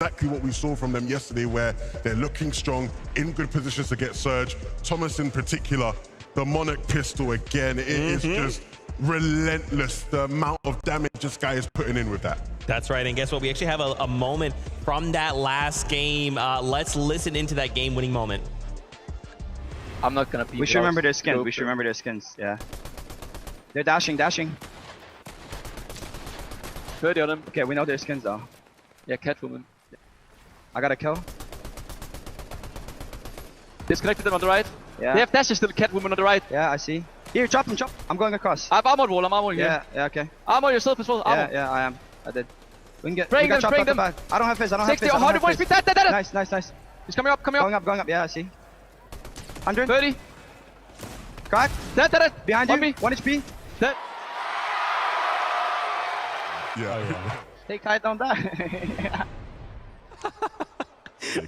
exactly what we saw from them yesterday, where they're looking strong, in good positions to get Surge. Thomas in particular, the Monarch pistol again, it is just relentless, the amount of damage this guy is putting in with that. That's right, and guess what? We actually have a moment from that last game. Let's listen into that game-winning moment. I'm not gonna be. We should remember their skins. We should remember their skins. Yeah. They're dashing. 30 on them. Okay, we know their skins though. Yeah, Catwoman. I got a kill. Disconnected them on the right. Yeah. They have dashes still. Catwoman on the right. Yeah, I see. Here, chop him, chop. I'm going across. I have armored wall. I'm armored here. Yeah, yeah, okay. Armor yourself as well. Armor. Yeah, I am. I did. We can get. Spraying we got them, chopped spraying off the back. I don't have fizz. I don't have 60 fizz. or 100 points. That. Nice. He's coming up. Going up. Yeah, I see. 100. 30. Crack. That. Behind you. 1 HP. That. Yeah. Take height on that.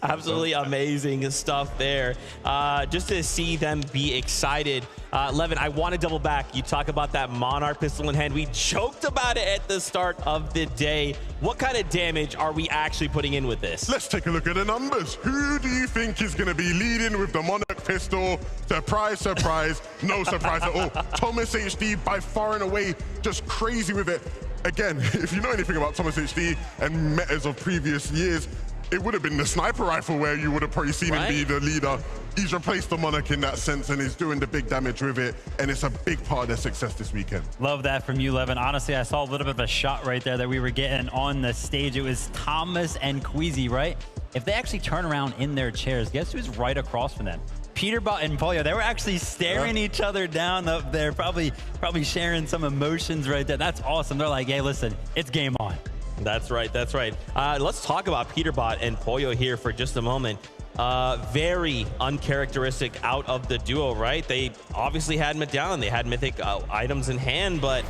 Absolutely amazing stuff there. Just to see them be excited. Levin, I want to double back. You talk about that Monarch pistol in hand. We joked about it at the start of the day. What kind of damage are we actually putting in with this? Let's take a look at the numbers. Who do you think is going to be leading with the Monarch pistol? Surprise, surprise. No surprise at all. Thomas HD by far and away just crazy with it. Again, if you know anything about Thomas HD and metas of previous years, it would have been the sniper rifle where you would have probably seen him be the leader. He's replaced the Monarch in that sense and is doing the big damage with it, and it's a big part of their success this weekend. Love that from you, Levin. Honestly, I saw a little bit of a shot right there that we were getting on the stage. It was Thomas and Queasy, right? If they actually turn around in their chairs, guess who's right across from them? Peterbot and Pollo. They were actually staring each other down up there, probably sharing some emotions right there. That's awesome. They're like, hey, listen, it's game on. That's right. Let's talk about Peterbot and Pollo here for just a moment. Very uncharacteristic out of the duo, right? They obviously had Medallion. They had mythic items in hand, but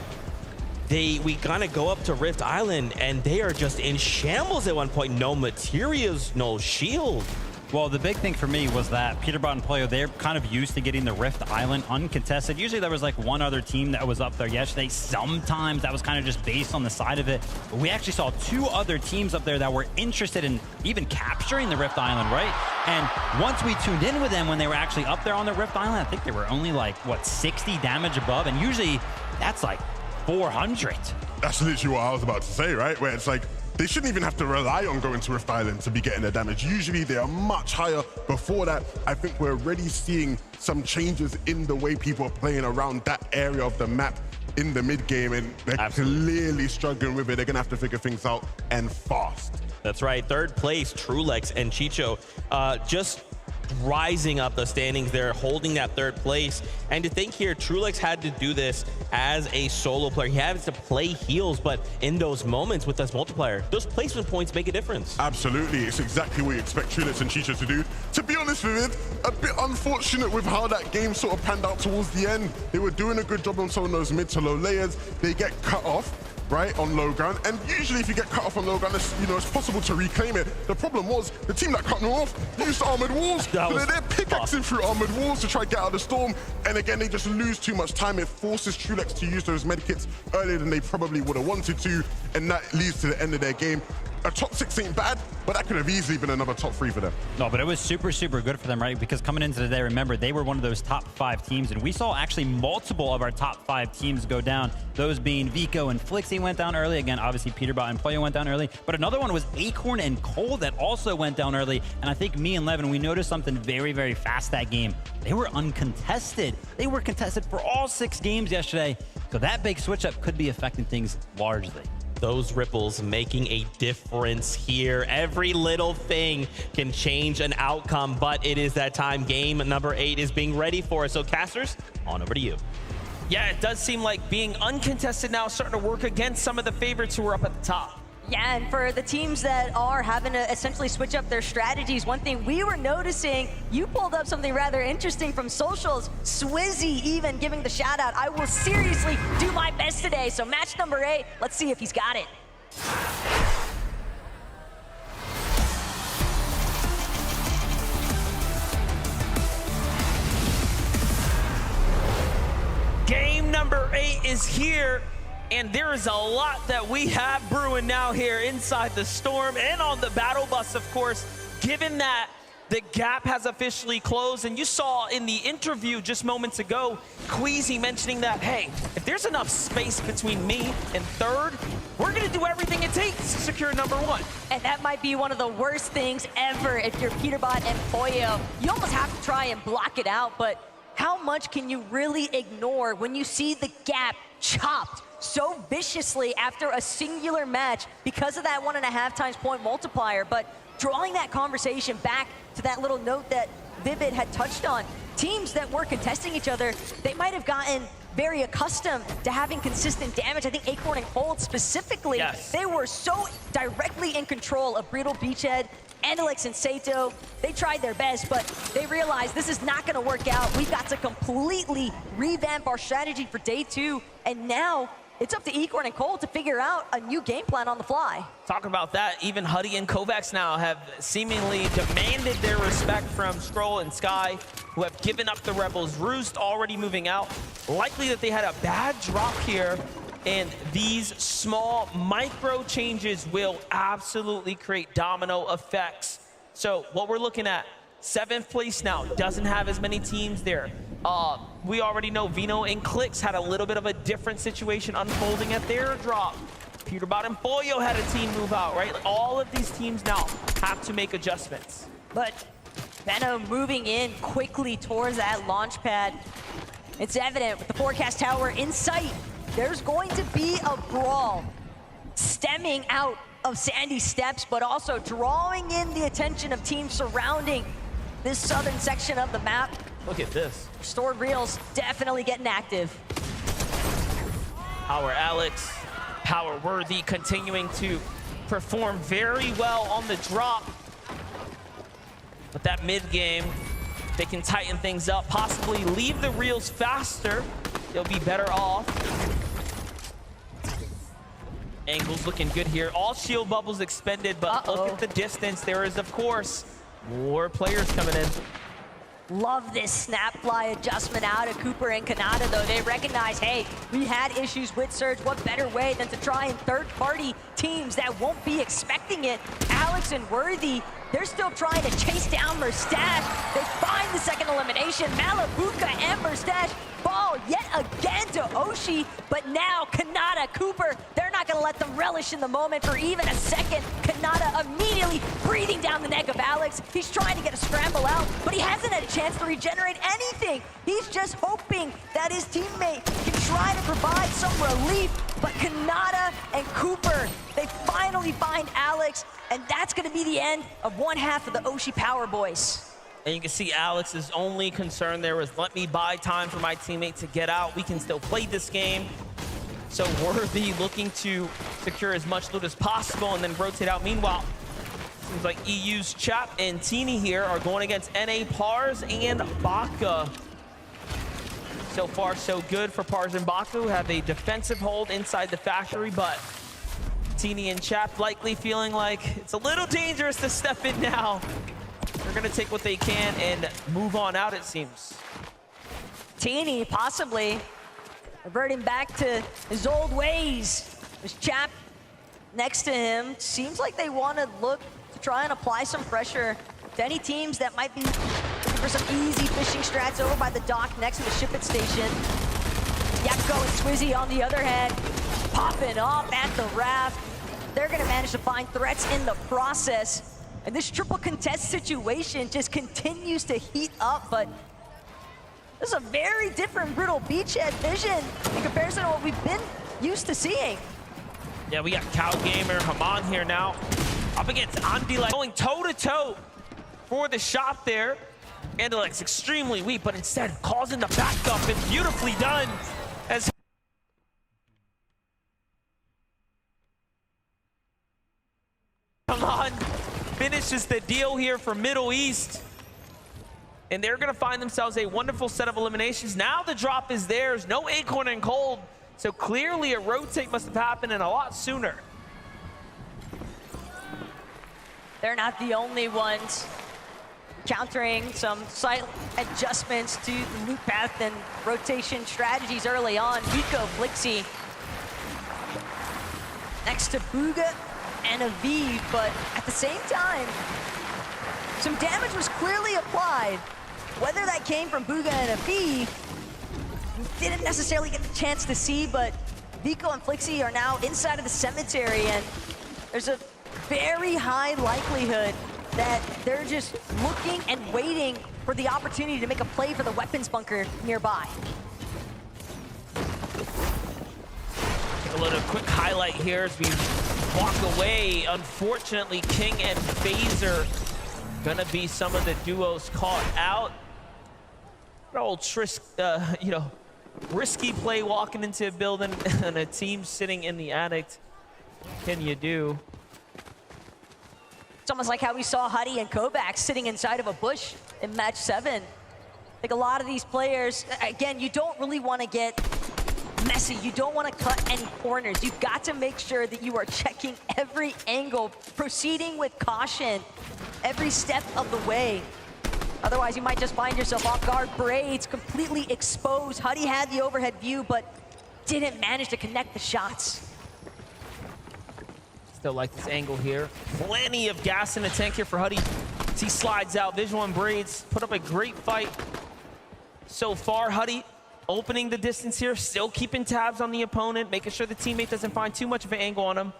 we kind of go up to Rift Island and they are just in shambles at one point. No materials, no shield. Well, the big thing for me was that Peterbot and Pollo, they're kind of used to getting the Rift Island uncontested. Usually there was like one other team that was up there yesterday. Sometimes that was kind of just based on the side of it. But we actually saw 2 other teams up there that were interested in even capturing the Rift Island, right? And once we tuned in with them when they were actually up there on the Rift Island, I think they were only like, what, 60 damage above? And usually that's like 400. That's literally what I was about to say, right? Where it's like, they shouldn't even have to rely on going to Rift Island to be getting their damage. Usually they are much higher before that. I think we're already seeing some changes in the way people are playing around that area of the map in the mid game, and they're clearly struggling with it. They're gonna have to figure things out, and fast. That's right. 3rd place, Trulex and Chicho just rising up the standings. They're holding that 3rd place. And to think here, Trulex had to do this as a solo player. He has to play heals, but in those moments with this multiplier, those placement points make a difference. Absolutely. It's exactly what you expect Trulex and Chicho to do. To be honest with it, a bit unfortunate with how that game sort of panned out towards the end. They were doing a good job on some of those mid to low layers. They get cut off, right, on low ground, and usually if you get cut off on low ground, it's possible to reclaim it. The problem was the team that cut them off used armored walls. So they're pickaxing through armored walls to try to get out of the storm, and again they just lose too much time. It forces Trulex to use those medkits earlier than they probably would have wanted to, and that leads to the end of their game. A top 6 ain't bad, but that could have easily been another top 3 for them. No, but it was super good for them, right? Because coming into the day, remember, they were one of those top 5 teams, and we saw actually multiple of our top 5 teams go down. Those being Vico and Flixie went down early. Again, obviously Peterbot and Pollo went down early, but another one was Acorn and Cole that also went down early. And I think me and Levin, we noticed something very fast that game. They were uncontested. They were contested for all 6 games yesterday. So that big switch up could be affecting things largely. Those ripples making a difference here. Every little thing can change an outcome, but it is that time. Game number 8 is being ready for us. So casters, on over to you. Yeah, it does seem like being uncontested now is starting to work against some of the favorites who are up at the top. Yeah, and for the teams that are having to essentially switch up their strategies, one thing we were noticing, you pulled up something rather interesting from socials. Swizzy even giving the shout out. I will seriously do my best today. So match number 8, let's see if he's got it. Game number 8 is here. And there is a lot that we have brewing now here inside the Storm and on the Battle Bus, of course, given that the gap has officially closed. And you saw in the interview just moments ago, Queasy mentioning that, hey, if there's enough space between me and third, we're gonna do everything it takes to secure #1. And that might be one of the worst things ever if you're Peterbot and Pollo. You almost have to try and block it out, but how much can you really ignore when you see the gap chopped so viciously after a singular match because of that 1.5 times point multiplier? But drawing that conversation back to that little note that Vivid had touched on, teams that were contesting each other, they might have gotten very accustomed to having consistent damage. I think Acorn and Cold specifically, yes, they were so directly in control of Brutal Beachhead, Andelix and Sato. They tried their best, but they realized this is not gonna work out. We've got to completely revamp our strategy for day 2, and now it's up to Acorn and Cole to figure out a new game plan on the fly. Talk about that, even Huddy and Kovacs now have seemingly demanded their respect from Stroll and Sky, who have given up the Rebels. Roost already moving out. Likely that they had a bad drop here, and these small micro changes will absolutely create domino effects. So what we're looking at, 7th place now, doesn't have as many teams there. We already know Vino and Clix had a little bit of a different situation unfolding at their drop. Peterbot and Pollo had a team move out, right? All of these teams now have to make adjustments. But Venom moving in quickly towards that launch pad. It's evident with the forecast tower in sight, there's going to be a brawl stemming out of Sandy Steps, but also drawing in the attention of teams surrounding this southern section of the map. Look at this. Stored Reels definitely getting active. Power Alex, Power Worthy continuing to perform very well on the drop. But that mid game, they can tighten things up, possibly leave the Reels faster. They'll be better off. Angles looking good here. All shield bubbles expended, but look at the distance. There is, of course, more players coming in. Love this snap fly adjustment out of Cooper and Kanata, though. They recognize, hey, we had issues with Surge. What better way than to try and third-party teams that won't be expecting it? Alex and Worthy, they're still trying to chase down Merstash. They find the second elimination. Malabuka and Merstash fall yet again to Oshi, but now Kanata, Cooper, they're not gonna let them relish in the moment for even a second. Kanata immediately breathing down the neck of Alex. He's trying to get a scramble out, but he hasn't had a chance to regenerate anything. He's just hoping that his teammate can try to provide some relief, but Kanata and Cooper, they finally find Alex, and that's gonna be the end of one half of the Oshi Power Boys. And you can see Alex's only concern there was, let me buy time for my teammate to get out. We can still play this game. So Worthy looking to secure as much loot as possible and then rotate out. Meanwhile, seems like EU's Chap and Teeny here are going against NA Pars and Baka. So far, so good for Pars and Baka, who have a defensive hold inside the factory, but Teeny and Chap likely feeling like it's a little dangerous to step in now. They're gonna take what they can and move on out, it seems. Teeny possibly reverting back to his old ways. There's Chap next to him. Seems like they want to look to try and apply some pressure to any teams that might be looking for some easy fishing strats over by the dock next to the ship it station. Yakko and Swizzy on the other hand, popping up at the raft. They're gonna manage to find threats in the process. And this triple contest situation just continues to heat up, but this is a very different Brutal Beachhead vision in comparison to what we've been used to seeing. Yeah, we got Cow Gamer, Haman here now, up against Andelix, going toe-to-toe for the shot there. Andelix extremely weak, but instead calls in the backup, and beautifully done as Haman finishes the deal here for Middle East. And they're gonna find themselves a wonderful set of eliminations. Now the drop is theirs, no Acorn and Cold. So clearly a rotate must have happened and a lot sooner. They're not the only ones countering some slight adjustments to the loop path and rotation strategies early on. Vico, Flixie, next to Bugha and a V, but at the same time, some damage was clearly applied. Whether that came from Bugha and a V, didn't necessarily get the chance to see, but Vico and Flixie are now inside of the cemetery, and there's a very high likelihood that they're just looking and waiting for the opportunity to make a play for the weapons bunker nearby. Take a little quick highlight here as we walk away. Unfortunately, King and Phaser gonna be some of the duos caught out. An old risky play walking into a building and a team sitting in the attic. What can you do? It's almost like how we saw Huddy and Kovacs sitting inside of a bush in match 7. Like a lot of these players, again, you don't really want to get messy. You don't want to cut any corners. You've got to make sure that you are checking every angle, proceeding with caution every step of the way. Otherwise, you might just find yourself off guard. Braids completely exposed. Huddy had the overhead view, but didn't manage to connect the shots. Still like this angle here. Plenty of gas in the tank here for Huddy. As he slides out, Visual and Braids put up a great fight so far. Huddy opening the distance here, still keeping tabs on the opponent, making sure the teammate doesn't find too much of an angle on him.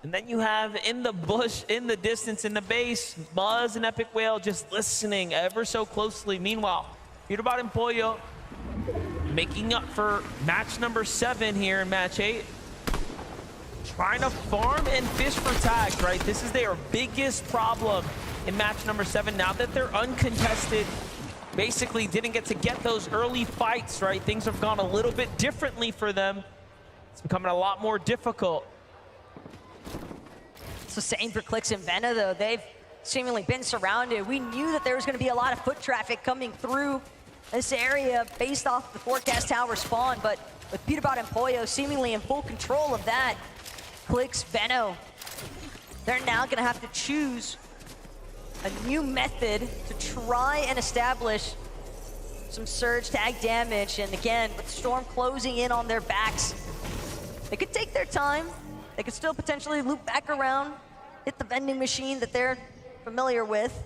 And then you have in the bush, in the distance, in the base, Muzz and Epic Whale just listening ever so closely. Meanwhile, Peterbot and Pollo making up for match number 7 here in match 8. Trying to farm and fish for tags, right? This is their biggest problem in match number 7. Now that they're uncontested, basically didn't get to get those early fights, right? Things have gone a little bit differently for them. It's becoming a lot more difficult. It's the same for Clix and Vena, though. They've seemingly been surrounded. We knew that there was going to be a lot of foot traffic coming through this area based off the forecast tower spawn, but with Peterbot and Pollo seemingly in full control of that, Clix, Veno, they're now going to have to choose a new method to try and establish some surge tag damage. And again, with Storm closing in on their backs, they could take their time. They could still potentially loop back around, hit the vending machine that they're familiar with,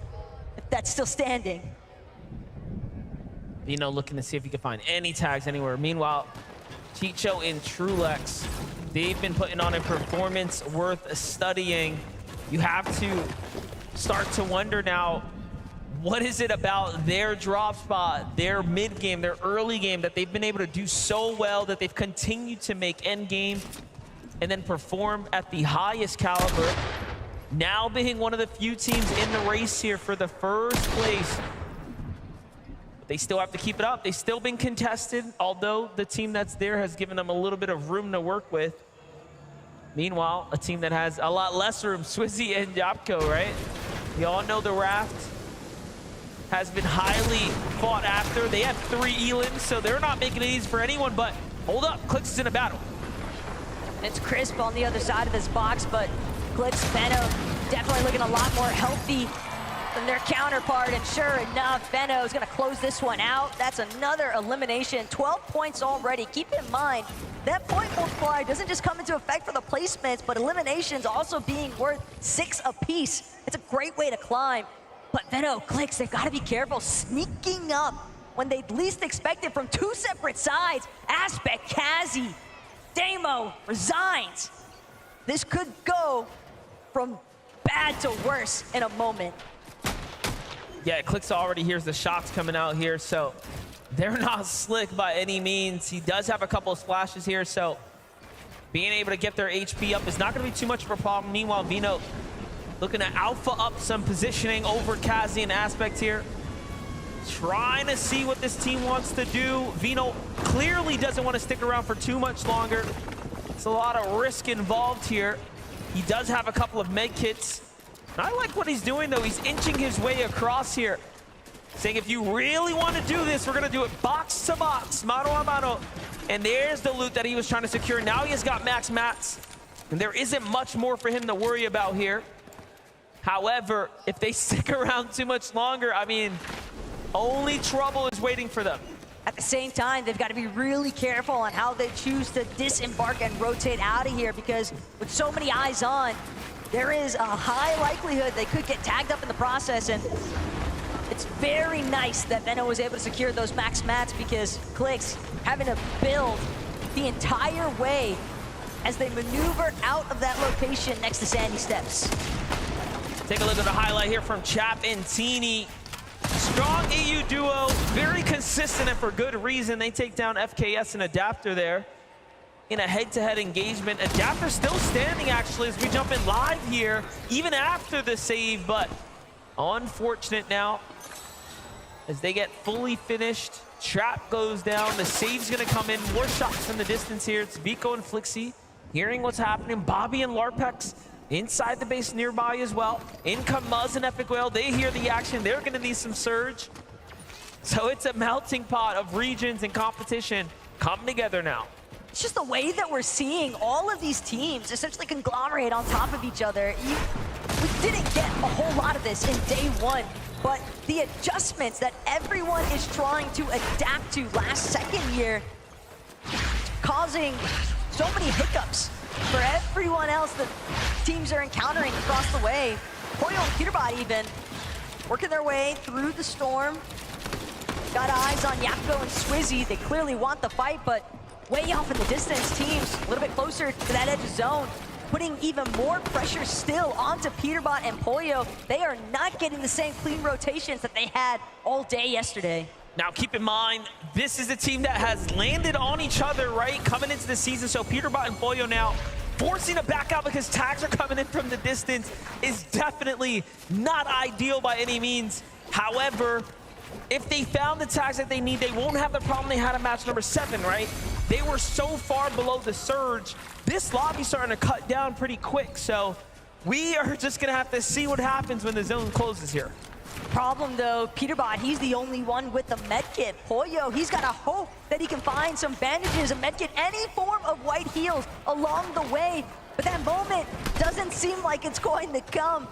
if that's still standing. Vino looking to see if he can find any tags anywhere. Meanwhile, Chicho and Trulex, they've been putting on a performance worth studying. You have to start to wonder now, what is it about their drop spot, their mid game, their early game that they've been able to do so well that they've continued to make end game and then perform at the highest caliber. Now being one of the few teams in the race here for the first place. But they still have to keep it up. They've still been contested, although the team that's there has given them a little bit of room to work with. Meanwhile, a team that has a lot less room, Swizzy and Yapko, right? We all know the Raft has been highly fought after. They have 3 Elans, so they're not making it easy for anyone, but hold up, Clix is in a battle. It's Crisp on the other side of this box, but Clix, Veno definitely looking a lot more healthy than their counterpart, and sure enough, Veno is gonna close this one out. That's another elimination, 12 points already. Keep in mind, that point multiplier doesn't just come into effect for the placements, but eliminations also being worth 6 apiece. It's a great way to climb. But Veno, Clix, they've gotta be careful, sneaking up when they least expect it from 2 separate sides. Aspect, Kazi, Damo resigns. This could go from bad to worse in a moment. Yeah, Clix already hears the shots coming out here, so they're not slick by any means. He does have a couple of splashes here, so being able to get their HP up is not going to be too much of a problem. Meanwhile, Vino looking to alpha up some positioning over Kazi and Aspect here. Trying to see what this team wants to do. Vino clearly doesn't want to stick around for too much longer. It's a lot of risk involved here. He does have a couple of med kits. And I like what he's doing, though. He's inching his way across here, saying if you really want to do this, we're going to do it box to box, mano a mano. And there's the loot that he was trying to secure. Now he has got max mats, and there isn't much more for him to worry about here. However, if they stick around too much longer, I mean, only trouble is waiting for them. At the same time, they've got to be really careful on how they choose to disembark and rotate out of here, because with so many eyes on, there is a high likelihood they could get tagged up in the process. And it's very nice that Veno was able to secure those max mats, because Clix having to build the entire way as they maneuver out of that location next to Sandy Steps. Take a look at the highlight here from Chap and Teeny. Strong EU duo, very consistent and for good reason. They take down FKS and Adapter there in a head-to-head engagement. Adapter still standing, actually, as we jump in live here, even after the save, but unfortunate now as they get fully finished. Trap goes down, the save's gonna come in. More shots from the distance here. It's Vico and Flixie hearing what's happening. Bobby and Larpex inside the base nearby as well. In come Muzz and Epic Whale. They hear the action. They're gonna need some surge. So it's a melting pot of regions and competition coming together now. It's just the way that we're seeing all of these teams essentially conglomerate on top of each other. We didn't get a whole lot of this in day one, but the adjustments that everyone is trying to adapt to last second here, causing so many hiccups for everyone else that teams are encountering across the way. Poyo and Peterbot even working their way through the storm. Got eyes on Yapko and Swizzy. They clearly want the fight, but way off in the distance. Teams a little bit closer to that edge of zone, putting even more pressure still onto Peterbot and Poyo. They are not getting the same clean rotations that they had all day yesterday. Now keep in mind, this is a team that has landed on each other, right, coming into the season. So Peterbot and Poyo now forcing to back out because tags are coming in from the distance is definitely not ideal by any means. However, if they found the tags that they need, they won't have the problem they had in match number 7, right? They were so far below the surge. This lobby's starting to cut down pretty quick, so we are just gonna have to see what happens when the zone closes here. Problem though, Peterbot, he's the only one with the medkit. Poyo, he's got to hope that he can find some bandages, a medkit, any form of white heals along the way. But that moment doesn't seem like it's going to come.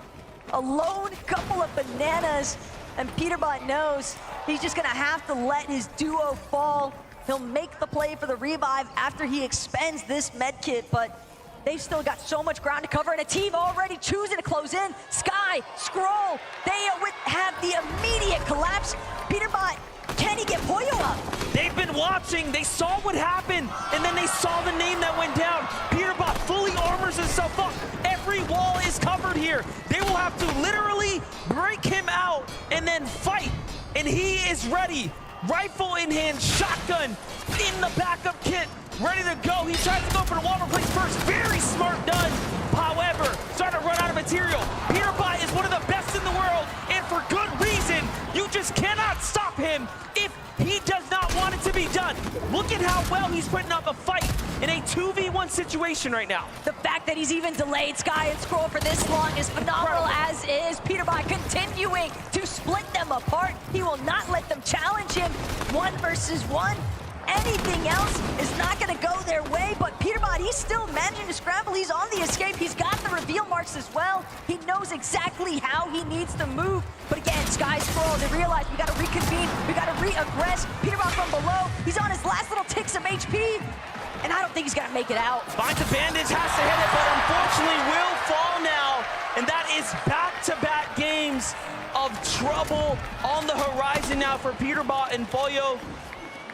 A lone couple of bananas, and Peterbot knows he's just gonna have to let his duo fall. He'll make the play for the revive after he expends this medkit, but they've still got so much ground to cover, and a team already choosing to close in. Sky, Scroll, they have the immediate collapse. Peterbot, can he get Poyo up? They've been watching, they saw what happened, and then they saw the name that went down. Peterbot fully armors himself up. Every wall is covered here. They will have to literally break him out and then fight, and he is ready. Rifle in hand, shotgun in the backup kit, ready to go. He tries to go for the wall replace first. Very smart done. However, starting to run out of material. Peterbot is one of the best in the world, and for good reason. You just cannot stop him if he does not want it to be done. Look at how well he's putting up a fight in a 2v1 situation right now. The fact that he's even delayed Sky and Scroll for this long is phenomenal, as is Peterbot continuing to split them apart. He will not let them challenge him 1 versus 1. Anything else is not going to go their way, but Peterbot, he's still managing to scramble. He's on the escape. He's got the reveal marks as well. He knows exactly how he needs to move. But again, Sky, Scroll, they realize we got to reconvene. We got to re-aggress. Peterbot from below. He's on his last little ticks of HP, and I don't think he's going to make it out. Finds a bandage, has to hit it, but unfortunately will fall now. And that is back-to-back games of trouble on the horizon now for Peterbot and Poyo.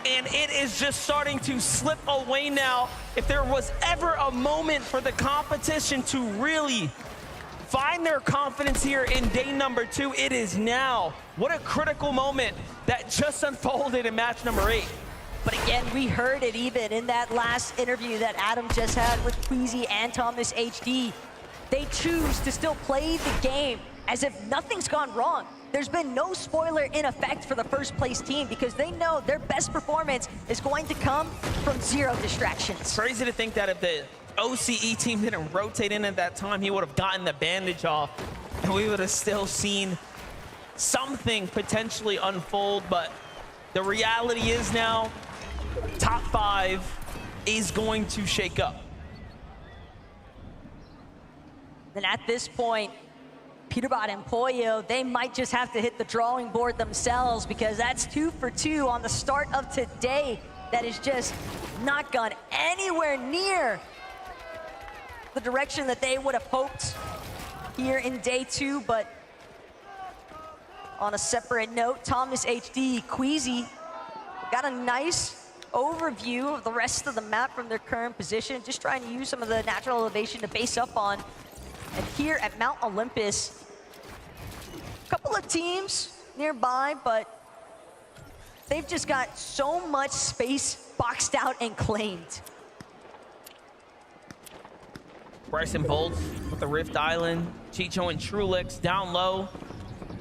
And it is just starting to slip away now. If there was ever a moment for the competition to really find their confidence here in day number 2, it is now. What a critical moment that just unfolded in match number 8. But again, we heard it even in that last interview that Adam just had with Queasy and Thomas HD. They choose to still play the game as if nothing's gone wrong. There's been no spoiler in effect for the first place team, because they know their best performance is going to come from 0 distractions. Crazy to think that if the OCE team didn't rotate in at that time, he would have gotten the bandage off and we would have still seen something potentially unfold. But the reality is now, top 5 is going to shake up. And at this point, Peterbot and Pollo, they might just have to hit the drawing board themselves, because that's 2 for 2 on the start of today. That is just not gone anywhere near the direction that they would have hoped here in day 2. But on a separate note, Thomas HD, Queasy got a nice overview of the rest of the map from their current position, just trying to use some of the natural elevation to base up on. And here at Mount Olympus, a couple of teams nearby, but they've just got so much space boxed out and claimed. Bryson Bolts with the Rift Island. Chicho and Trulix down low.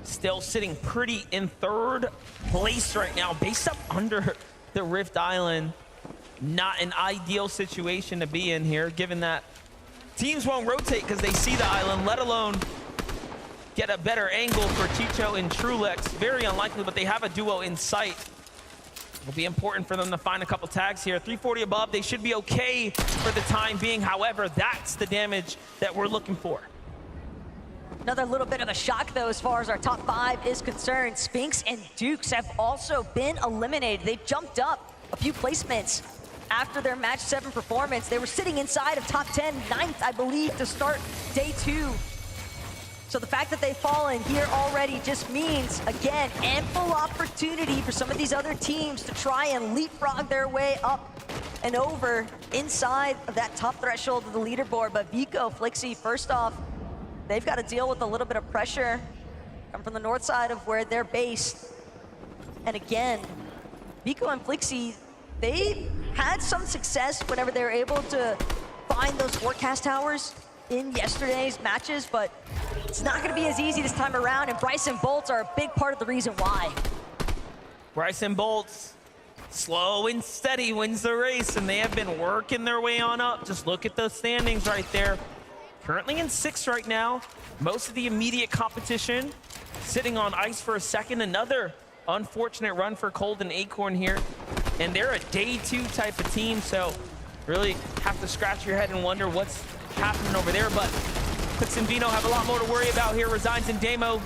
Still sitting pretty in 3rd place right now, based up under the Rift Island. Not an ideal situation to be in here, given that teams won't rotate because they see the island, let alone get a better angle for Chicho and Trulix. Very unlikely, but they have a duo in sight. It'll be important for them to find a couple tags here. 340 above, they should be okay for the time being. However, that's the damage that we're looking for. Another little bit of a shock, though, as far as our top 5 is concerned. Spinks and Dukes have also been eliminated. They jumped up a few placements after their match 7 performance. They were sitting inside of top 10, 9th, I believe, to start day 2. So the fact that they've fallen here already just means, again, ample opportunity for some of these other teams to try and leapfrog their way up and over inside of that top threshold of the leaderboard. But Vico, Flixie, first off, they've got to deal with a little bit of pressure come from the north side of where they're based. And again, Vico and Flixie, they had some success whenever they were able to find those forecast towers in yesterday's matches, but it's not going to be as easy this time around, and Bryson Bolts are a big part of the reason why. Bryson Bolts, slow and steady, wins the race, and they have been working their way on up. Just look at those standings right there. Currently in 6th right now. Most of the immediate competition sitting on ice for a second. Another unfortunate run for Cold and Acorn here. And they're a day 2 type of team, so really have to scratch your head and wonder what's happening over there. But Clix and Vino have a lot more to worry about here. Resigns and Damo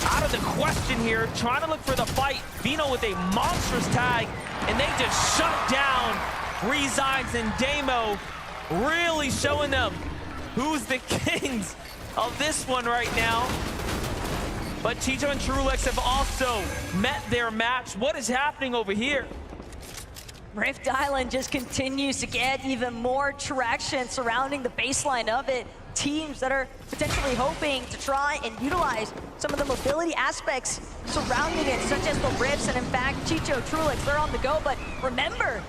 out of the question here, trying to look for the fight. Vino with a monstrous tag, and they just shut down Resigns and Damo, really showing them who's the kings of this one right now. But Chicho and Trulix have also met their match. What is happening over here? Rift Island just continues to get even more traction surrounding the baseline of it. Teams that are potentially hoping to try and utilize some of the mobility aspects surrounding it, such as the rifts, and in fact, Chicho, Trulix, they're on the go. But remember,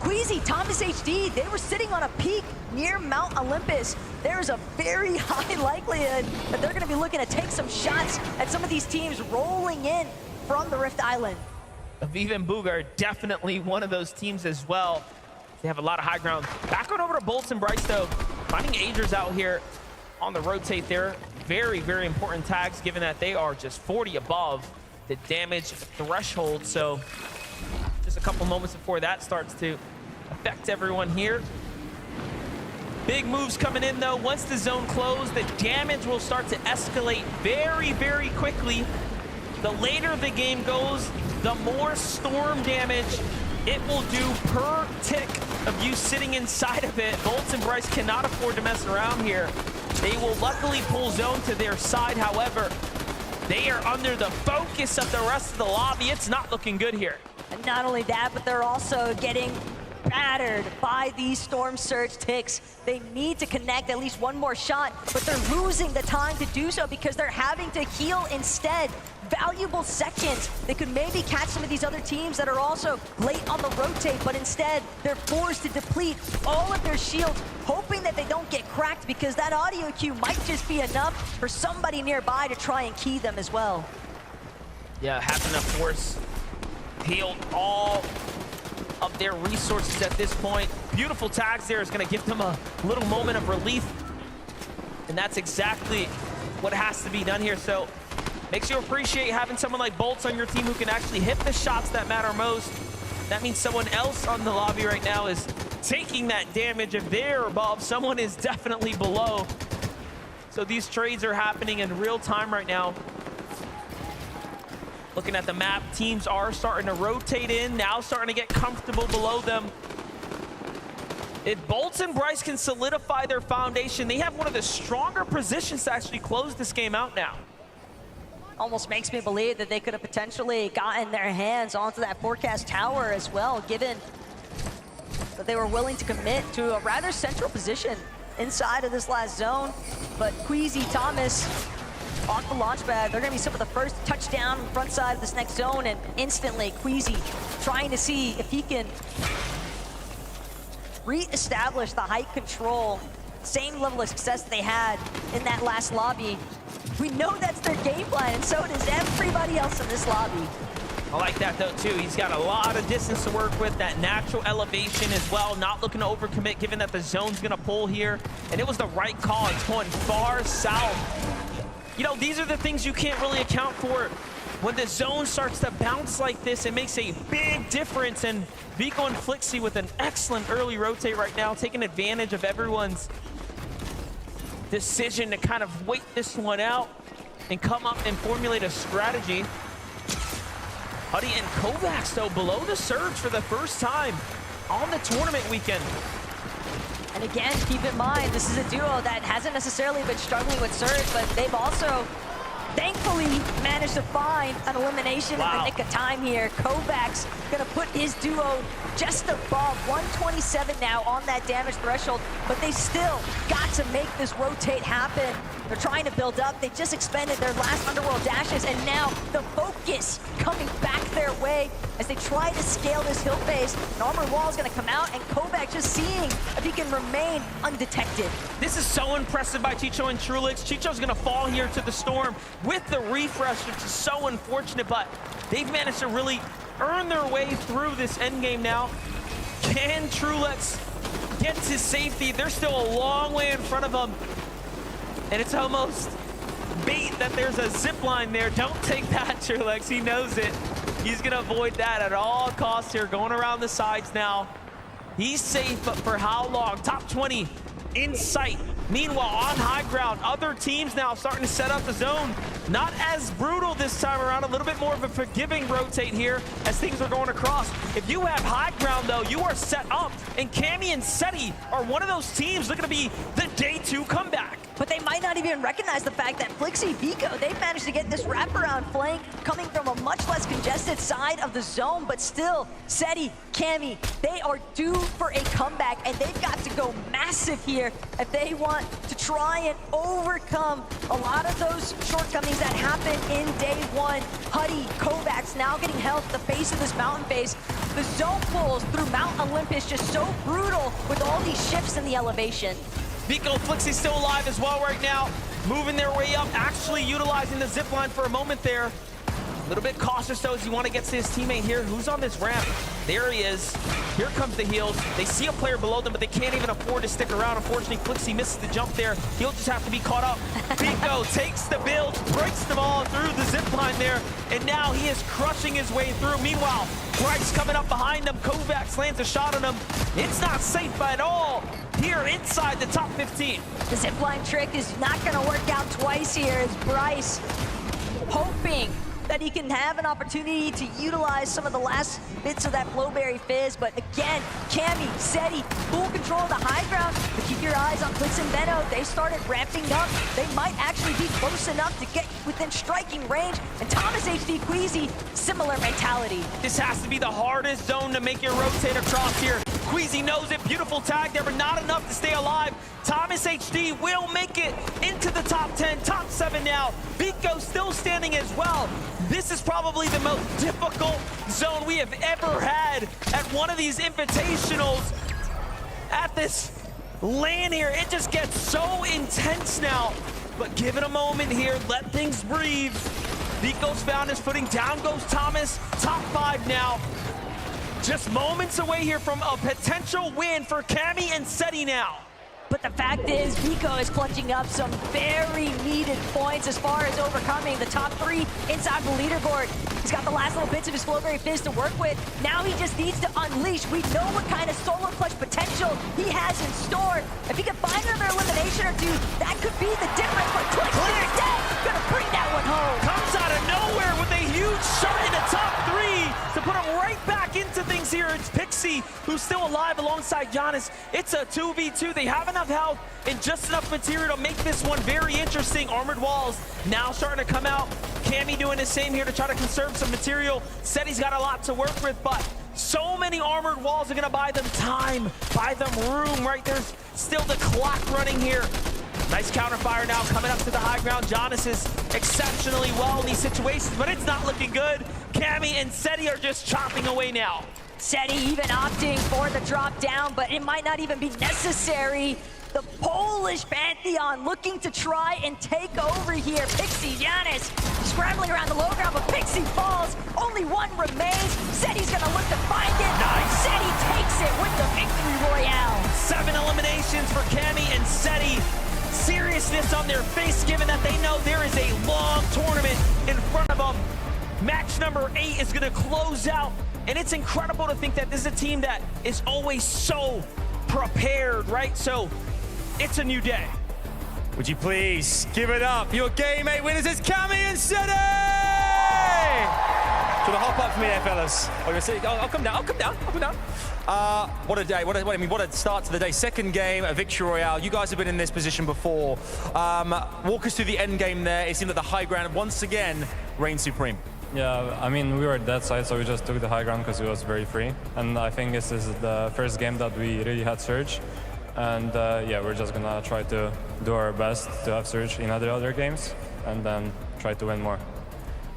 Queasy, Thomas HD, they were sitting on a peak near Mount Olympus. There's a very high likelihood that they're going to be looking to take some shots at some of these teams rolling in from the Rift Island. Aviv and Boog are definitely one of those teams as well. They have a lot of high ground. Back on over to Bolts and Bryce, though. Finding Agers out here on the rotate there. Very, very important tags, given that they are just 40 above the damage threshold. So just a couple moments before that starts to affect everyone here. Big moves coming in, though. Once the zone closed, the damage will start to escalate very, very quickly. The later the game goes, the more storm damage it will do per tick of you sitting inside of it. Bolts and Bryce cannot afford to mess around here. They will luckily pull zone to their side. However, they are under the focus of the rest of the lobby. It's not looking good here. And not only that, but they're also getting battered by these Storm Surge ticks. They need to connect at least one more shot, but they're losing the time to do so because they're having to heal instead. Valuable seconds. They could maybe catch some of these other teams that are also late on the rotate, but instead they're forced to deplete all of their shields, hoping that they don't get cracked, because that audio cue might just be enough for somebody nearby to try and key them as well. Yeah, having to force heal all of their resources at this point. Beautiful tags there is going to give them a little moment of relief, and that's exactly what has to be done here. So makes you appreciate having someone like Bolts on your team who can actually hit the shots that matter most. That means someone else on the lobby right now is taking that damage. If they're above, someone is definitely below. So these trades are happening in real time right now. Looking at the map, teams are starting to rotate in, now starting to get comfortable below them. If Boltz and Bryce can solidify their foundation, they have one of the stronger positions to actually close this game out now. Almost makes me believe that they could have potentially gotten their hands onto that forecast tower as well, given that they were willing to commit to a rather central position inside of this last zone. But Queasy, Thomas, off the launch pad, they're gonna be some of the first touchdown front side of this next zone, and instantly Queasy trying to see if he can re-establish the height control, same level of success they had in that last lobby. We know that's their game plan, and so does everybody else in this lobby. I like that though too. He's got a lot of distance to work with, that natural elevation as well, not looking to overcommit given that the zone's gonna pull here. And it was the right call. It's going far south. You know, these are the things you can't really account for. When the zone starts to bounce like this, it makes a big difference. And Vico and Flixie with an excellent early rotate right now, taking advantage of everyone's decision to kind of wait this one out and come up and formulate a strategy. Huddy and Kovacs, though, below the surge for the first time on the tournament weekend. And again, keep in mind, this is a duo that hasn't necessarily been struggling with surge, but they've also thankfully managed to find an elimination in the nick of time here. Kovacs gonna put his duo just above 127 now on that damage threshold, but they still got to make this rotate happen. They're trying to build up. They just expended their last Underworld dashes, and now the focus coming back their way as they try to scale this hill face. An armored wall is going to come out, and Kovac just seeing if he can remain undetected. This is so impressive by Chicho and Trulix. Chicho's going to fall here to the storm with the refresh, which is so unfortunate, but they've managed to really earn their way through this endgame now. Can Trulix get to safety? They're still a long way in front of them. And it's almost bait that there's a zip line there. Don't take that, Trulix. He knows it. He's going to avoid that at all costs here, going around the sides now. He's safe, but for how long? Top 20 in sight. Meanwhile, on high ground, other teams now starting to set up the zone. Not as brutal this time around, a little bit more of a forgiving rotate here as things are going across. If you have high ground, though, you are set up. And Cammy and Seti are one of those teams looking to be the day 2 comeback. But they might not even recognize the fact that Flixie, Vico, they've managed to get this wraparound flank coming from a much less congested side of the zone, but still, Seti, Cammy, they are due for a comeback, and they've got to go massive here if they want to try and overcome a lot of those shortcomings that happened in day 1. Huddy, Kovacs now getting held at the base of this mountain face. The zone pulls through Mount Olympus just so brutal with all these shifts in the elevation. Vico and Flixie still alive as well right now, moving their way up, actually utilizing the zipline for a moment there. A little bit cautious though as you want to get to his teammate here. Who's on this ramp? There he is. Here comes the heals. They see a player below them, but they can't even afford to stick around. Unfortunately, Flixie misses the jump there. He'll just have to be caught up. Vico takes the build, breaks them all through the zipline there, and now he is crushing his way through. Meanwhile, Bryce coming up behind him. Kovacs lands a shot on him. It's not safe at all here inside the top 15. The zipline trick is not going to work out twice here as Bryce hoping that he can have an opportunity to utilize some of the last bits of that Flowberry Fizz. But again, Cammy, Seti, full control of the high ground. But keep your eyes on Blitz and Benno. They started ramping up. They might actually be close enough to get within striking range. And Thomas HD Queasy, similar mentality. This has to be the hardest zone to make your rotate across here. Queasy knows it. Beautiful tag there, but not enough to stay alive. Thomas HD will make it into the top 10, top 7 now. Vico still standing as well. This is probably the most difficult zone we have ever had at one of these invitationals. At this LAN here, it just gets so intense now. But give it a moment here, let things breathe. Vico's found his footing, down goes Thomas, top 5 now. Just moments away here from a potential win for Cammy and Seti now. But the fact is, Vico is clutching up some very needed points as far as overcoming the top 3 inside the leaderboard. He's got the last little bits of his Flowberry Fizz to work with. Now he just needs to unleash. We know what kind of solo clutch potential he has in store. If he can find another elimination or 2, that could be the difference. But Twix is dead. Gonna bring that one home. Comes out of nowhere with a huge shot in the top 3 to put him right back into things here. It's Pixie who's still alive alongside Giannis. It's a 2v2. They have enough health and just enough material to make this one very interesting. Armored Walls now starting to come out. Cammy doing the same here to try to conserve some material. Said he's got a lot to work with, but so many Armored Walls are gonna buy them time, buy them room, right? There's still the clock running here. Nice counterfire now coming up to the high ground. Giannis is exceptionally well in these situations, but it's not looking good. Cammy and Seti are just chopping away now. Seti even opting for the drop down, but it might not even be necessary. The Polish Pantheon looking to try and take over here. Pixie, Giannis scrambling around the low ground, but Pixie falls. Only one remains. Seti's gonna look to find it. Nice. Seti takes it with the victory royale. 7 eliminations for Cammy and Seti. Seriousness on their face, given that they know there is a long tournament in front of them. Match number 8 is gonna close out, and it's incredible to think that this is a team that is always so prepared, right? So it's a new day. Would you please give it up? Your Game 8 winners is Cammy and Seti! Do you want to hop up for me there, fellas? I'll come down, I'll come down. What a day, what a start to the day. Second game, a victory royale. You guys have been in this position before. Walk us through the end game there. It seemed that the high ground once again reigned supreme. Yeah, I mean, we were dead side, so we just took the high ground because it was very free. And I think this is the first game that we really had Surge. And yeah, we're just gonna try to do our best to have Surge in other games and then try to win more.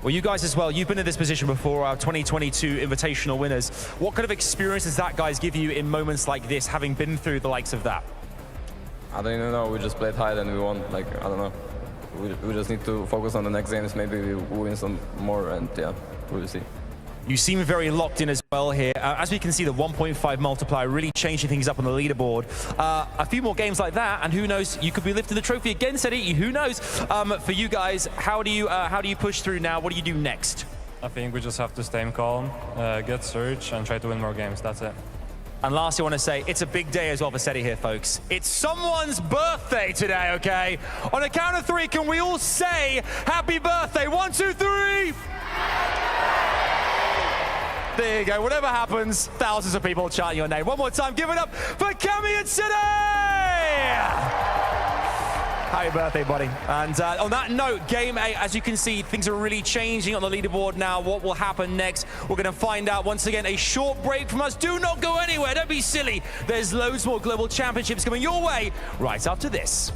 Well, you guys as well, you've been in this position before, our 2022 Invitational winners. What kind of experience does that, guys, give you in moments like this, having been through the likes of that? I don't even know, we just played high and we won, like, I don't know. We just need to focus on the next games, maybe we win some more, and yeah, we'll see. You seem very locked in as well here. As we can see, the 1.5 multiplier really changing things up on the leaderboard. A few more games like that, and who knows, you could be lifting the trophy again, Seti. Who knows? For you guys, how do you push through now? What do you do next? I think we just have to stay calm, get Surge, and try to win more games. That's it. And lastly, I want to say, it's a big day as well for Seti here, folks. It's someone's birthday today, okay? On a count of 3, can we all say happy birthday? 1, 2, 3! There you go. Whatever happens, thousands of people chanting your name. One more time, give it up for Cammy and Seti! Happy birthday, buddy. And on that note, Game 8, as you can see, things are really changing on the leaderboard now. What will happen next? We're going to find out once again. A short break from us. Do not go anywhere. Don't be silly. There's loads more Global Championships coming your way right after this.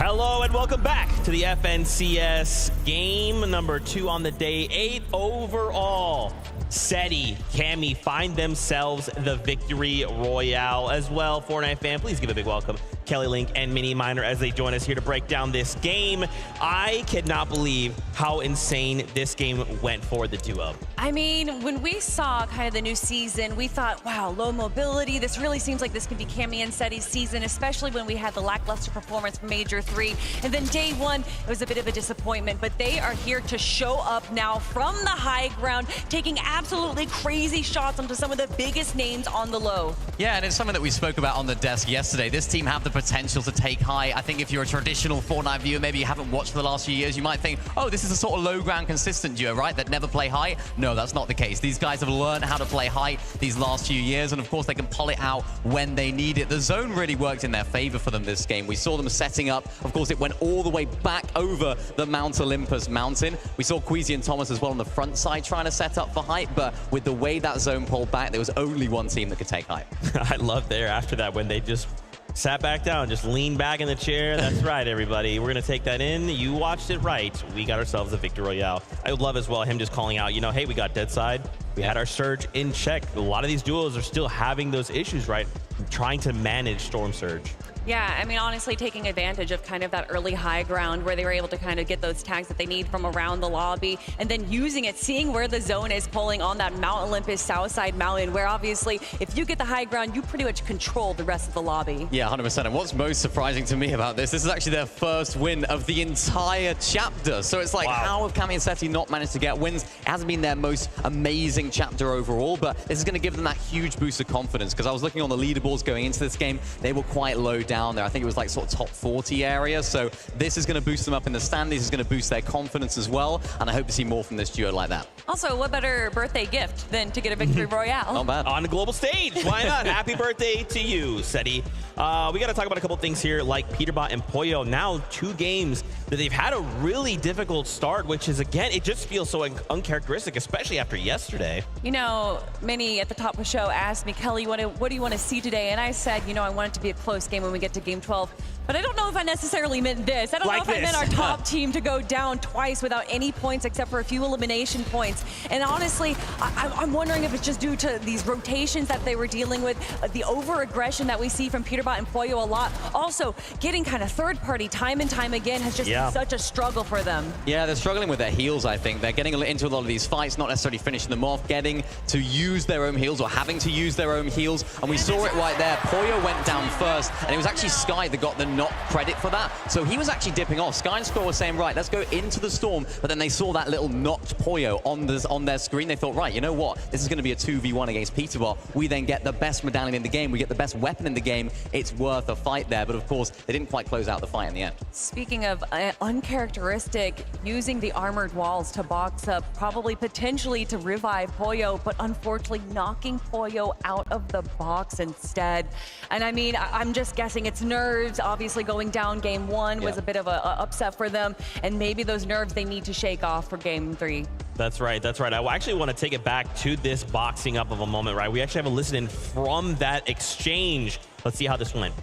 Hello and welcome back to the FNCS game number 2 on the day, 8 overall. Seti, Cammy find themselves the victory royale as well. Fortnite fan, please give a big welcome Kelly Link and Mini Miner as they join us here to break down this game. I cannot believe how insane this game went for the duo. I mean, when we saw kind of the new season, we thought, wow, low mobility. This really seems like this could be Cammy and Seti's season, especially when we had the lackluster performance from Major 3. And then day 1, it was a bit of a disappointment, but they are here to show up now from the high ground, taking absolutely crazy shots onto some of the biggest names on the low. Yeah, and it's something that we spoke about on the desk yesterday. This team have the potential to take high. I think if you're a traditional Fortnite viewer, maybe you haven't watched for the last few years, you might think, oh, this is a sort of low ground consistent duo, right? That never play high. No, that's not the case. These guys have learned how to play high these last few years, and of course they can pull it out when they need it. The zone really worked in their favor for them this game. We saw them setting up. Of course, it went all the way back over the Mount Olympus mountain. We saw Queasy and Thomas as well on the front side trying to set up for height, but with the way that zone pulled back, there was only one team that could take height. I love there after that when they just sat back down, just leaned back in the chair. That's right, everybody. We're going to take that in. You watched it right. We got ourselves a victory royale. I would love as well him just calling out, you know, hey, we got dead side. We had our surge in check. A lot of these duos are still having those issues, right? Trying to manage Storm Surge. Yeah, I mean, honestly, taking advantage of kind of that early high ground where they were able to kind of get those tags that they need from around the lobby, and then using it, seeing where the zone is pulling on that Mount Olympus south side mountain, where obviously if you get the high ground, you pretty much control the rest of the lobby. Yeah, 100%. And what's most surprising to me about this is actually their first win of the entire chapter. So it's like, how have Cammy and Seti not managed to get wins? It hasn't been their most amazing chapter overall, but this is going to give them that huge boost of confidence, because I was looking on the leaderboards going into this game, they were quite low down there. I think it was like sort of top 40 area. So this is going to boost them up in the standings. This is going to boost their confidence as well. And I hope to see more from this duo like that. Also, what better birthday gift than to get a victory royale? Not bad. On the global stage. Why not? Happy birthday to you, Seti. We got to talk about a couple things here, like Peterbot and Pollo. Now 2 games that they've had a really difficult start, which is, again, it just feels so uncharacteristic, especially after yesterday. You know, Minnie at the top of the show asked me, Kelly, what do you want to see today? And I said, you know, I want it to be a close game when we get to game 12. But I don't know if I necessarily meant this. I don't know if I meant our top team to go down twice without any points except for a few elimination points. And honestly, I'm wondering if it's just due to these rotations that they were dealing with, the over-aggression that we see from Peterbot and Pollo a lot. Also, getting kind of third-party time and time again has just been such a struggle for them. Yeah, they're struggling with their heals, I think. They're getting into a lot of these fights, not necessarily finishing them off, getting to use their own heals or having to use their own heals. And we saw it right there. Pollo went down first, and it was actually Sky that got the knock credit for that. So he was actually dipping off. Sky and Score were saying, right, let's go into the storm. But then they saw that little knocked Pollo on their screen. They thought, right, you know what? This is going to be a 2v1 against Peterbot. We then get the best medallion in the game. We get the best weapon in the game. It's worth a fight there. But of course, they didn't quite close out the fight in the end. Speaking of uncharacteristic, using the armored walls to box up, probably potentially to revive Pollo, but unfortunately knocking Pollo out of the box instead. And I mean, I'm just guessing it's nerves. Obviously going down game 1 was a bit of a upset for them, and maybe those nerves they need to shake off for game 3. That's right. That's right. I actually want to take it back to this boxing up of a moment, right? We actually have a listen in from that exchange. Let's see how this went.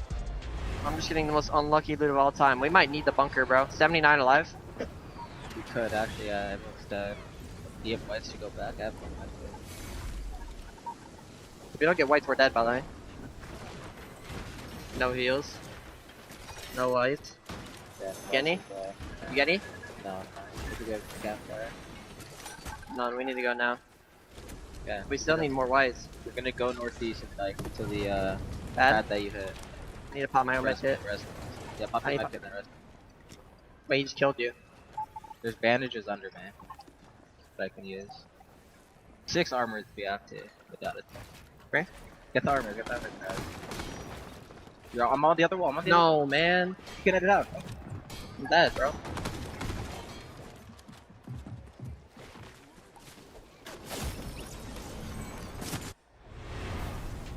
I'm just getting the most unlucky loot of all time. We might need the bunker, bro. 79 alive. We could actually, yeah. Everyone's dead. Do you have whites to go back? I have one white. If we don't get whites, we're dead, by the way. No heals. No whites. Yeah, Get any? You get any? No. We could go campfire. None. We need to go now. Yeah. We still need more whites. We're gonna go northeast and like to the pad that you hit. I need to pop my own med kit. Yeah, pop my med kit then rest. Wait, he just killed you. There's bandages under, man. That I can use. 6 armor to be active without it. Okay. Get the armor, guys. I'm on the other wall, I'm on the other wall. No, man. Get it out. I'm dead, bro.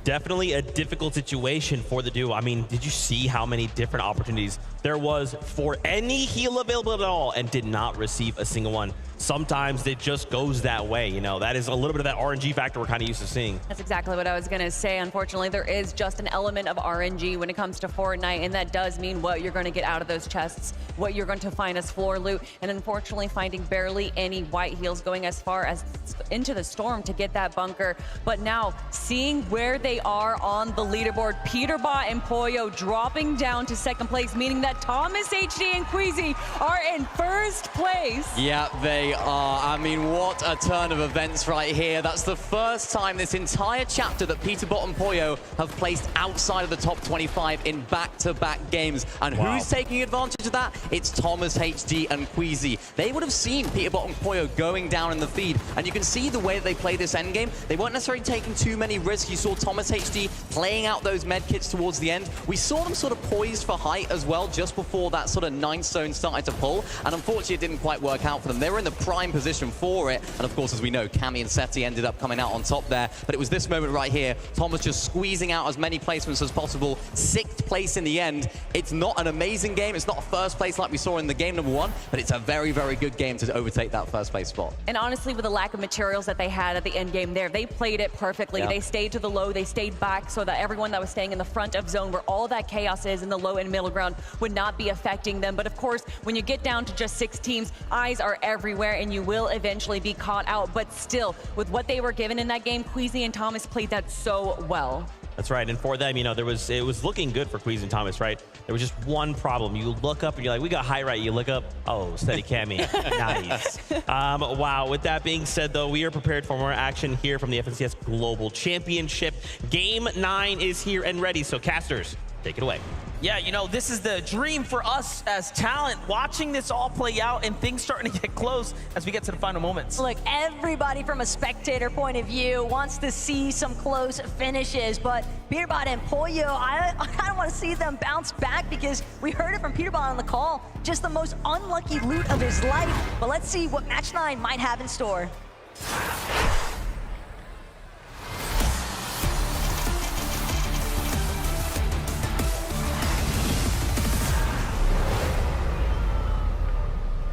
Definitely a difficult situation for the duo. I mean, did you see how many different opportunities there was for any heal available at all and did not receive a single one? sometimes it just goes that way. You know, that is a little bit of that RNG factor we're kind of used to seeing. That's exactly what I was going to say. Unfortunately, there is just an element of RNG when it comes to Fortnite, and that does mean what you're going to get out of those chests, what you're going to find as floor loot, and unfortunately finding barely any white heals, going as far as into the storm to get that bunker. But now, seeing where they are on the leaderboard, Peterbot and Pollo dropping down to second place, meaning that Thomas HD and Queasy are in first place. Yeah, they are. I mean, what a turn of events right here. That's the first time this entire chapter that Peterbot and Pollo have placed outside of the top 25 in back-to-back games. And who's taking advantage of that? It's Thomas HD and Queasy. They would have seen Peterbot and Pollo going down in the feed, and you can see the way that they play this endgame. They weren't necessarily taking too many risks. You saw Thomas HD playing out those med kits towards the end. We saw them sort of poised for height as well just before that sort of 9 stone started to pull, and unfortunately it didn't quite work out for them. They were in the prime position for it, and of course, as we know, Cammy and Seti ended up coming out on top there, but it was this moment right here, Thomas just squeezing out as many placements as possible, 6th place in the end. It's not an amazing game, it's not a first place like we saw in the game number 1, but it's a very, very good game to overtake that first place spot. And honestly, with the lack of materials that they had at the end game there, they played it perfectly. Yeah. They stayed to the low, they stayed back so that everyone that was staying in the front of zone where all that chaos is in the low and middle ground would not be affecting them. But of course, when you get down to just 6 teams, eyes are everywhere and you will eventually be caught out. But still, with what they were given in that game, Queasy and Thomas played that so well. That's right, and for them, you know, it was looking good for Queasy and Thomas, right? There was just one problem. You look up and you're like, we got high right. You look up, oh, steady Cammy. Nice. Wow, with that being said, though, we are prepared for more action here from the FNCS Global Championship. Game 9 is here and ready, so casters, take it away. Yeah, you know, this is the dream for us as talent, watching this all play out and things starting to get close as we get to the final moments. Look, everybody from a spectator point of view wants to see some close finishes, but Peterbot and Pollo, I kind of want to see them bounce back because we heard it from Peterbot on the call, just the most unlucky loot of his life. But let's see what Match 9 might have in store.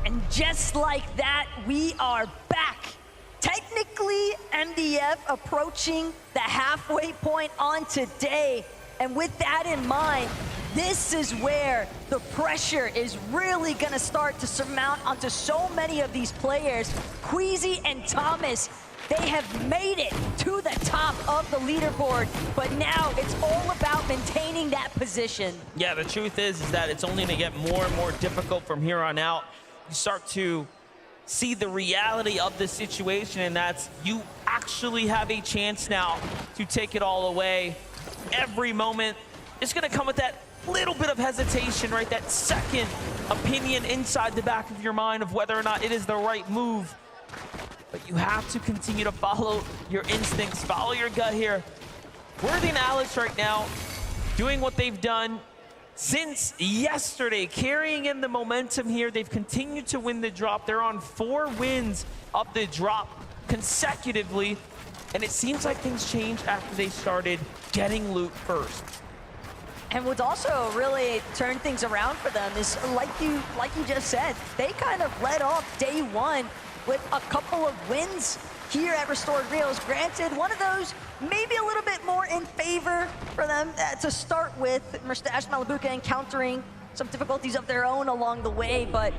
And just like that, we are back. Technically, MDF approaching the halfway point on today. And with that in mind, this is where the pressure is really gonna start to surmount onto so many of these players. Queasy and Thomas, they have made it to the top of the leaderboard, but now it's all about maintaining that position. Yeah, the truth is that it's only gonna get more and more difficult from here on out. You start to see the reality of the situation, and that's you actually have a chance now to take it all away. Every moment is gonna come with that little bit of hesitation, right? That second opinion inside the back of your mind of whether or not it is the right move. But you have to continue to follow your instincts, follow your gut here. Worthy and Alex right now doing what they've done since yesterday, carrying in the momentum here. They've continued to win the drop. They're on 4 wins of the drop consecutively. And it seems like things changed after they started getting loot first. And what's also really turned things around for them is, like you just said, they kind of led off day 1 with a couple of wins here at Restored Rios. Granted, one of those maybe a little bit more in favor for them to start with. Merstash, Malibuca encountering some difficulties of their own along the way. But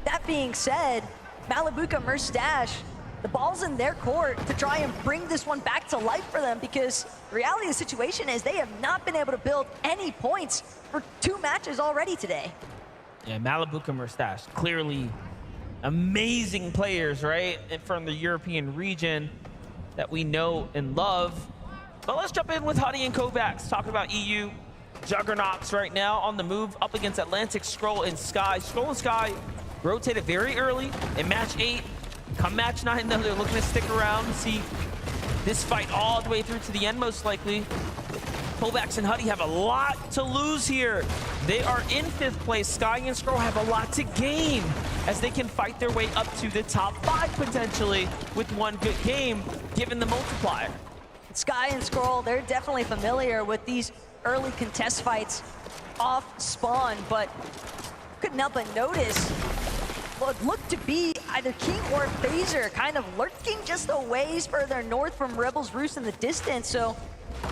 that being said, Malibuca, Merstash, the ball's in their court to try and bring this one back to life for them, because the reality of the situation is they have not been able to build any points for 2 matches already today. Yeah, Malibuca, Merstash, clearly amazing players, right? And from the European region that we know and love. But let's jump in with Huddy and Kovacs, talking about EU juggernauts right now on the move up against Atlantic, Skrull, and Sky. Skrull and Sky rotated very early in match 8. Come match 9, though, they're looking to stick around and see this fight all the way through to the end, most likely. Kovacs and Huddy have a lot to lose here. They are in 5th place. Sky and Skrull have a lot to gain as they can fight their way up to the top 5 potentially with one good game, given the multiplier. Sky and Skrull, they're definitely familiar with these early contest fights off spawn, but couldn't help but notice what looked to be either King or FaZe kind of lurking just a ways further north from Rebels Roost in the distance. So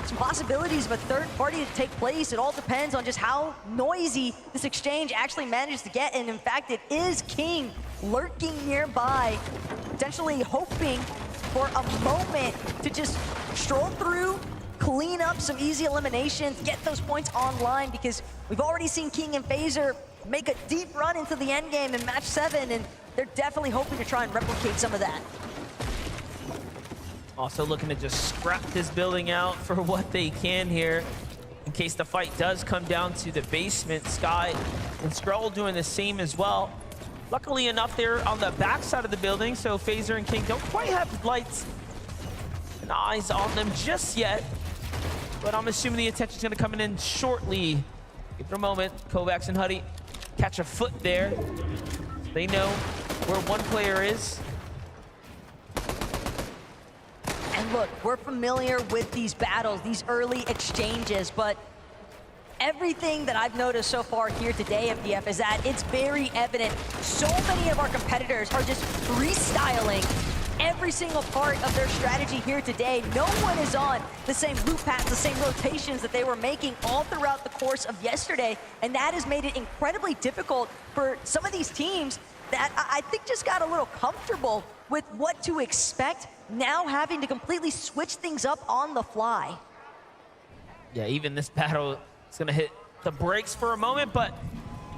some possibilities of a third party to take place. It all depends on just how noisy this exchange actually manages to get. And in fact, it is King lurking nearby, potentially hoping for a moment to just stroll through, clean up some easy eliminations, get those points online, because we've already seen King and FaZe make a deep run into the end game in match 7, and they're definitely hoping to try and replicate some of that. Also looking to just scrap this building out for what they can here in case the fight does come down to the basement. Sky and Skrull doing the same as well. Luckily enough, they're on the back side of the building, so FaZe and King don't quite have lights and eyes on them just yet. But I'm assuming the attention's gonna come in shortly. Give it a moment. Kovacs and Huddy catch a foot there. They know where one player is. And look, we're familiar with these battles, these early exchanges, but everything that I've noticed so far here today, MDF, is that it's very evident so many of our competitors are just freestyling every single part of their strategy here today. No one is on the same loop paths, the same rotations that they were making all throughout the course of yesterday, and that has made it incredibly difficult for some of these teams that I think just got a little comfortable with what to expect, now having to completely switch things up on the fly. Yeah, even this battle is gonna hit the brakes for a moment, but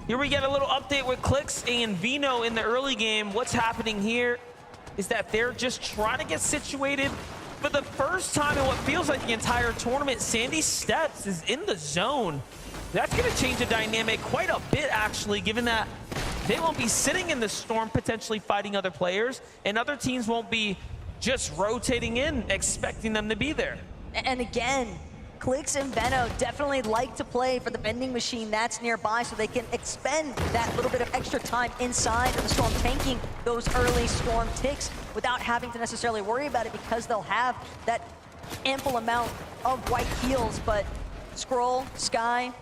here we get a little update with Clix and Vino in the early game. What's happening here is that they're just trying to get situated for the first time in what feels like the entire tournament. Sandy Steps is in the zone. That's gonna change the dynamic quite a bit, actually, given that they won't be sitting in the storm potentially fighting other players, and other teams won't be just rotating in, expecting them to be there. And again, Clix and Veno definitely like to play for the vending machine that's nearby so they can expend that little bit of extra time inside of the storm, tanking those early storm ticks without having to necessarily worry about it because they'll have that ample amount of white heals. But Skrull, Sky,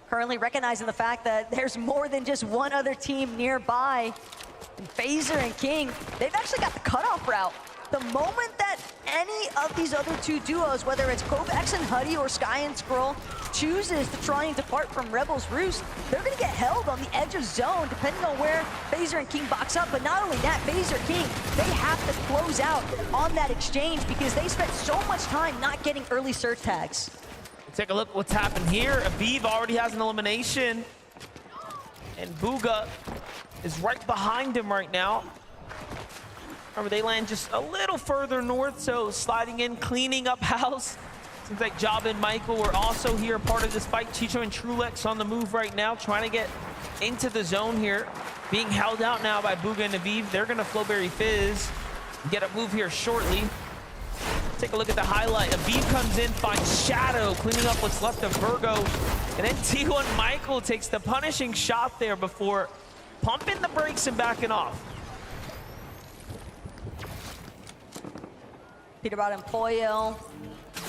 currently recognizing the fact that there's more than just one other team nearby. And FaZe and King, they've actually got the cutoff route. The moment that any of these other two duos, whether it's Kovacs and Huddy or Sky and Skrull, chooses to try and depart from Rebels Roost, they're gonna get held on the edge of zone depending on where FaZe and King box up. But not only that, FaZe or King, they have to close out on that exchange because they spent so much time not getting early search tags. Take a look at what's happened here. Aviv already has an elimination, and Bugha is right behind him right now. Remember, they land just a little further north, so sliding in, cleaning up house. Seems like Job and Michael were also here, part of this fight. Chicho and Trulex on the move right now, trying to get into the zone here. Being held out now by Bugha and Aviv. They're gonna Flowberry Fizz, get a move here shortly. Take a look at the highlight. Aviv comes in, finds Shadow, cleaning up what's left of Virgo. And then T1 Michael takes the punishing shot there before pumping the brakes and backing off. Peterbot and Pollo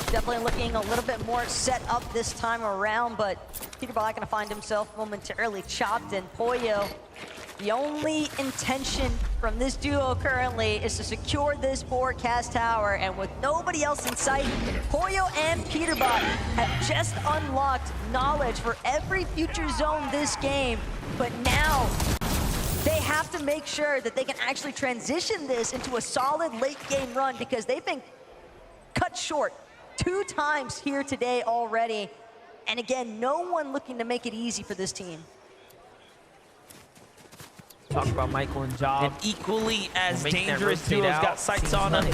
definitely looking a little bit more set up this time around, but Peterbot gonna find himself momentarily chopped, and Pollo, the only intention from this duo currently is to secure this forecast tower, and with nobody else in sight, Pollo and Peterbot have just unlocked knowledge for every future zone this game, but now they have to make sure that they can actually transition this into a solid late game run because they've been cut short 2 times here today already. And again, no one looking to make it easy for this team. Talk about Michael and Job. And equally as dangerous duos got sights on them.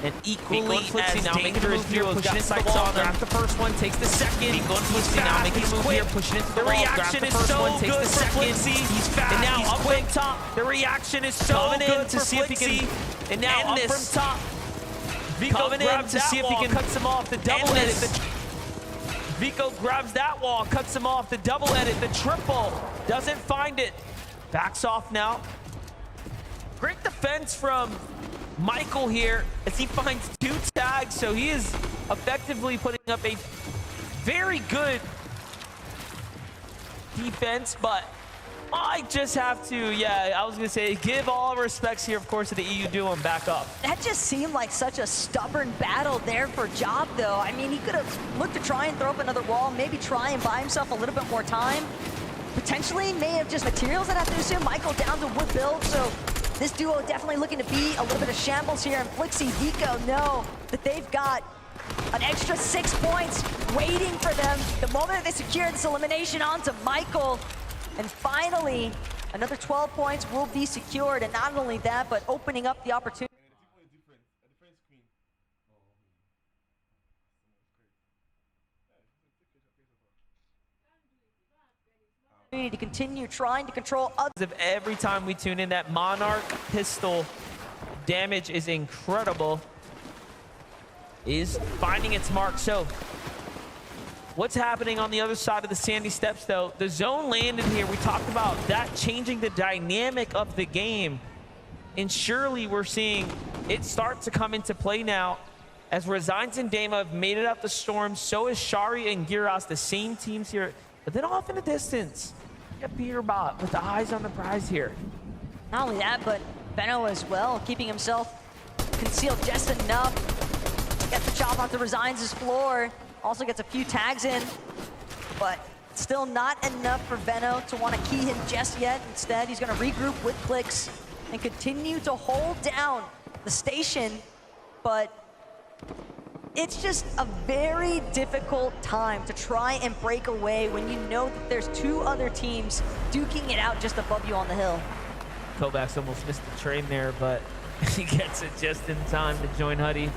And equally as dangerous duos got sights on them. Grabs the first one, takes the second. He's fast, making a move here, pushing into the wall. Reaction is so good for Flixie. He's fast, and now up from top. The reaction is so good to see if he can. And now up from top. Vico grabs to see if he can cut him off the double edit. Vico grabs that wall, cuts him off the double edit. The triple doesn't find it. Backs off now. Great defense from Michael here as he finds 2 tags, so he is effectively putting up a very good defense, but Might just have to, yeah, I was going to say, give all respects here, of course, to the EU duo and back up. That just seemed like such a stubborn battle there for Job, though. I mean, he could have looked to try and throw up another wall, maybe try and buy himself a little bit more time. Potentially may have just materials that have to assume. Michael down to wood build, so this duo definitely looking to be a little bit of shambles here. And Flixie, Vico know that they've got an extra 6 points waiting for them the moment that they secure this elimination onto Michael. And finally, another 12 points will be secured. And not only that, but opening up the opportunity to continue trying to control others. Every time we tune in, that Monarch pistol damage is incredible. Is finding its mark. So what's happening on the other side of the Sandy Steps, though? The zone landed here. We talked about that changing the dynamic of the game. And surely we're seeing it start to come into play now. As Resigns and Dama have made it up the storm, so is Shari and Giras, the same teams here. But then off in the distance, Peterbot with the eyes on the prize here. Not only that, but Benno as well, keeping himself concealed just enough. Gets the chop onto Resigns' floor. Also gets a few tags in, but still not enough for Benno to want to key him just yet. Instead, he's going to regroup with Clix and continue to hold down the station. But it's just a very difficult time to try and break away when you know that there's two other teams duking it out just above you on the hill. Kovacs almost missed the train there, but he gets it just in time to join Huddy.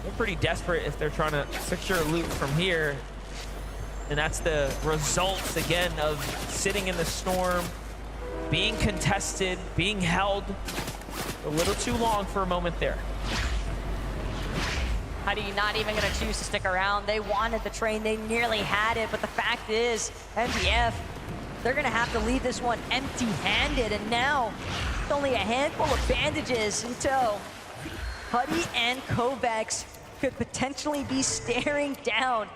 They're pretty desperate if they're trying to secure loot from here. And that's the results, again, of sitting in the storm, being contested, being held a little too long for a moment there. Huddy not even going to choose to stick around. They wanted the train. They nearly had it. But the fact is, MDF, they're going to have to leave this one empty-handed. And now, with only a handful of bandages in tow, Huddy and Kovacs could potentially be staring down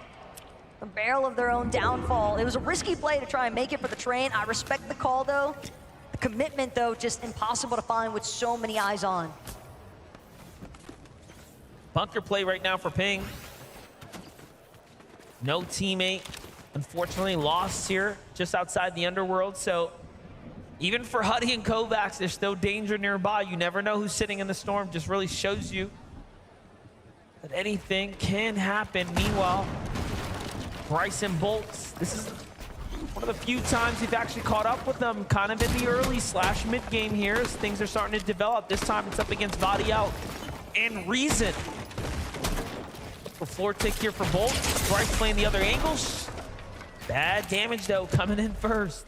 the barrel of their own downfall. It was a risky play to try and make it for the train. I respect the call, though. The commitment, though, just impossible to find with so many eyes on. Bunker play right now for Ping. No teammate, unfortunately, lost here just outside the underworld. So even for Huddy and Kovacs, there's still danger nearby. You never know who's sitting in the storm. Just really shows you that anything can happen. Meanwhile, Bryce and Bolts, this is one of the few times we've actually caught up with them kind of in the early / mid game here as things are starting to develop. This time it's up against Body Out and Reason. The floor tick here for Bolts. Bryce playing the other angles. Bad damage though, coming in first.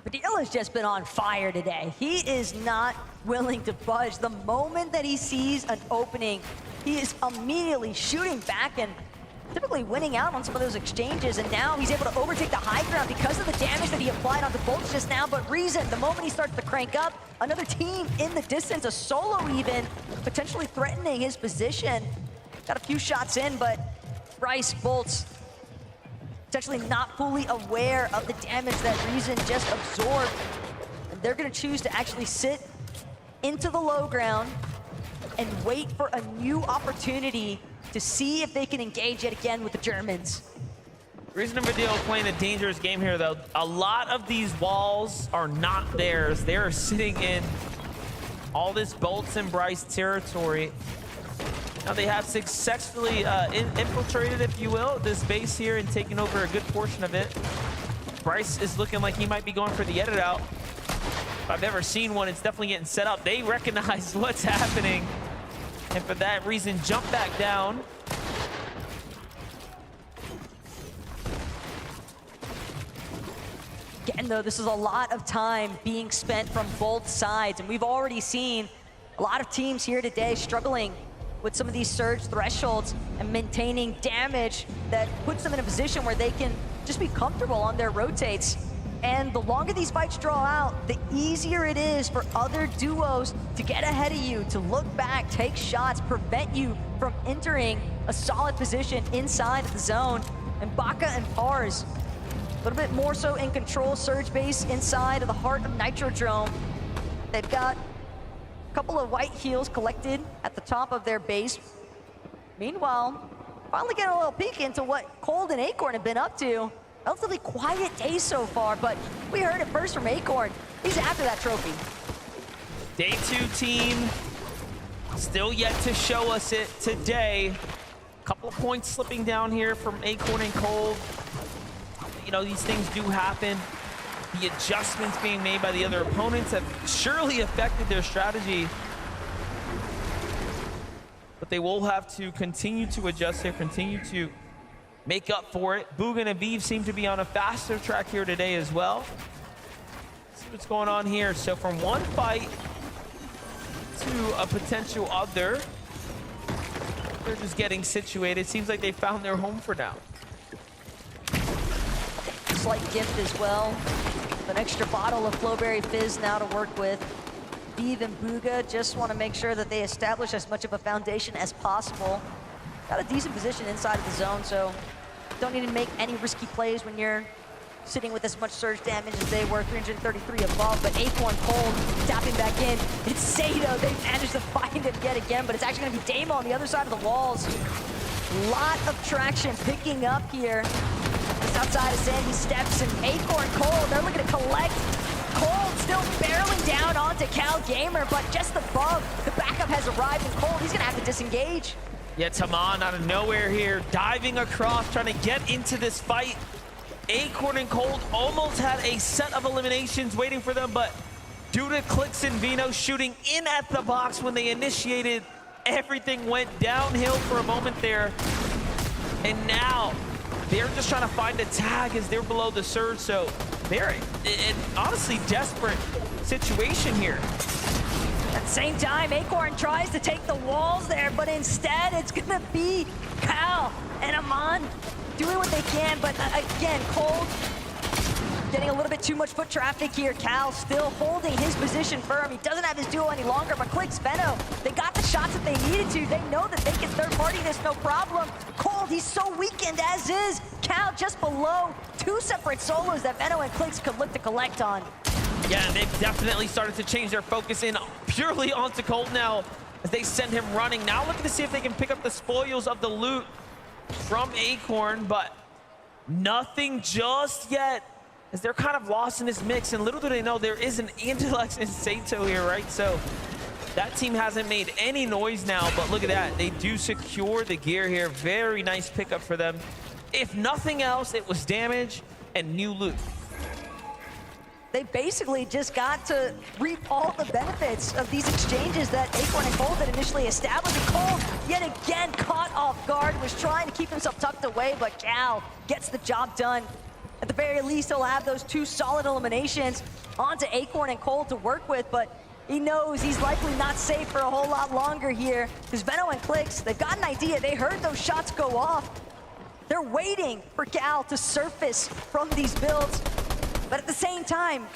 Padilla has just been on fire today. He is not willing to budge. The moment that he sees an opening, he is immediately shooting back and typically winning out on some of those exchanges. And now he's able to overtake the high ground because of the damage that he applied onto Bolts just now. But Reason, the moment he starts to crank up, another team in the distance, a solo even, potentially threatening his position. Got a few shots in, but Bryce, Bolts, potentially not fully aware of the damage that Reason just absorbed. And they're going to choose to actually sit into the low ground and wait for a new opportunity to see if they can engage yet again with the Germans. Reason and Vidal playing a dangerous game here, though. A lot of these walls are not theirs. They are sitting in all this Bolts and Bryce territory. Now they have successfully infiltrated, if you will, this base here and taken over a good portion of it. Bryce is looking like he might be going for the edit out. If I've ever seen one, it's definitely getting set up. They recognize what's happening, and for that reason, jump back down. Again, though, this is a lot of time being spent from both sides, and we've already seen a lot of teams here today struggling with some of these surge thresholds and maintaining damage that puts them in a position where they can just be comfortable on their rotates. And the longer these fights draw out, the easier it is for other duos to get ahead of you, to look back, take shots, prevent you from entering a solid position inside of the zone. And Baka and Pars A little bit more so in control. Surge base inside of the heart of Nitrodrome. They've got a couple of white heals collected at the top of their base. Meanwhile, finally getting a little peek into what Cold and Acorn have been up to. Relatively quiet day so far, but we heard it first from Acorn. He's after that trophy. Day 2 team still yet to show us it today. Couple of points slipping down here from Acorn and Cold. You know, these things do happen. The adjustments being made by the other opponents have surely affected their strategy. But they will have to continue to adjust here, continue to make up for it. Bugha and Aviv seem to be on a faster track here today as well. Let's see what's going on here. So from one fight to a potential other, they're just getting situated. Seems like they found their home for now. Slight gift as well. An extra bottle of Flowberry Fizz now to work with. Aviv and Bugha just want to make sure that they establish as much of a foundation as possible. Got a decent position inside of the zone, so don't need to make any risky plays when you're sitting with as much surge damage as they were, 333 above. But Acorn Cold tapping back in. It's Sato. They managed to find him yet again, but it's actually going to be Damo on the other side of the walls. Lot of traction picking up here. Just outside of Sandy Steps and Acorn Cold. They're looking to collect. Cold still barreling down onto Cal Gamer, but just above, the backup has arrived, and Cold, he's going to have to disengage. Yeah, Taman out of nowhere here, diving across, trying to get into this fight. Acorn and Cold almost had a set of eliminations waiting for them, but due to Clix and Vino shooting in at the box when they initiated, everything went downhill for a moment there. And now they're just trying to find a tag as they're below the surge, so they're in honestly desperate situation here. At the same time, Acorn tries to take the walls there, but instead it's gonna be Cal and Aman doing what they can, but again, Cold getting a little bit too much foot traffic here. Cal still holding his position firm. He doesn't have his duo any longer, but Clix, Veno, they got the shots that they needed to. They know that they can third party this, no problem. Cold, he's so weakened as is. Cal just below, two separate solos that Veno and Clix could look to collect on. Yeah, and they've definitely started to change their focus in purely onto Cold now as they send him running. Now looking to see if they can pick up the spoils of the loot from Acorn, but nothing just yet as they're kind of lost in this mix. And little do they know there is an Antilex and Sato here, right? So that team hasn't made any noise now, but look at that. They do secure the gear here. Very nice pickup for them. If nothing else, it was damage and new loot. They basically just got to reap all the benefits of these exchanges that Acorn and Cold had initially established. And Cold, yet again, caught off guard, was trying to keep himself tucked away, but Cal gets the job done. At the very least, he'll have those two solid eliminations onto Acorn and Cold to work with, but he knows he's likely not safe for a whole lot longer here. Because Veno and Clix, they've got an idea. They heard those shots go off. They're waiting for Cal to surface from these builds. But at the same time,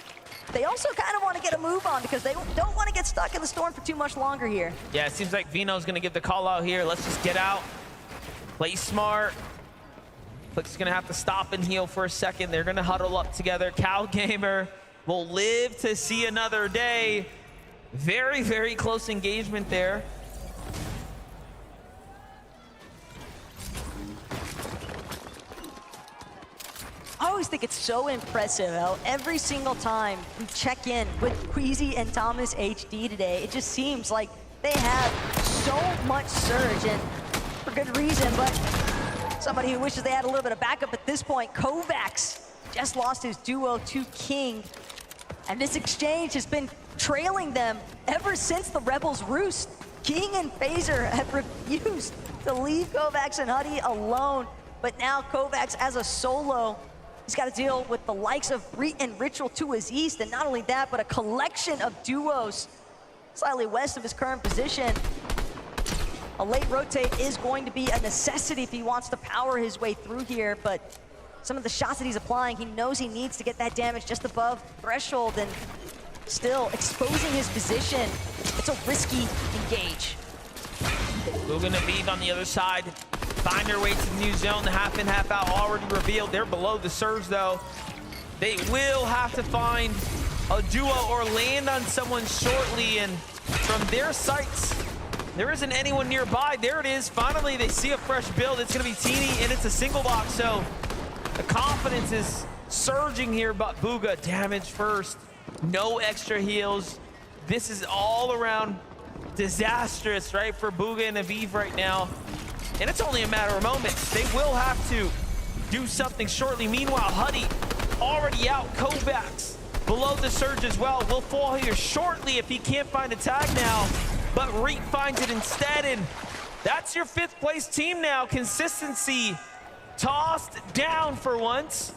they also kind of want to get a move on because they don't want to get stuck in the storm for too much longer here. Yeah, it seems like Vino's going to give the call out here. Let's just get out, play smart. Clix is going to have to stop and heal for a second. They're going to huddle up together. Cal Gamer will live to see another day. Very, very close engagement there. I always think it's so impressive how every single time we check in with Queasy and Thomas HD today, it just seems like they have so much surge, and for good reason, but somebody who wishes they had a little bit of backup at this point. Kovacs just lost his duo to King, and this exchange has been trailing them ever since the Rebels roost. King and Phaser have refused to leave Kovacs and Huddy alone, but now Kovacs as a solo, he's got to deal with the likes of Breet and Ritual to his east, and not only that, but a collection of duos slightly west of his current position. A late rotate is going to be a necessity if he wants to power his way through here, but some of the shots that he's applying, he knows he needs to get that damage just above threshold, and still exposing his position. It's a risky engage. Bugha and Aviv on the other side. find their way to the new zone. The half in, half out already revealed. They're below the surge, though. They will have to find a duo or land on someone shortly, and from their sights, there isn't anyone nearby. There it is. Finally, they see a fresh build. It's going to be Teeny, and it's a single box, so the confidence is surging here, but Bugha damage first. No extra heals. This is all around disastrous, right, for Bugha and Aviv right now. And it's only a matter of moments. They will have to do something shortly. Meanwhile, Huddy already out. Kovacs below the surge as well. Will fall here shortly if he can't find a tag now. But Reek finds it instead, and that's your 5th place team now. Consistency tossed down for once.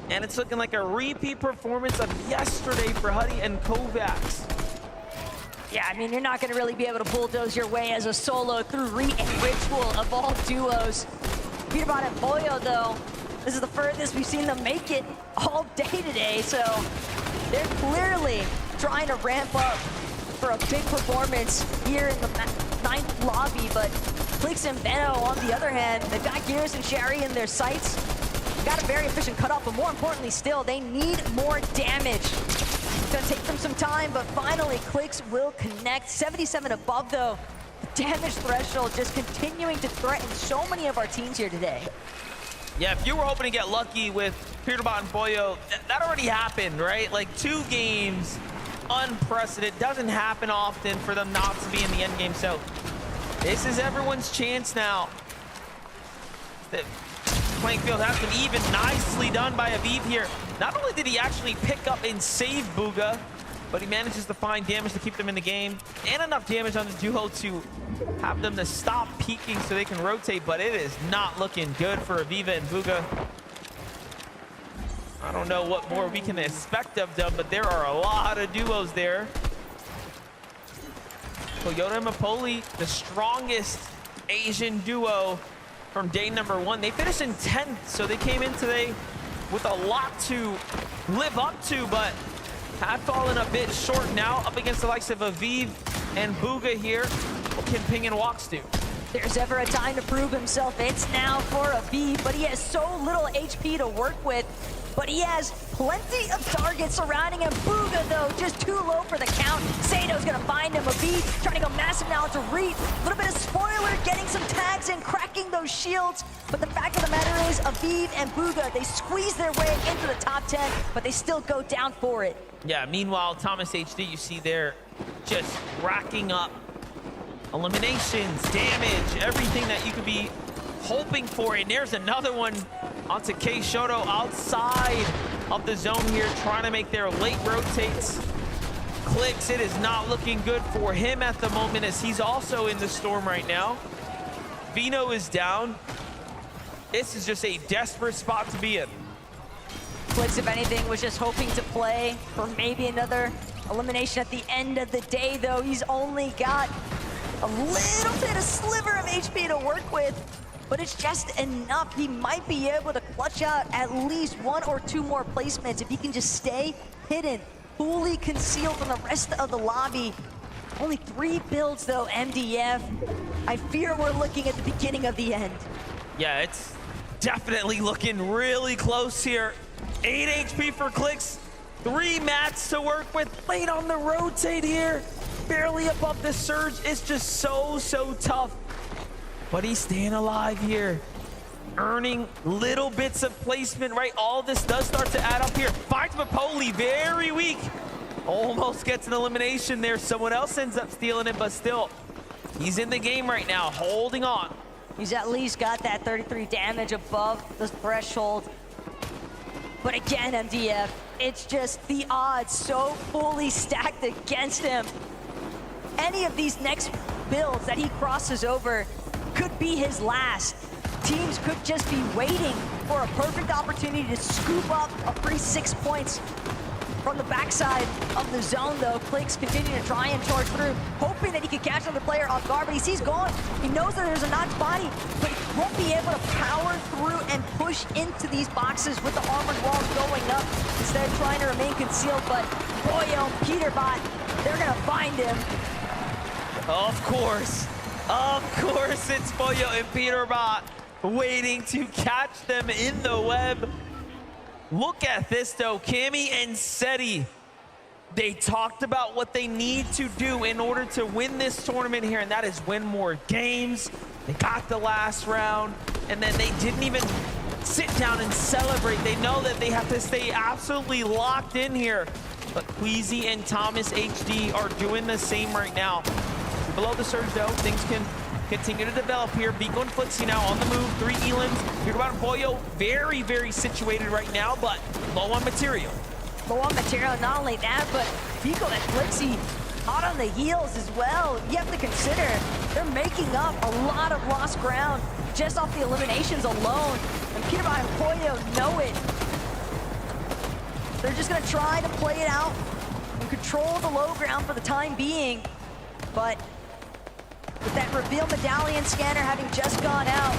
And it's looking like a repeat performance of yesterday for Huddy and Kovacs. Yeah, I mean, you're not going to really be able to bulldoze your way as a solo through Reek and Ritual of all duos. Peterbot and Pollo, though, this is the furthest we've seen them make it all day today, so they're clearly trying to ramp up for a big performance here in the 9th lobby, but Clix and Benno, on the other hand, they've got Gears and Sherry in their sights. Got a very efficient cutoff, but more importantly still, they need more damage. It's gonna take them some time, but finally Clix will connect. 77 above though. The damage threshold just continuing to threaten so many of our teams here today. Yeah, if you were hoping to get lucky with Peterbot and Pollo, that already happened, right? Like 2 games, unprecedented. Doesn't happen often for them not to be in the end game. So this is everyone's chance now. The playing field has been even. Nicely done by Aviv here. Not only did he actually pick up and save Bugha, but he manages to find damage to keep them in the game and enough damage on the duo to have them to stop peeking so they can rotate, but it is not looking good for Aviva and Bugha. I don't know what more we can expect of them, but there are a lot of duos there. Toyota and Mapoli, the strongest Asian duo from day number 1. They finished in 10th, so they came in today with a lot to live up to, but have fallen a bit short now up against the likes of Aviv and Bugha here. What can Ping and Walks do? If there's ever a time to prove himself, it's now for Aviv, but he has so little HP to work with. But he has plenty of targets surrounding him. Bugha, though, just too low for the count. Sato's gonna find him. Aviv trying to go massive now to Reet. A little bit of spoiler, getting some tags in, cracking those shields. But the fact of the matter is, Aviv and Bugha, they squeeze their way into the top 10, but they still go down for it. Yeah, meanwhile, Thomas HD, you see there, just racking up eliminations, damage, everything that you could be hoping for. And there's another one onto K Shoto outside of the zone here, trying to make their late rotates. Clix, it is not looking good for him at the moment, as he's also in the storm right now. Vino is down. This is just a desperate spot to be in. Clix, if anything, was just hoping to play for maybe another elimination at the end of the day, though. He's only got a little bit of sliver of HP to work with, but it's just enough. He might be able to clutch out at least 1 or 2 more placements if he can just stay hidden, fully concealed from the rest of the lobby. Only 3 builds though, MDF. I fear we're looking at the beginning of the end. Yeah, it's definitely looking really close here. 8 HP for Clix, 3 mats to work with, late on the rotate here, barely above the surge. It's just so tough. But he's staying alive here, earning little bits of placement, right? All this does start to add up here. Finds Mapoli, very weak. Almost gets an elimination there. Someone else ends up stealing it, but still, he's in the game right now, holding on. He's at least got that 33 damage above the threshold. But again, MDF, it's just the odds so fully stacked against him. Any of these next builds that he crosses over could be his last. Teams could just be waiting for a perfect opportunity to scoop up a free 6 points from the backside of the zone, though. Clix continuing to try and charge through, hoping that he can catch another player off guard, but he sees Gone. He knows that there's a notch body, but he won't be able to power through and push into these boxes with the armored walls going up, instead of trying to remain concealed. But Pollo, Peterbot, they're gonna find him. Of course. Of course, it's Pollo and Peterbot waiting to catch them in the web. Look at this, though. Cammy and Seti, they talked about what they need to do in order to win this tournament here, and that is win more games. They got the last round, and then they didn't even sit down and celebrate. They know that they have to stay absolutely locked in here. But Queasy and Thomas HD are doing the same right now. Below the surge, though, things can continue to develop here. Vico and Flixie now on the move. 3 Elims. Peterbot and Pollo very, very situated right now, but low on material. Low on material, not only that, but Vico and Flixie hot on the heels as well. You have to consider they're making up a lot of lost ground just off the eliminations alone. And Peterbot and Pollo know it. They're just gonna try to play it out and control the low ground for the time being. But with that reveal medallion scanner having just gone out,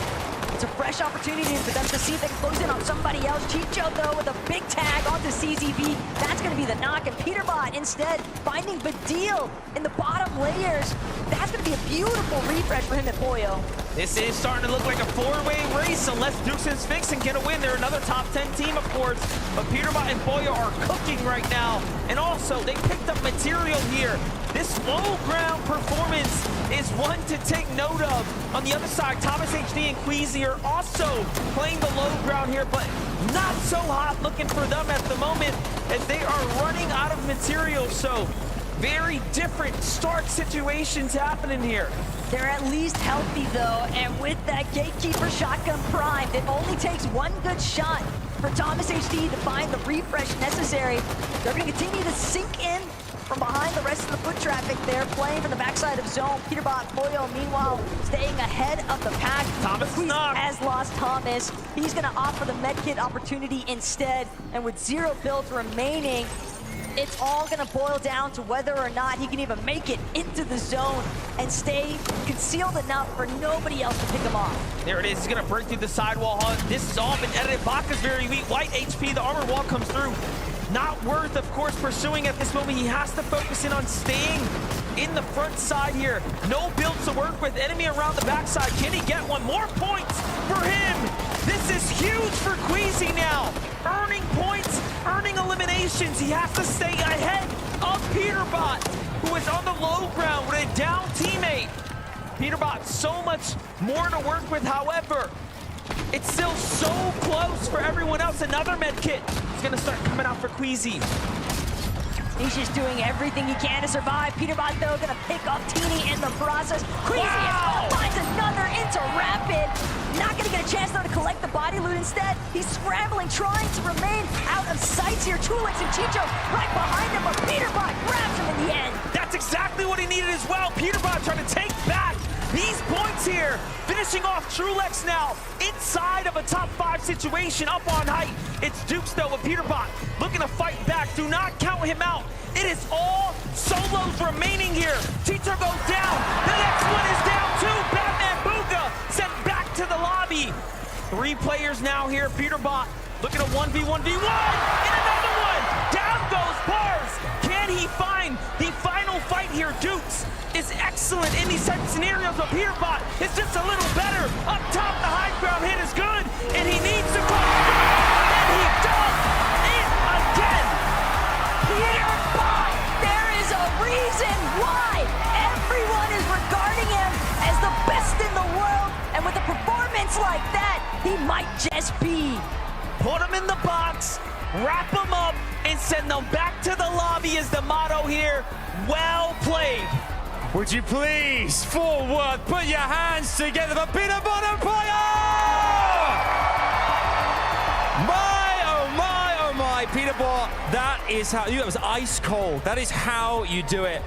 it's a fresh opportunity for them to see if they can close in on somebody else. Chicho, though, with a big tag onto CZB. That's going to be the knock. And Peterbot, instead, finding Badil in the bottom layers. That's going to be a beautiful refresh for him at Pollo. This is starting to look like a 4-way race unless Dukes and Sphinx can get a win. They're another top 10 team, of course. But Peterbot and Pollo are cooking right now. And also, they picked up material here. This low ground performance is one to take note of. On the other side, Thomas HD and Queasy are also playing the low ground here, but not so hot looking for them at the moment as they are running out of material. So very different start situations happening here. They're at least healthy, though, and with that Gatekeeper shotgun primed, it only takes one good shot for Thomas HD to find the refresh necessary. They're going to continue to sink in from behind the rest of the foot traffic there, playing from the backside of zone. Peterbot, Pollo, meanwhile, staying ahead of the pack. Thomas has lost Thomas. He's going to opt for the medkit opportunity instead, and with 0 builds remaining, it's all going to boil down to whether or not he can even make it into the zone and stay concealed enough for nobody else to pick him off. There it is. He's going to break through the sidewall. This has all been edited. Baka's very weak. White HP. The armor wall comes through. Not worth, of course, pursuing at this moment. He has to focus in on staying in the front side here. No builds to work with. Enemy around the backside. Can he get one? More points for him. This is huge for Queasy now. Earning points, earning eliminations. He has to stay ahead of Peterbot, who is on the low ground with a down teammate. Peterbot, so much more to work with. However, it's still so close for everyone else. Another med kit is going to start coming out for Queasy. He's just doing everything he can to survive. Peterbot, though, going to pick off Teeny in the process. Queasy as well finds another into Rapid. Not going to get a chance, though, to collect the body loot. Instead, he's scrambling, trying to remain out of sight here. Trulix and Chicho right behind him, but Peterbot grabs him in the end. That's exactly what he needed as well. Peterbot trying to take back these points here. Finishing off Trulex now inside of a top 5 situation up on height. It's Dukes, though, with Peterbot looking to fight back. Do not count him out. It is all solos remaining here. Tito goes down. The next one is down too. Batman Booga sent back to the lobby. 3 players now here. Peterbot looking to 1v1v1. And another one. Down goes Bars. Can he find the final fight here? Dukes is excellent in these type of scenarios, but Peterbot is just a little better. Up top, the high ground hit is good, and he needs to go. And he does it again. Peterbot, there is a reason why everyone is regarding him as the best in the world, and with a performance like that, he might just be. Put him in the box, wrap him up, and send them back to the lobby is the motto here. Well played. Would you please, forward, put your hands together for Peterbot and Pollo! My, oh my, oh my, Peterbot, that is how, that was ice cold. That is how you do it.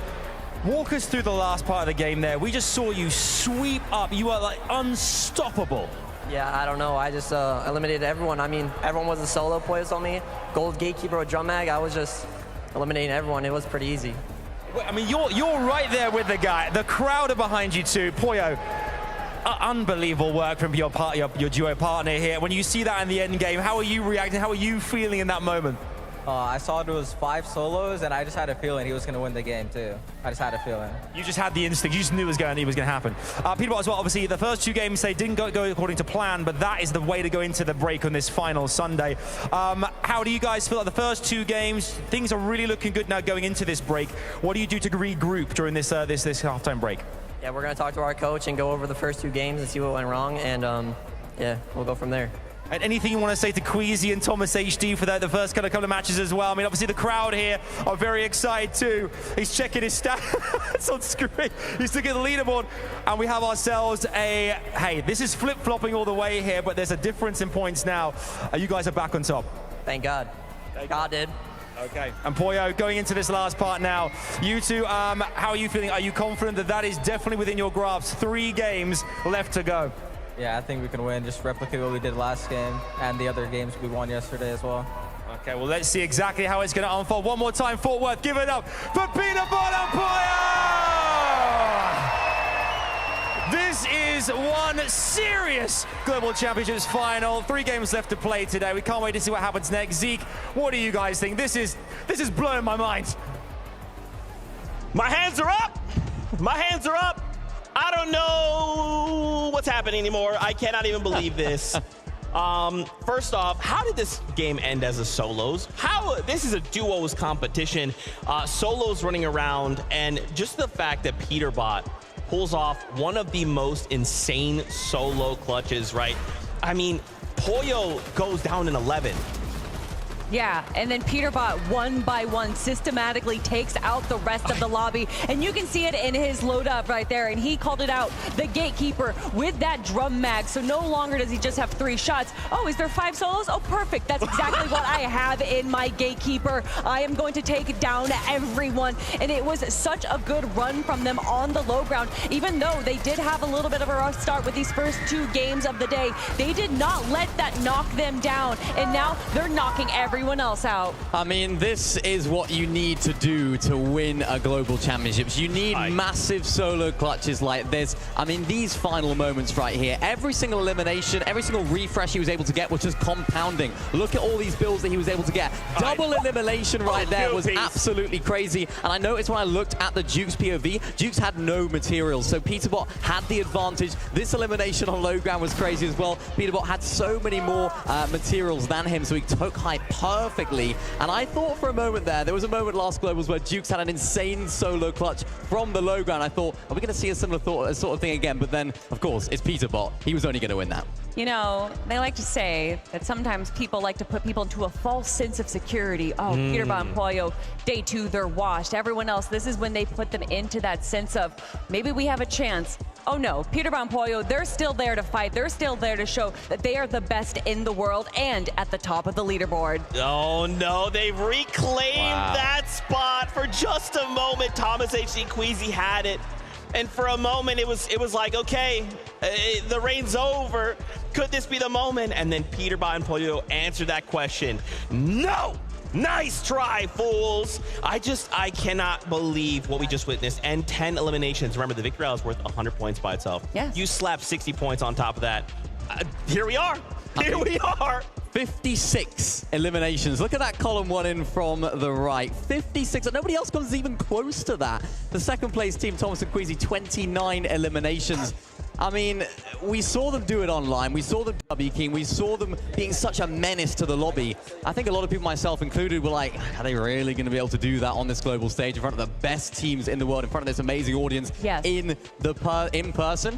Walk us through the last part of the game there. We just saw you sweep up. You are like unstoppable. Yeah, I don't know. I just eliminated everyone. I mean, everyone was a solo player on me. Gold Gatekeeper or Drum Mag, I was just eliminating everyone. It was pretty easy. I mean, you're right there with the guy. The crowd are behind you too. Pollo, unbelievable work from your duo partner here. When you see that in the end game, how are you reacting? How are you feeling in that moment? I saw there was 5 solos, and I just had a feeling he was going to win the game, too. I just had a feeling. You just had the instinct. You just knew it was going to happen. Peterbot as well, obviously, the first 2 games, they didn't go according to plan, but that is the way to go into the break on this final Sunday. How do you guys feel like the first 2 games, things are really looking good now going into this break. What do you do to regroup during this this halftime break? Yeah, we're going to talk to our coach and go over the first 2 games and see what went wrong, and yeah, we'll go from there. And anything you want to say to Queasy and Thomas HD for the first couple of matches as well? I mean, obviously the crowd here are very excited too. He's checking his stats on screen. He's looking at the leaderboard, and we have ourselves hey, this is flip-flopping all the way here, but there's a difference in points now. You guys are back on top. Thank God. God did. Okay. And Pollo, going into this last part now, you two, how are you feeling? Are you confident that that is definitely within your grasp? 3 games left to go. Yeah, I think we can win. Just replicate what we did last game and the other games we won yesterday as well. Okay, well, let's see exactly how it's going to unfold. One more time, Fort Worth, give it up for Peterbot and Pollo! This is one serious Global Championships final. 3 games left to play today. We can't wait to see what happens next. Zeke, what do you guys think? This is blowing my mind. My hands are up. My hands are up. I don't know what's happening anymore. I cannot even believe this. First off, how did this game end as a solos? This is a duos competition. Solos running around, and just the fact that Peterbot pulls off one of the most insane solo clutches, right? I mean, Pollo goes down in 11. Yeah, and then Peterbot, 1 by 1, systematically takes out the rest of the lobby. And you can see it in his load up right there. And he called it out, the Gatekeeper, with that drum mag. So no longer does he just have 3 shots. Oh, is there 5 solos? Oh, perfect. That's exactly what I have in my Gatekeeper. I am going to take down everyone. And it was such a good run from them on the low ground. Even though they did have a little bit of a rough start with these first 2 games of the day, they did not let that knock them down. And now they're knocking everyone else out. I mean, this is what you need to do to win a global championships. You need massive solo clutches like this. I mean, these final moments right here, every single elimination, every single refresh he was able to get was just compounding. Look at all these builds that he was able to get. Double elimination right there was absolutely crazy. And I noticed when I looked at the Jukes POV, Jukes had no materials, so Peterbot had the advantage. This elimination on low ground was crazy as well. Peterbot had so many more materials than him, so he took high perfectly. And I thought for a moment there was a moment last Globals where Jukes had an insane solo clutch from the low ground. I thought, are we going to see a similar sort of thing again? But then, of course, it's Peterbot. He was only going to win that. You know, they like to say that sometimes people like to put people into a false sense of security. Oh, Peterbot and Pollo, day 2, they're washed. Everyone else, this is when they put them into that sense of maybe we have a chance. Oh no, Peterbot and Pollo, they're still there to fight. They're still there to show that they are the best in the world and at the top of the leaderboard. Oh no, they've reclaimed that spot for just a moment. Thomas HD Queasy had it. And for a moment, it was like, okay, the reign's over. Could this be the moment? And then Peterbot and Pollo answered that question. No! Nice try, fools. I cannot believe what we just witnessed. And 10 eliminations. Remember, the victory is worth 100 points by itself. Yes. You slap 60 points on top of that. Here we are. Here we are. 56 eliminations. Look at that column 1 in from the right. 56. And nobody else comes even close to that. The second place team, Thomas and Queasy, 29 eliminations. I mean, we saw them do it online. We saw them W King. We saw them being such a menace to the lobby. I think a lot of people, myself included, were like, are they really going to be able to do that on this global stage in front of the best teams in the world, in front of this amazing audience in person?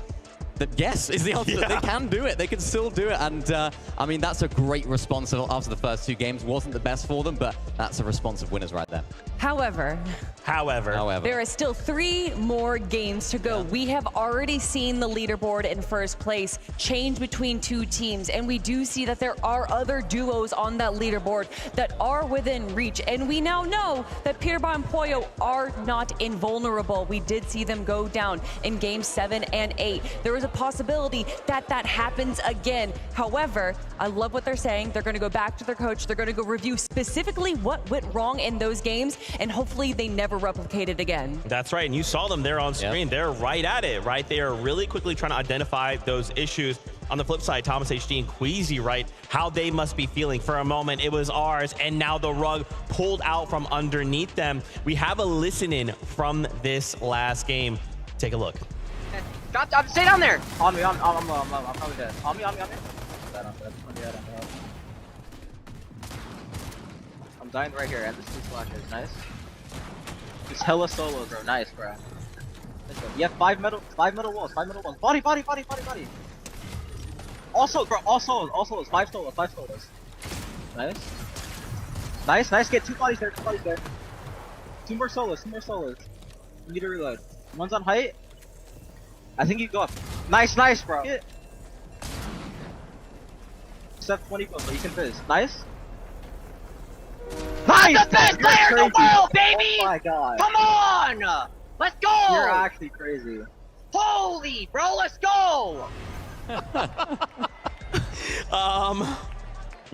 Yes, is the answer. They can do it. They can still do it. And I mean, that's a great response after the first 2 games. Wasn't the best for them, but that's a response of winners right there. However, there are still 3 more games to go. We have already seen the leaderboard in first place change between 2 teams, and we do see that there are other duos on that leaderboard that are within reach. And we now know that Peterbot and Pollo are not invulnerable. We did see them go down in games 7 and 8. There is a possibility that that happens again. However, I love what they're saying. They're going to go back to their coach. They're going to go review specifically what went wrong in those games, and hopefully they never replicate it again. That's right, and you saw them there on screen. They're right at it, right? They are really quickly trying to identify those issues. on the flip side, Thomas HD and Queasy, right? How they must be feeling. For a moment, it was ours, and now the rug pulled out from underneath them. We have a listen-in from this last game. Take a look. Stay down there. On me, I'm probably dead. On me. I'm dying right here, and this 2 splashes. Nice. It's hella solo, bro. Nice, bro. Let's go. You have 5 metal walls. Body. Also, bro, all solos. 5 solos. Nice. Get 2 bodies there. 2 more solos. You need to reload. One's on height. I think you go up. Nice, bro. Except 20 gold, but you can fizz. Nice. The best player in the world, baby! Oh my god. Come on! Let's go! You're actually crazy. Holy, bro, let's go!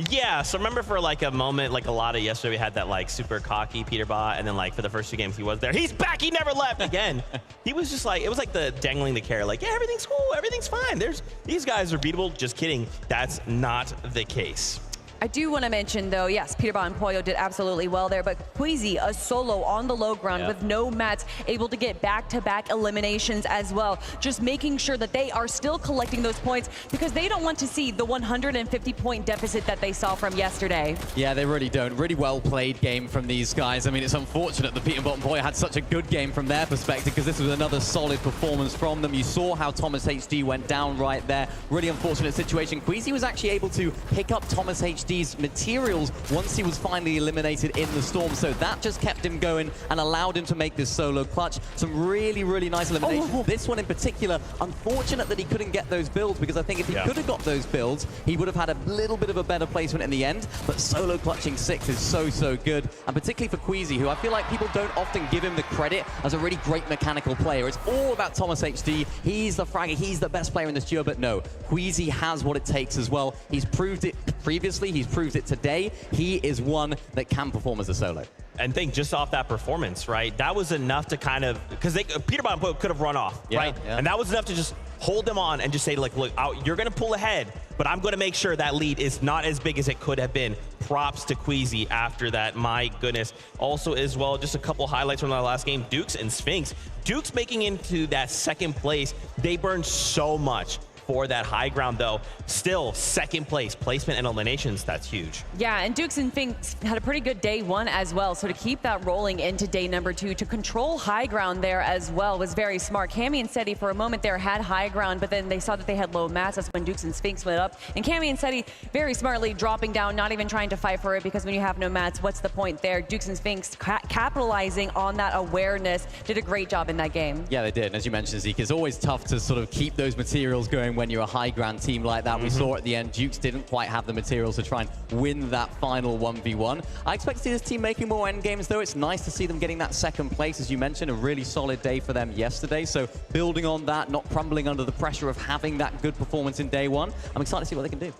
Yeah, so remember for like a moment, like a lot of yesterday, we had that like super cocky Peterbot, and then like for the first 2 games he was there. He's back, he never left again. He was just like, it was like the dangling the carrot, like, yeah, everything's cool, everything's fine. These guys are beatable. Just kidding. That's not the case. I do want to mention, though, yes, Peterbot and Pollo did absolutely well there, but Queasy, a solo on the low ground with no mats, able to get back-to-back eliminations as well, just making sure that they are still collecting those points because they don't want to see the 150-point deficit that they saw from yesterday. Yeah, they really don't. Really well-played game from these guys. I mean, it's unfortunate that Peterbot and Pollo had such a good game from their perspective because this was another solid performance from them. You saw how Thomas HD went down right there. Really unfortunate situation. Queasy was actually able to pick up Thomas HD's materials once he was finally eliminated in the storm, so that just kept him going and allowed him to make this solo clutch. Some really, really nice eliminations. This one in particular, unfortunate that he couldn't get those builds because I think if he could have got those builds, he would have had a little bit of a better placement in the end, but solo clutching 6 is so good, and particularly for Queasy, who I feel like people don't often give him the credit as a really great mechanical player. It's all about Thomas HD. He's the fragger, he's the best player in this duo, but no, Queasy has what it takes as well. He's proved it previously, he's proved it today. He is one that can perform as a solo. And think just off that performance, right? That was enough to kind of, because Peterbot and Pollo could have run off, right? Yeah. And that was enough to just hold them on and just say, like, look, you're going to pull ahead, but I'm going to make sure that lead is not as big as it could have been. Props to Queasy after that. My goodness. Also, as well, just a couple highlights from the last game, Dukes and Sphinx. Dukes making into that second place. They burned so much for that high ground, though. Still, second place, placement and eliminations, that's huge. Yeah, and Dukes and Sphinx had a pretty good day 1 as well, so to keep that rolling into day number 2, to control high ground there as well was very smart. Cammy and Seti for a moment there had high ground, but then they saw that they had low mats. That's when Dukes and Sphinx went up, and Cammy and Seti very smartly dropping down, not even trying to fight for it, because when you have no mats, what's the point there? Dukes and Sphinx capitalizing on that awareness, did a great job in that game. Yeah, they did. And as you mentioned, Zeke, it's always tough to sort of keep those materials going when you're a high ground team like that. We saw at the end, Dukes didn't quite have the materials to try and win that final 1v1. I expect to see this team making more end games, though. It's nice to see them getting that second place, as you mentioned, a really solid day for them yesterday. So building on that, not crumbling under the pressure of having that good performance in day 1. I'm excited to see what they can do.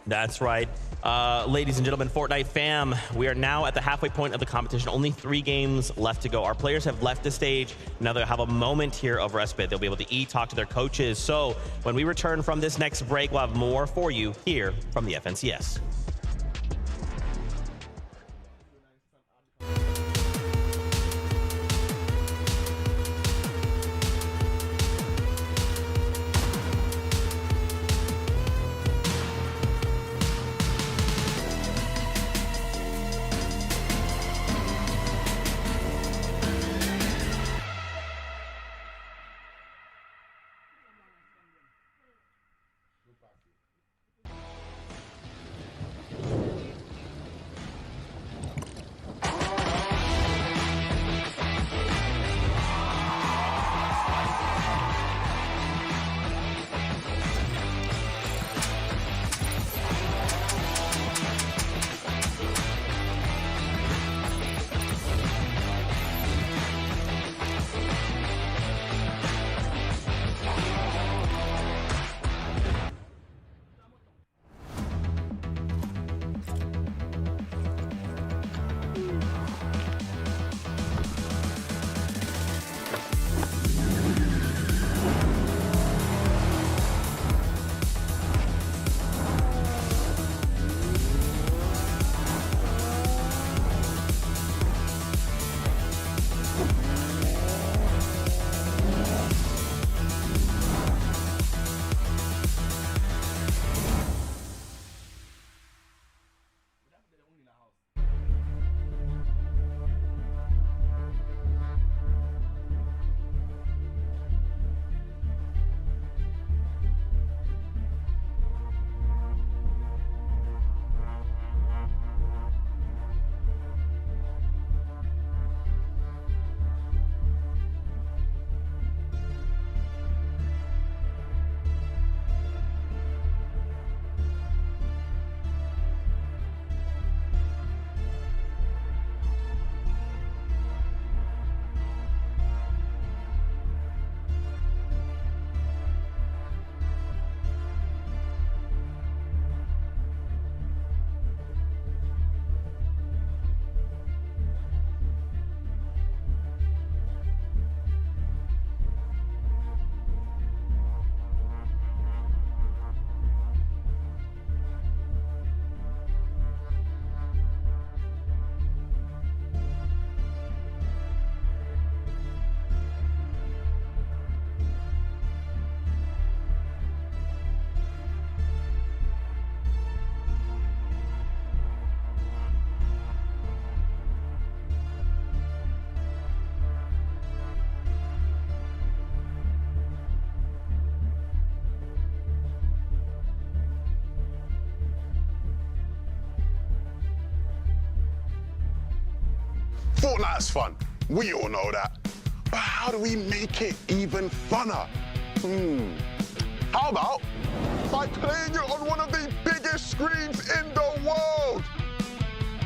That's right. Ladies and gentlemen, Fortnite fam, we are now at the halfway point of the competition. Only 3 games left to go. Our players have left the stage. Now they'll have a moment here of respite. They'll be able to eat, talk to their coaches. So when we return from this next break, we'll have more for you here from the FNCS. Fortnite's fun. We all know that. But how do we make it even funner? How about by playing it on one of the biggest screens in the world?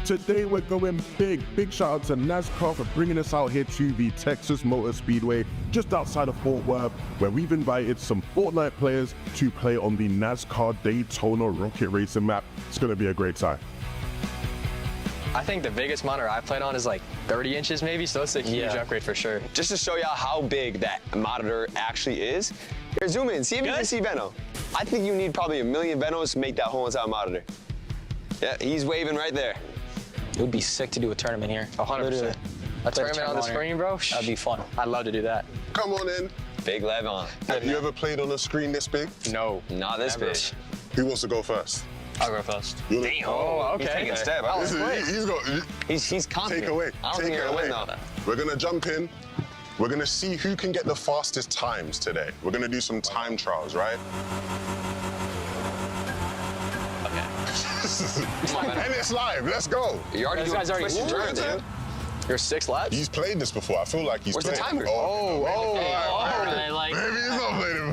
Today we're going big. Big shout out to NASCAR for bringing us out here to the Texas Motor Speedway just outside of Fort Worth, where we've invited some Fortnite players to play on the NASCAR Daytona Rocket Racing map. It's gonna be a great time. I think the biggest monitor I played on is like 30 inches maybe, so it's a huge upgrade for sure. Just to show y'all how big that monitor actually is, here, zoom in, see if you can see Veno. I think you need probably 1 million Venos to make that whole entire monitor. Yeah, he's waving right there. It would be sick to do a tournament here. 100%. A tournament on the screen, bro? That'd be fun. I'd love to do that. Come on in. Big Levon. Have you ever played on a screen this big? No. Not this big. Who wants to go first? I'll go first. Damn. Oh, okay. He's taking a step. He's confident. Take away. I don't think you're gonna win though. We're gonna jump in. We're gonna see who can get the fastest times today. We're gonna do some time trials, right? And it's live. Let's go. You already This guy's already dude. You're 6 laps? He's played this before. I feel like he's Where's the played. timer? Maybe he's not played it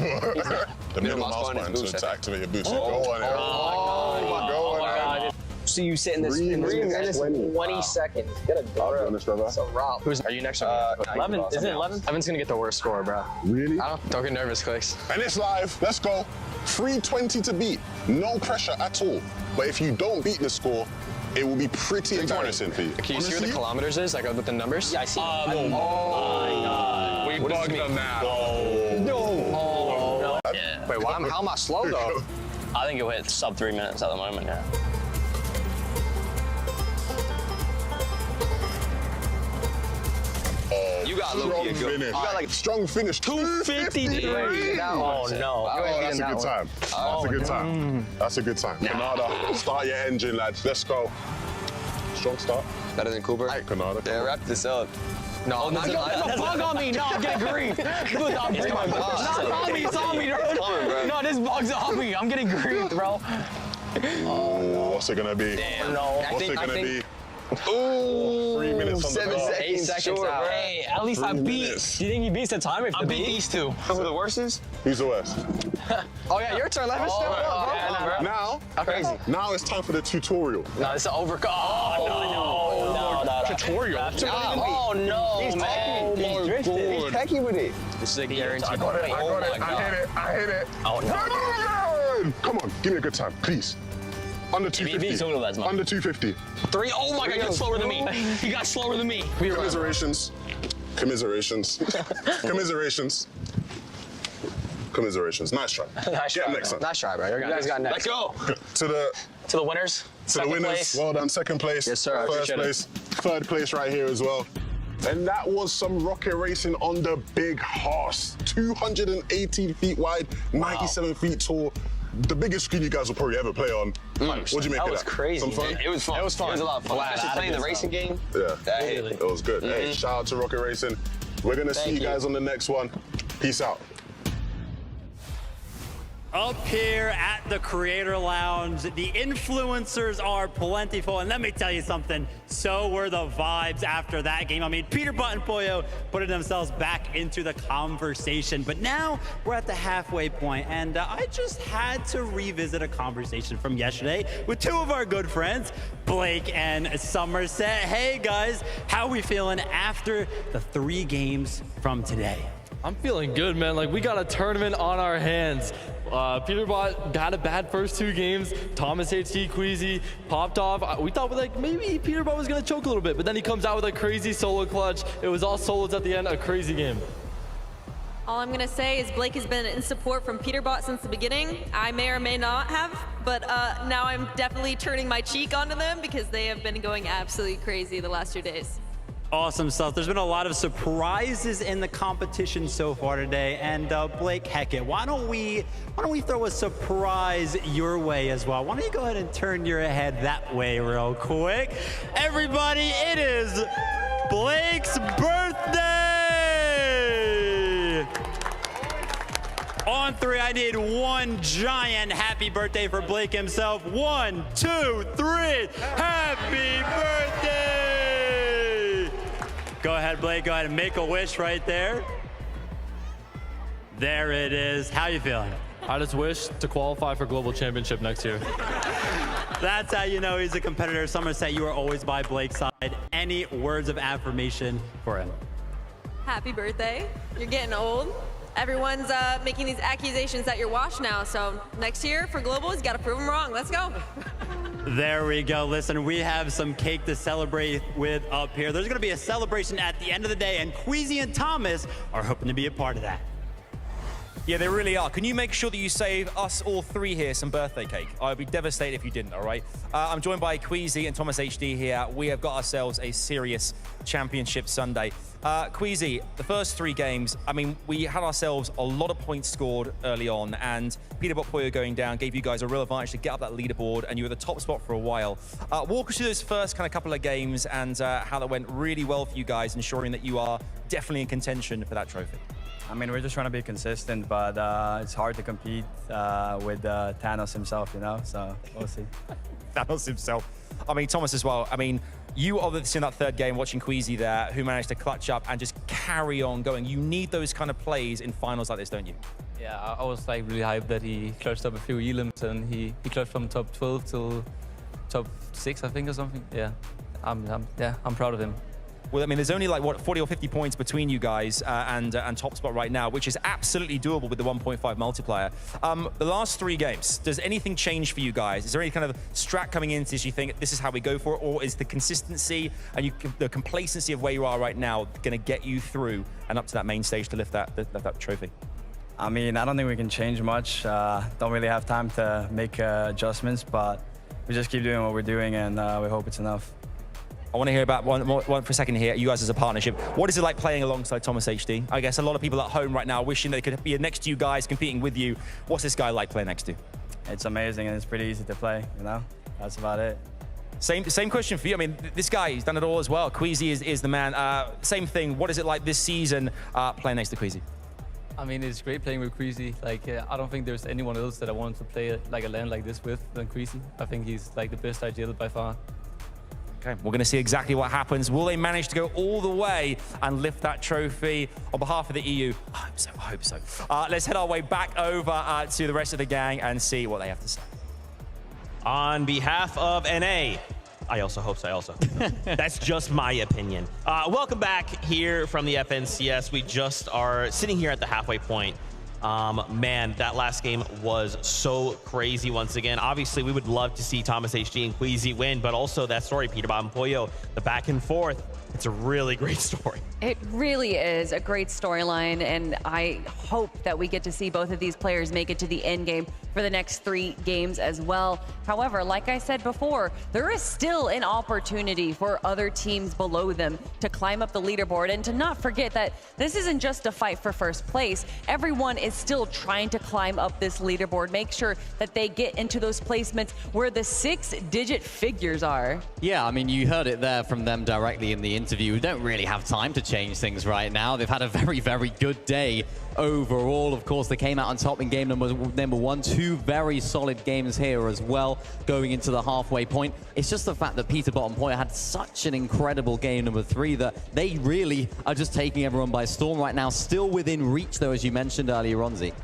before. The middle mouse button to activate your boost. Go on here. Go on here. So you sit in this in this 20 seconds. Get a go. That's a route. Are you next on? 11? Isn't it 11? Evan's gonna get the worst score, bro. Really? Don't get nervous, Clicks. And it's live. Let's go. 320 to beat. No pressure at all. But if you don't beat the score, it will be pretty embarrassing for you. Can you see what the kilometers is, like with the numbers? Yeah, I see. Oh my God. We bugged them now. No. Yeah. Wait, how am I slow though? I think you'll hit sub 3 minutes at the moment, yeah. You got Loki a good finish. You got like strong finish. 250. Oh no. That's a good time. That's a good time. That's a good time. Canada, start your engine, lads. Let's go. Strong start. better than Cooper. Canada. Yeah, wrap this up. No, there's a bug on me. No, I'm getting green. It's on me. It's on me, bro. No, this bug's on me. I'm getting green, bro. Oh, what's it gonna be? Damn, no. What's it gonna be? Ooh, 3 minutes on 7 the clock. seconds. 8 seconds short, out. bro. Hey, at least I beat. Do you think he beats the timer? I beat these two. Who the worst is? Who's the worst? Oh yeah, your turn. Let me step up, bro. Now, Crazy. now it's time for the tutorial. No, it's an overcut. Oh, no. Tutorial. Oh, no, He's man. techie. He's drifting. He's techie with it. This is a guarantee. I got it. I hit it. Oh, no. Come on, give me a good time, please. Under 250. Under 250. 3. Oh my God, you got slower than me. You got slower than me. Commiserations. Commiserations. Commiserations. Commiserations. Nice try. Nice Get try, next bro. time. Nice try, bro. You guys got next. Let's go. To the winners. winners. Place. Well done. Second place. Yes, sir. I First appreciate place. Third place right here as well. And that was some rocket racing on the big horse. 218 feet wide, 97 feet tall. The biggest screen you guys will probably ever play on. What'd you make of that? That was crazy. Some fun? It was fun. It was fun. It was a lot of fun. Glad Especially I playing the did racing game. Yeah. That hit. It was good. Hey, shout out to Rocket Racing. We're gonna see you guys on the next one. Peace out. Up here at the Creator Lounge, the influencers are plentiful, and let me tell you something, so were the vibes after that game. I mean, Peterbot and Pollo putting themselves back into the conversation, but now we're at the halfway point, and I just had to revisit a conversation from yesterday with two of our good friends, Blake and Somerset. Hey guys, how are we feeling after the 3 games from today? I'm feeling good, man. Like, we got a tournament on our hands. Peterbot had a bad first 2 games. Thomas HT, Queasy popped off. We thought like maybe Peterbot was gonna choke a little bit, but then he comes out with a crazy solo clutch. It was all solos at the end, a crazy game. All I'm gonna say is Blake has been in support from Peterbot since the beginning. I may or may not have, but now I'm definitely turning my cheek onto them because they have been going absolutely crazy the last 2 days. Awesome stuff. There's been a lot of surprises in the competition so far today. And Blake Heckett, why don't we throw a surprise your way as well? Why don't you go ahead and turn your head that way real quick? Everybody, it is Blake's birthday! On 3, I need one giant happy birthday for Blake himself. 1, 2, 3, happy birthday! Go ahead, Blake. Go ahead and make a wish right there. There it is. How you feeling? I just wish to qualify for Global Championship next year. That's how you know he's a competitor. Somerset, you are always by Blake's side. Any words of affirmation for him? Happy birthday. You're getting old. Everyone's making these accusations that you're washed now. So next year for Global, you got to prove them wrong. Let's go. There we go. Listen, we have some cake to celebrate with up here. There's going to be a celebration at the end of the day, and Queasy and Thomas are hoping to be a part of that. Yeah, they really are. Can you make sure that you save us all three here some birthday cake? I would be devastated if you didn't, all right? I'm joined by Queasy and Thomas HD here. We have got ourselves a serious championship Sunday. Queasy, the first 3 games, I mean, we had ourselves a lot of points scored early on, and Peterbot Poyo going down gave you guys a real advantage to get up that leaderboard, and you were the top spot for a while. Walk us through those first kind of couple of games and how that went really well for you guys, ensuring that you are definitely in contention for that trophy. I mean, we're just trying to be consistent, but it's hard to compete with Thanos himself, you know? So we'll see. Thanos himself. I mean, Thomas as well. I mean, you obviously in that third game watching Queasy there, who managed to clutch up and just carry on going. You need those kind of plays in finals like this, don't you? Yeah, I was like really hyped that he clutched up a few elims and he clutched from top 12 till top 6, I think, or something. Yeah, I'm proud of him. Well, I mean, there's only like, what, 40 or 50 points between you guys and top spot right now, which is absolutely doable with the 1.5 multiplier. The last 3 games, does anything change for you guys? Is there any kind of strat coming into this you think this is how we go for it? Or is the consistency and the complacency of where you are right now going to get you through and up to that main stage to lift that trophy? I mean, I don't think we can change much. Don't really have time to make adjustments, but we just keep doing what we're doing, and we hope it's enough. I want to hear about one for a second here, you guys as a partnership. What is it like playing alongside Thomas HD? I guess a lot of people at home right now wishing they could be next to you guys, competing with you. What's this guy like playing next to? It's amazing, and it's pretty easy to play, you know? That's about it. Same question for you. I mean, this guy, he's done it all as well. Queasy is the man. Same thing. What is it like this season playing next to Queasy? I mean, it's great playing with Queasy. Like, I don't think there's anyone else that I wanted to play like a LAN like this with than Queasy. I think he's like the best IGL by far. Okay, we're going to see exactly what happens. Will they manage to go all the way and lift that trophy on behalf of the EU? I hope so. Let's head our way back over to the rest of the gang and see what they have to say. On behalf of NA, I also hope so. That's just my opinion. Welcome back here from the FNCS. We just are sitting here at the halfway point. Man, that last game was so crazy once again. Obviously, we would love to see Thomas HD and Queasy win, but also that story, Peterbot and Poyo, the back and forth. It's a really great story. It really is a great storyline, and I hope that we get to see both of these players make it to the end game for the next 3 games as well. However, like I said before, there is still an opportunity for other teams below them to climb up the leaderboard, and to not forget that this isn't just a fight for first place. Everyone is still trying to climb up this leaderboard, make sure that they get into those placements where the 6-digit figures are. Yeah, I mean, you heard it there from them directly in the interview. We don't really have time to change things right now. They've had a very, very good day overall. Of course, they came out on top in game number 1. 2 very solid games here as well, going into the halfway point. It's just the fact that Peterbot and Poyo had such an incredible game number 3 that they really are just taking everyone by storm right now. Still within reach, though, as you mentioned earlier, Ronzi.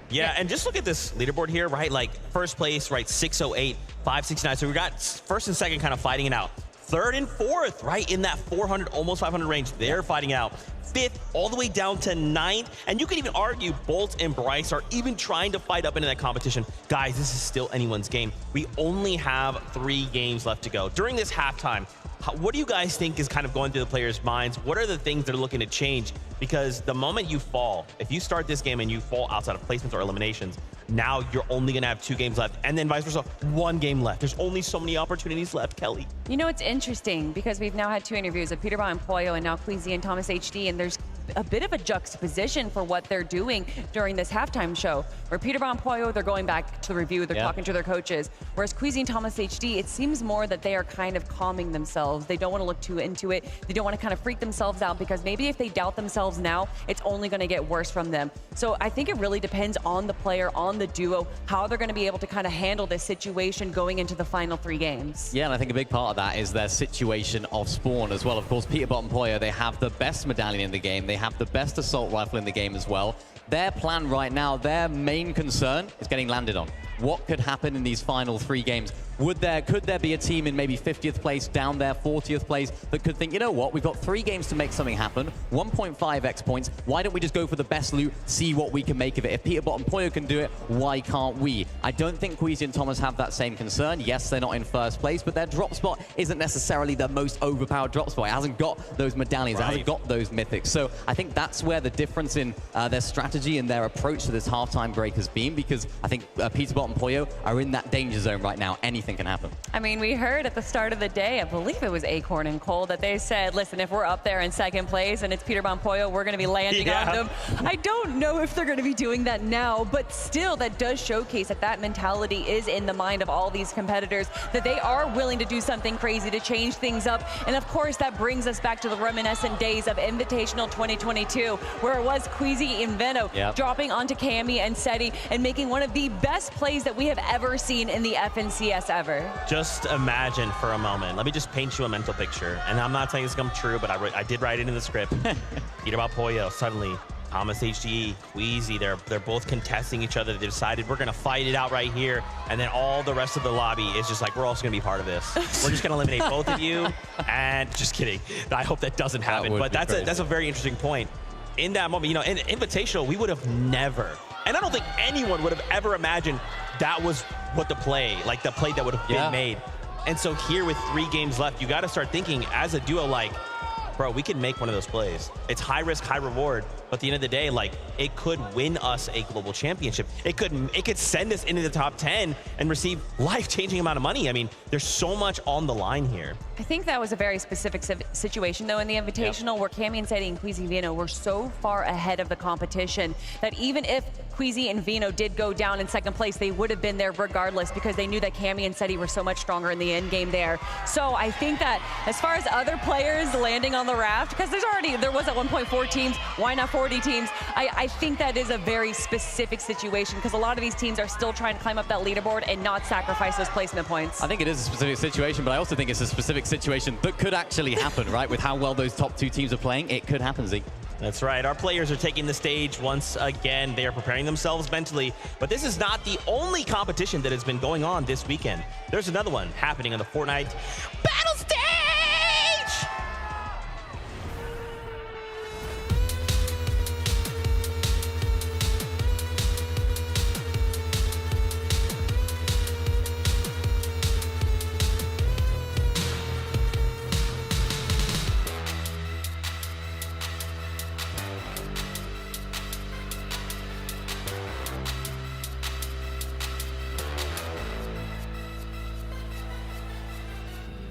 Yeah, and just look at this leaderboard here, right? Like, first place, right, 608, 569. So we got first and second kind of fighting it out. Third and fourth, right, in that 400, almost 500 range, they're fighting it out. Fifth, all the way down to 9th. And you could even argue Bolt and Bryce are even trying to fight up into that competition. Guys, this is still anyone's game. We only have 3 games left to go. During this halftime, what do you guys think is kind of going through the players' minds? What are the things they're looking to change? Because the moment you fall, if you start this game and you fall outside of placements or eliminations, now you're only going to have 2 games left, and then vice versa, 1 game left. There's only so many opportunities left, Kelly. You know, it's interesting because we've now had 2 interviews of Peterbot and Poyo and now Queasy and Thomas HD, and there's a bit of a juxtaposition for what they're doing during this halftime show, where Peterbot and Pollo, they're going back to the review, they're talking to their coaches, whereas Queasy and Thomas HD, it seems more that they are kind of calming themselves. They don't want to look too into it. They don't want to kind of freak themselves out, because maybe if they doubt themselves now, it's only going to get worse from them. So I think it really depends on the player, on the duo, how they're going to be able to kind of handle this situation going into the final 3 games. Yeah, and I think a big part of that is their situation of spawn as well. Of course, Peterbot and Pollo, they have the best medallion in the game. They have the best assault rifle in the game as well. Their plan right now, their main concern is getting landed on. What could happen in these final 3 games? Could there be a team in maybe 50th place, down there, 40th place, that could think, you know what, we've got 3 games to make something happen, 1.5x points, why don't we just go for the best loot, see what we can make of it? If Peterbot and Pollo can do it, why can't we? I don't think Queasy and Thomas have that same concern. Yes, they're not in first place, but their drop spot isn't necessarily the most overpowered drop spot. It hasn't got those medallions, it hasn't got those mythics. So I think that's where the difference in their strategy and their approach to this halftime break has been, because I think Peterbot and Pollo are in that danger zone right now. Anything can happen. I mean, we heard at the start of the day, I believe it was Acorn and Cole, that they said, listen, if we're up there in 2nd place and it's Peterbot and Pollo, we're going to be landing on them. I don't know if they're going to be doing that now, but still, that does showcase that that mentality is in the mind of all these competitors, that they are willing to do something crazy to change things up. And of course, that brings us back to the reminiscent days of Invitational 2022, where it was Queasy and Veno dropping onto Cammy and Seti and making one of the best plays that we have ever seen in the FNCS ever. Just imagine for a moment. Let me just paint you a mental picture. And I'm not saying this come true, but I did write it in the script. Peterbot Pollo, suddenly Thomas HDE, Queasy, they're both contesting each other. They decided we're gonna fight it out right here. And then all the rest of the lobby is just like, we're also gonna be part of this. We're just gonna eliminate both of you. And just kidding. I hope that doesn't happen. But that's a very interesting point. In that moment, you know, in Invitational, we would have never, and I don't think anyone would have ever imagined that was what the play that would have been made. And so here with 3 games left, you got to start thinking as a duo, like, bro, we can make one of those plays. It's high risk, high reward. But at the end of the day, like, it could win us a global championship. It could send us into the top 10 and receive life-changing amount of money. I mean, there's so much on the line here. I think that was a very specific situation, though, in the Invitational, where Cammy and Seti and Queasy Veno were so far ahead of the competition that even if Queasy and Veno did go down in 2nd place, they would have been there regardless, because they knew that Cammy and Seti were so much stronger in the end game there. So I think that as far as other players landing on the raft, because there was at 1.4 teams, why not 40 teams? I think that is a very specific situation, because a lot of these teams are still trying to climb up that leaderboard and not sacrifice those placement points. I think it is a specific situation, but I also think it's a specific situation that could actually happen, right? With how well those top 2 teams are playing, it could happen, Zeke. That's right. Our players are taking the stage once again. They are preparing themselves mentally, but this is not the only competition that has been going on this weekend. There's another one happening on the Fortnite Battle Stage!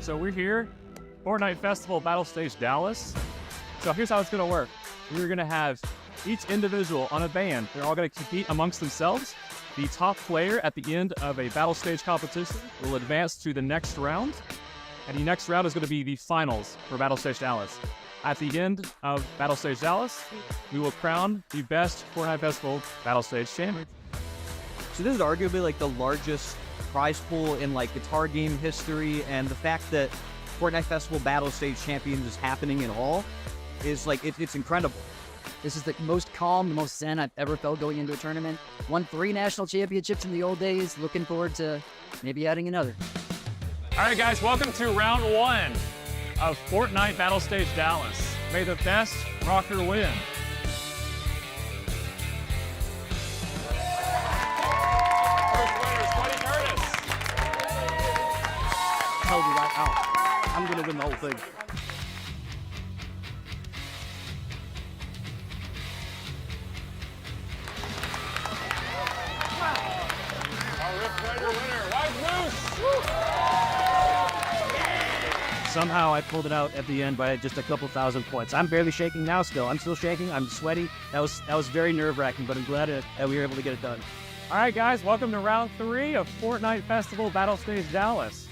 So we're here, Fortnite Festival Battle Stage Dallas. So here's how it's gonna work. We're gonna have each individual on a band. They're all gonna compete amongst themselves. The top player at the end of a battle stage competition will advance to the next round. And the next round is gonna be the finals for Battle Stage Dallas. At the end of Battle Stage Dallas, we will crown the best Fortnite Festival Battle Stage champion. So this is arguably like the largest prize pool in like guitar game history, and the fact that Fortnite Festival Battle Stage Champions is happening at all is like, it's incredible. This is the most calm, the most zen I've ever felt going into a tournament. Won 3 national championships in the old days. Looking forward to maybe adding another. All right, guys, welcome to round 1 of Fortnite Battle Stage Dallas. May the best rocker win. Held you right out. I'm gonna win the whole thing. somehow I pulled it out at the end by just a couple thousand points. I'm barely shaking now still. I'm still shaking. I'm sweaty. That was very nerve-wracking, but I'm glad that we were able to get it done. All right, guys, welcome to round 3 of Fortnite Festival Battle Stage Dallas.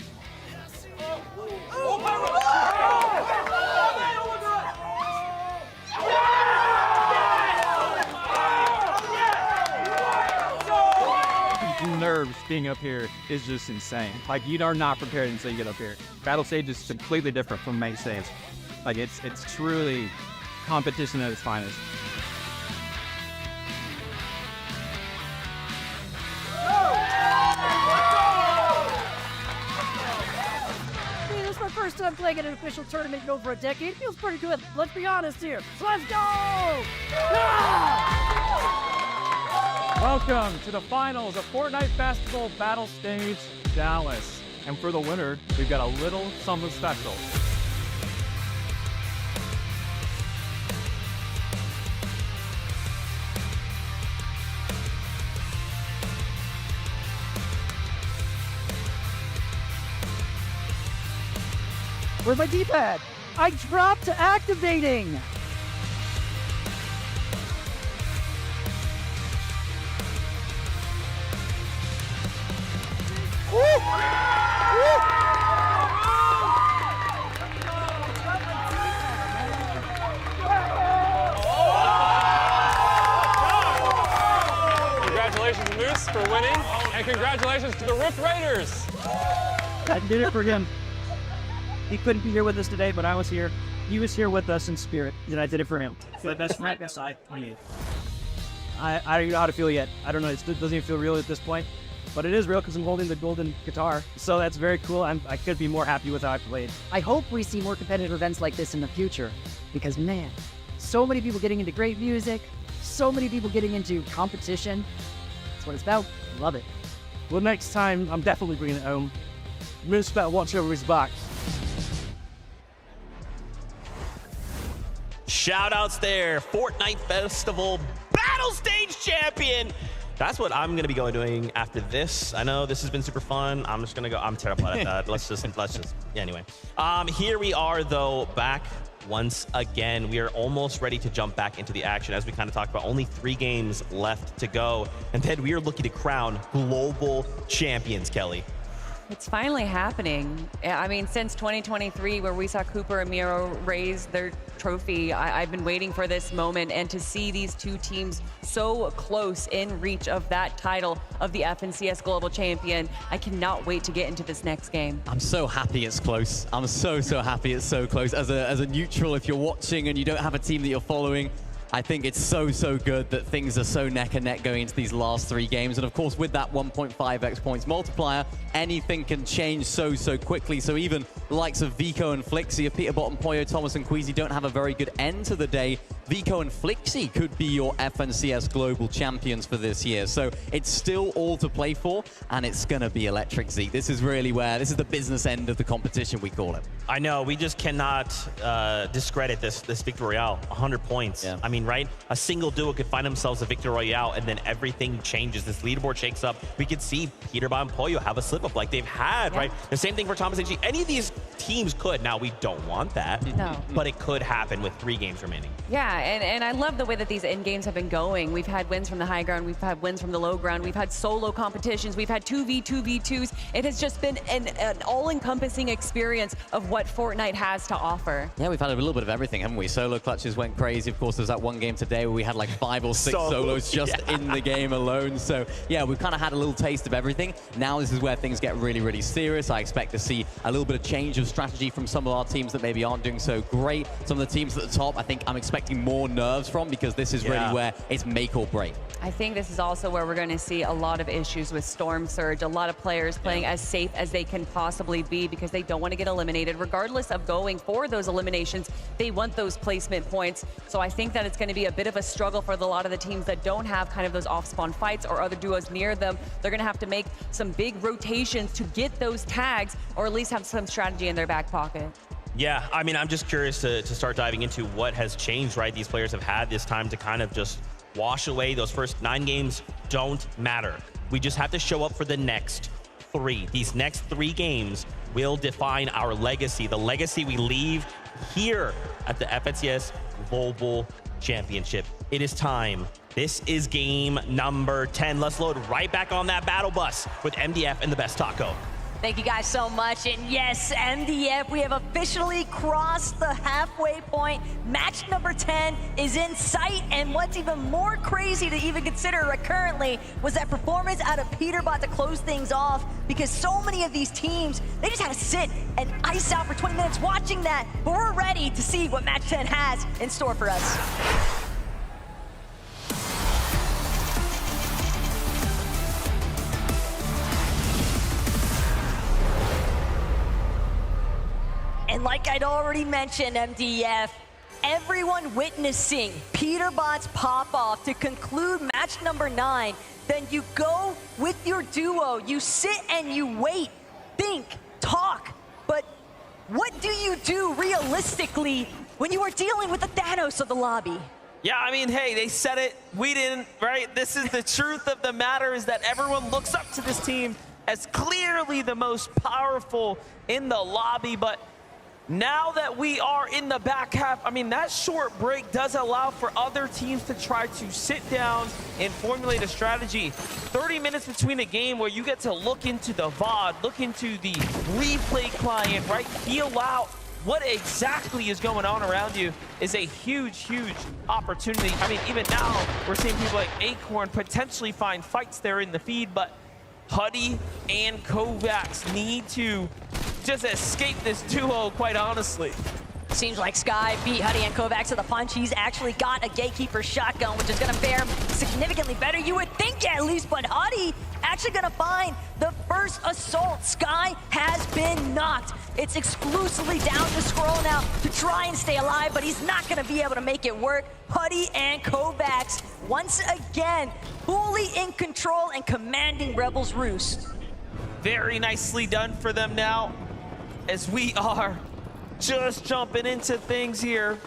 Nerves being up here is just insane. Like, you are not prepared until you get up here. Battle stage is completely different from main stage. Like, it's truly competition at its finest. Hey, this is my first time playing in an official tournament in over a decade. Feels pretty good. Let's be honest here. So let's go! Welcome to the finals of Fortnite Festival Battle Stage Dallas. And for the winner, we've got a little something special. Where's my D-pad? I dropped to activating! Congratulations, Moose, for winning, and congratulations to the Rift Raiders. I did it for him. He couldn't be here with us today, but I was here. He was here with us in spirit, and I did it for him. My best friend, I don't even know how to feel yet. I don't know. It doesn't even feel real at this point. But it is real because I'm holding the golden guitar. So that's very cool. I could be more happy with how I played. I hope we see more competitive events like this in the future. Because, man, so many people getting into great music, so many people getting into competition. That's what it's about. Love it. Well, next time, I'm definitely bringing it home. Moose better watch over his back. Shout-outs there. Fortnite Festival Battle Stage Champion. That's what I'm going to be doing after this. I know this has been super fun. I'm just going to go. I'm terrible at that. Let's just, anyway. Here we are, though, back once again. We are almost ready to jump back into the action. As we kind of talked about, only 3 games left to go. And then we are looking to crown global champions, Kelly. It's finally happening. I mean, since 2023, where we saw Cooper and Miro raise their trophy, I've been waiting for this moment, and to see these two teams so close in reach of that title of the FNCS Global Champion, I cannot wait to get into this next game. I'm so happy it's close. I'm so happy it's so close. As a neutral, if you're watching and you don't have a team that you're following, I think it's so good that things are so neck and neck going into these last 3 games. And of course, with that 1.5x points multiplier, anything can change so quickly. So even the likes of Vico and Flixie, if Peterbot and Pollo, Thomas and Queasy don't have a very good end to the day, Vico and Flixie could be your FNCS Global Champions for this year. So it's still all to play for, and it's going to be electric, Zeke. This is really where, this is the business end of the competition, we call it. I know, we just cannot discredit this Victory Royale. 100 points. Yeah. I mean, right? A single duo could find themselves a Victory Royale, and then everything changes. This leaderboard shakes up. We could see Peterbot and Pollo have a slip-up like they've had, right? The same thing for Thomas AG. Any of these teams could. Now, we don't want that, but it could happen with 3 games remaining. Yeah, and I love the way that these end games have been going. We've had wins from the high ground, we've had wins from the low ground, we've had solo competitions, we've had 2v2v2s. It has just been an all-encompassing experience of what Fortnite has to offer. Yeah, we've had a little bit of everything, haven't we? Solo clutches went crazy. Of course, there's that one game today where we had like 5 or 6 solos just in the game alone. So yeah, we've kind of had a little taste of everything. Now this is where things get really serious. I expect to see a little bit of change of strategy from some of our teams that maybe aren't doing so great. Some of the teams at the top, I think I'm expecting more nerves from, because this is really where it's make or break. I think this is also where we're going to see a lot of issues with Storm Surge. A lot of players playing as safe as they can possibly be because they don't want to get eliminated. Regardless of going for those eliminations, they want those placement points. So I think that it's going to be a bit of a struggle for a lot of the teams that don't have kind of those off-spawn fights or other duos near them. They're going to have to make some big rotations to get those tags, or at least have some strategy in their back pocket. Yeah, I mean, I'm just curious to start diving into what has changed, right? These players have had this time to kind of just wash away. Those first 9 games don't matter. We just have to show up for the next 3. These next 3 games will define our legacy, the legacy we leave here at the FNCS Global Championship. It is time. This is game number 10. Let's load right back on that battle bus with MDF and the best taco. Thank you guys so much. And yes, MDF, we have officially crossed the halfway point. Match number 10 is in sight. And what's even more crazy to even consider currently was that performance out of Peterbot to close things off, because so many of these teams, they just had to sit and ice out for 20 minutes watching that. But we're ready to see what match 10 has in store for us. And like I'd already mentioned, MDF, everyone witnessing Peterbot's pop-off to conclude match number 9, then you go with your duo, you sit and you wait, think, talk, but what do you do realistically when you are dealing with the Thanos of the lobby? Yeah, I mean, hey, they said it, we didn't, right? This is the truth of the matter, is that everyone looks up to this team as clearly the most powerful in the lobby, but now that we are in the back half, I mean, that short break does allow for other teams to try to sit down and formulate a strategy. 30 minutes between a game where you get to look into the VOD, look into the replay client, right? Feel out what exactly is going on around you is a huge, huge opportunity. I mean, even now, we're seeing people like Acorn potentially find fights there in the feed, but Huddy and Kovacs need to just escape this duo, quite honestly. Seems like Sky beat Huddy and Kovacs to the punch. He's actually got a Gatekeeper shotgun, which is going to fare significantly better, you would think at least, but Huddy actually going to find the first assault. Sky has been knocked. It's exclusively down to Scroll now to try and stay alive, but he's not going to be able to make it work. Huddy and Kovacs, once again, fully in control and commanding Rebels Roost. Very nicely done for them now, as we are just jumping into things here.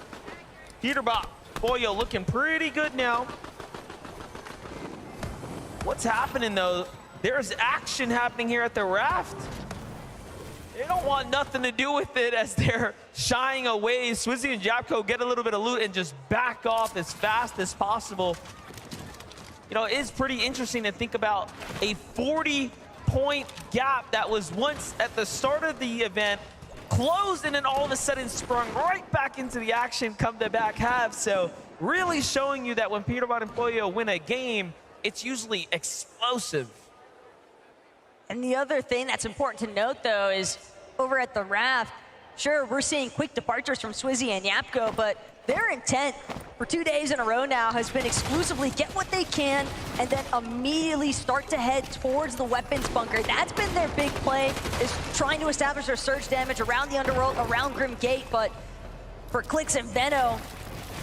Peterbot, Pollo looking pretty good now. What's happening though? There's action happening here at the raft. They don't want nothing to do with it as they're shying away. Swizzy and Japko get a little bit of loot and just back off as fast as possible. You know, it is pretty interesting to think about a 40-point gap that was once at the start of the event, closed, and then all of a sudden sprung right back into the action come the back half. So really showing you that when Peterbot and Pollo win a game, it's usually explosive. And the other thing that's important to note, though, is over at the raft, sure, we're seeing quick departures from Swizzy and Yapko, but their intent for 2 days in a row now has been exclusively get what they can and then immediately start to head towards the weapons bunker. That's been their big play, is trying to establish their surge damage around the underworld, around Grim Gate, but for Clix and Veno,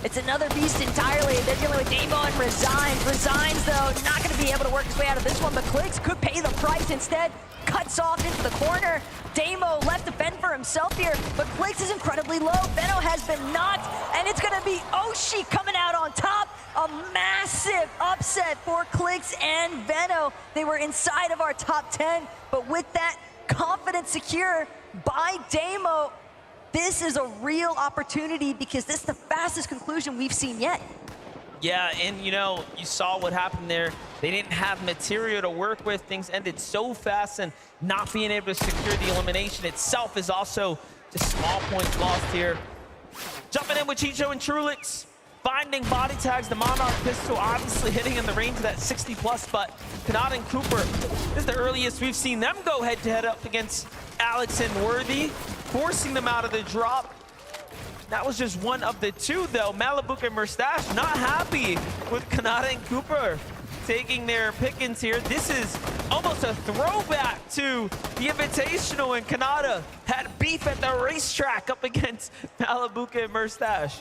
it's another beast entirely. They're dealing with Damo and Resigns. Resigns, though, not going to be able to work his way out of this one, but Clix could pay the price instead. Cuts off into the corner. Damo left to fend for himself here, but Clix is incredibly low. Veno has been knocked, and it's going to be Oshi coming out on top. A massive upset for Clix and Veno. They were inside of our top 10, but with that confidence secure by Damo, this is a real opportunity because this is the fastest conclusion we've seen yet. Yeah, and you know, you saw what happened there. They didn't have material to work with. Things ended so fast, and not being able to secure the elimination itself is also just small points lost here. Jumping in with Chicho and Trulix, finding body tags. The Monarch pistol obviously hitting in the range of that 60 plus, but Kanata and Cooper, this is the earliest we've seen them go head to head up against Alex and Worthy, forcing them out of the drop. That was just one of the two, though. Malabuk and Mustache not happy with Kanata and Cooper taking their pickings here. This is almost a throwback to the Invitational, and Kanata had beef at the racetrack up against Malabuka and Mustache.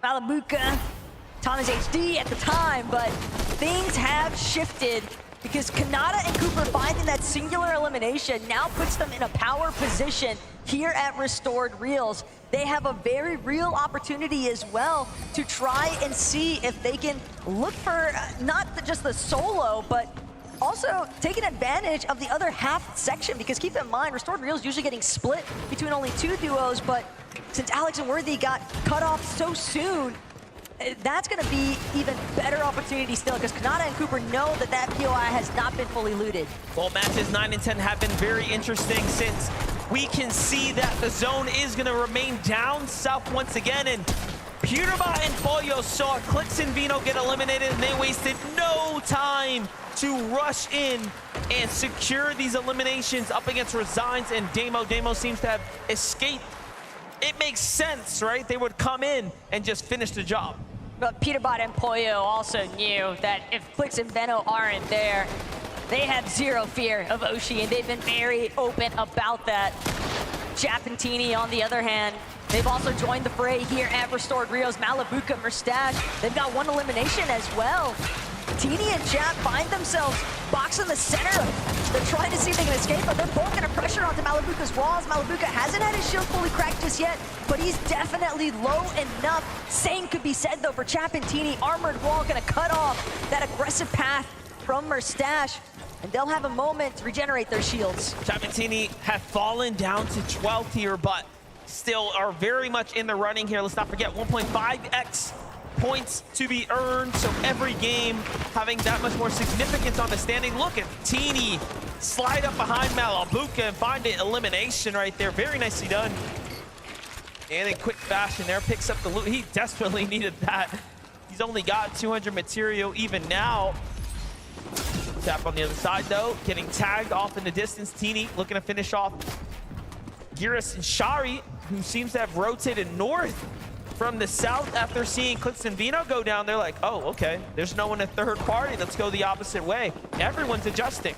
Malabuka, Thomas HD at the time, but things have shifted because Kanata and Cooper finding that singular elimination now puts them in a power position here at Restored Reels. They have a very real opportunity as well to try and see if they can look for not just the solo, but also taking advantage of the other half section, because keep in mind, Restored Real is usually getting split between only 2 duos, but since Alex and Worthy got cut off so soon, that's going to be even better opportunity still, because Kanata and Cooper know that that POI has not been fully looted. Well, matches 9 and 10 have been very interesting, since we can see that the zone is going to remain down south once again, and Peterbot and Pollo saw Clix and Vino get eliminated, and they wasted no time to rush in and secure these eliminations up against Resigns and Damo. Damo seems to have escaped. It makes sense, right? They would come in and just finish the job. But Peterbot and Pollo also knew that if Clix and Veno aren't there, they have zero fear of Oshi, and they've been very open about that. Chap and Teeny, on the other hand, they've also joined the fray here at Restored Rios. Malabuka, Merstash, they've got 1 elimination as well. Teeny and Chap find themselves boxed in the center. They're trying to see if they can escape, but they're both gonna pressure onto Malabuka's walls. Malabuka hasn't had his shield fully cracked just yet, but he's definitely low enough. Same could be said though for Chap and Teeny. Armored wall gonna cut off that aggressive path from Merstash, and they'll have a moment to regenerate their shields. Chap and Teeny have fallen down to 12th here, but still are very much in the running here. Let's not forget 1.5x points to be earned, so every game having that much more significance on the standing. Look at Teeny slide up behind Malabuka and find an elimination right there. Very nicely done. And in quick fashion there, picks up the loot. He desperately needed that. He's only got 200 material even now. Tap on the other side though, getting tagged off in the distance. Teeny looking to finish off Geras and Shari, who seems to have rotated north from the south after seeing Clix and Vino go down. They're like, oh, okay, there's no one in third party. Let's go the opposite way. Everyone's adjusting.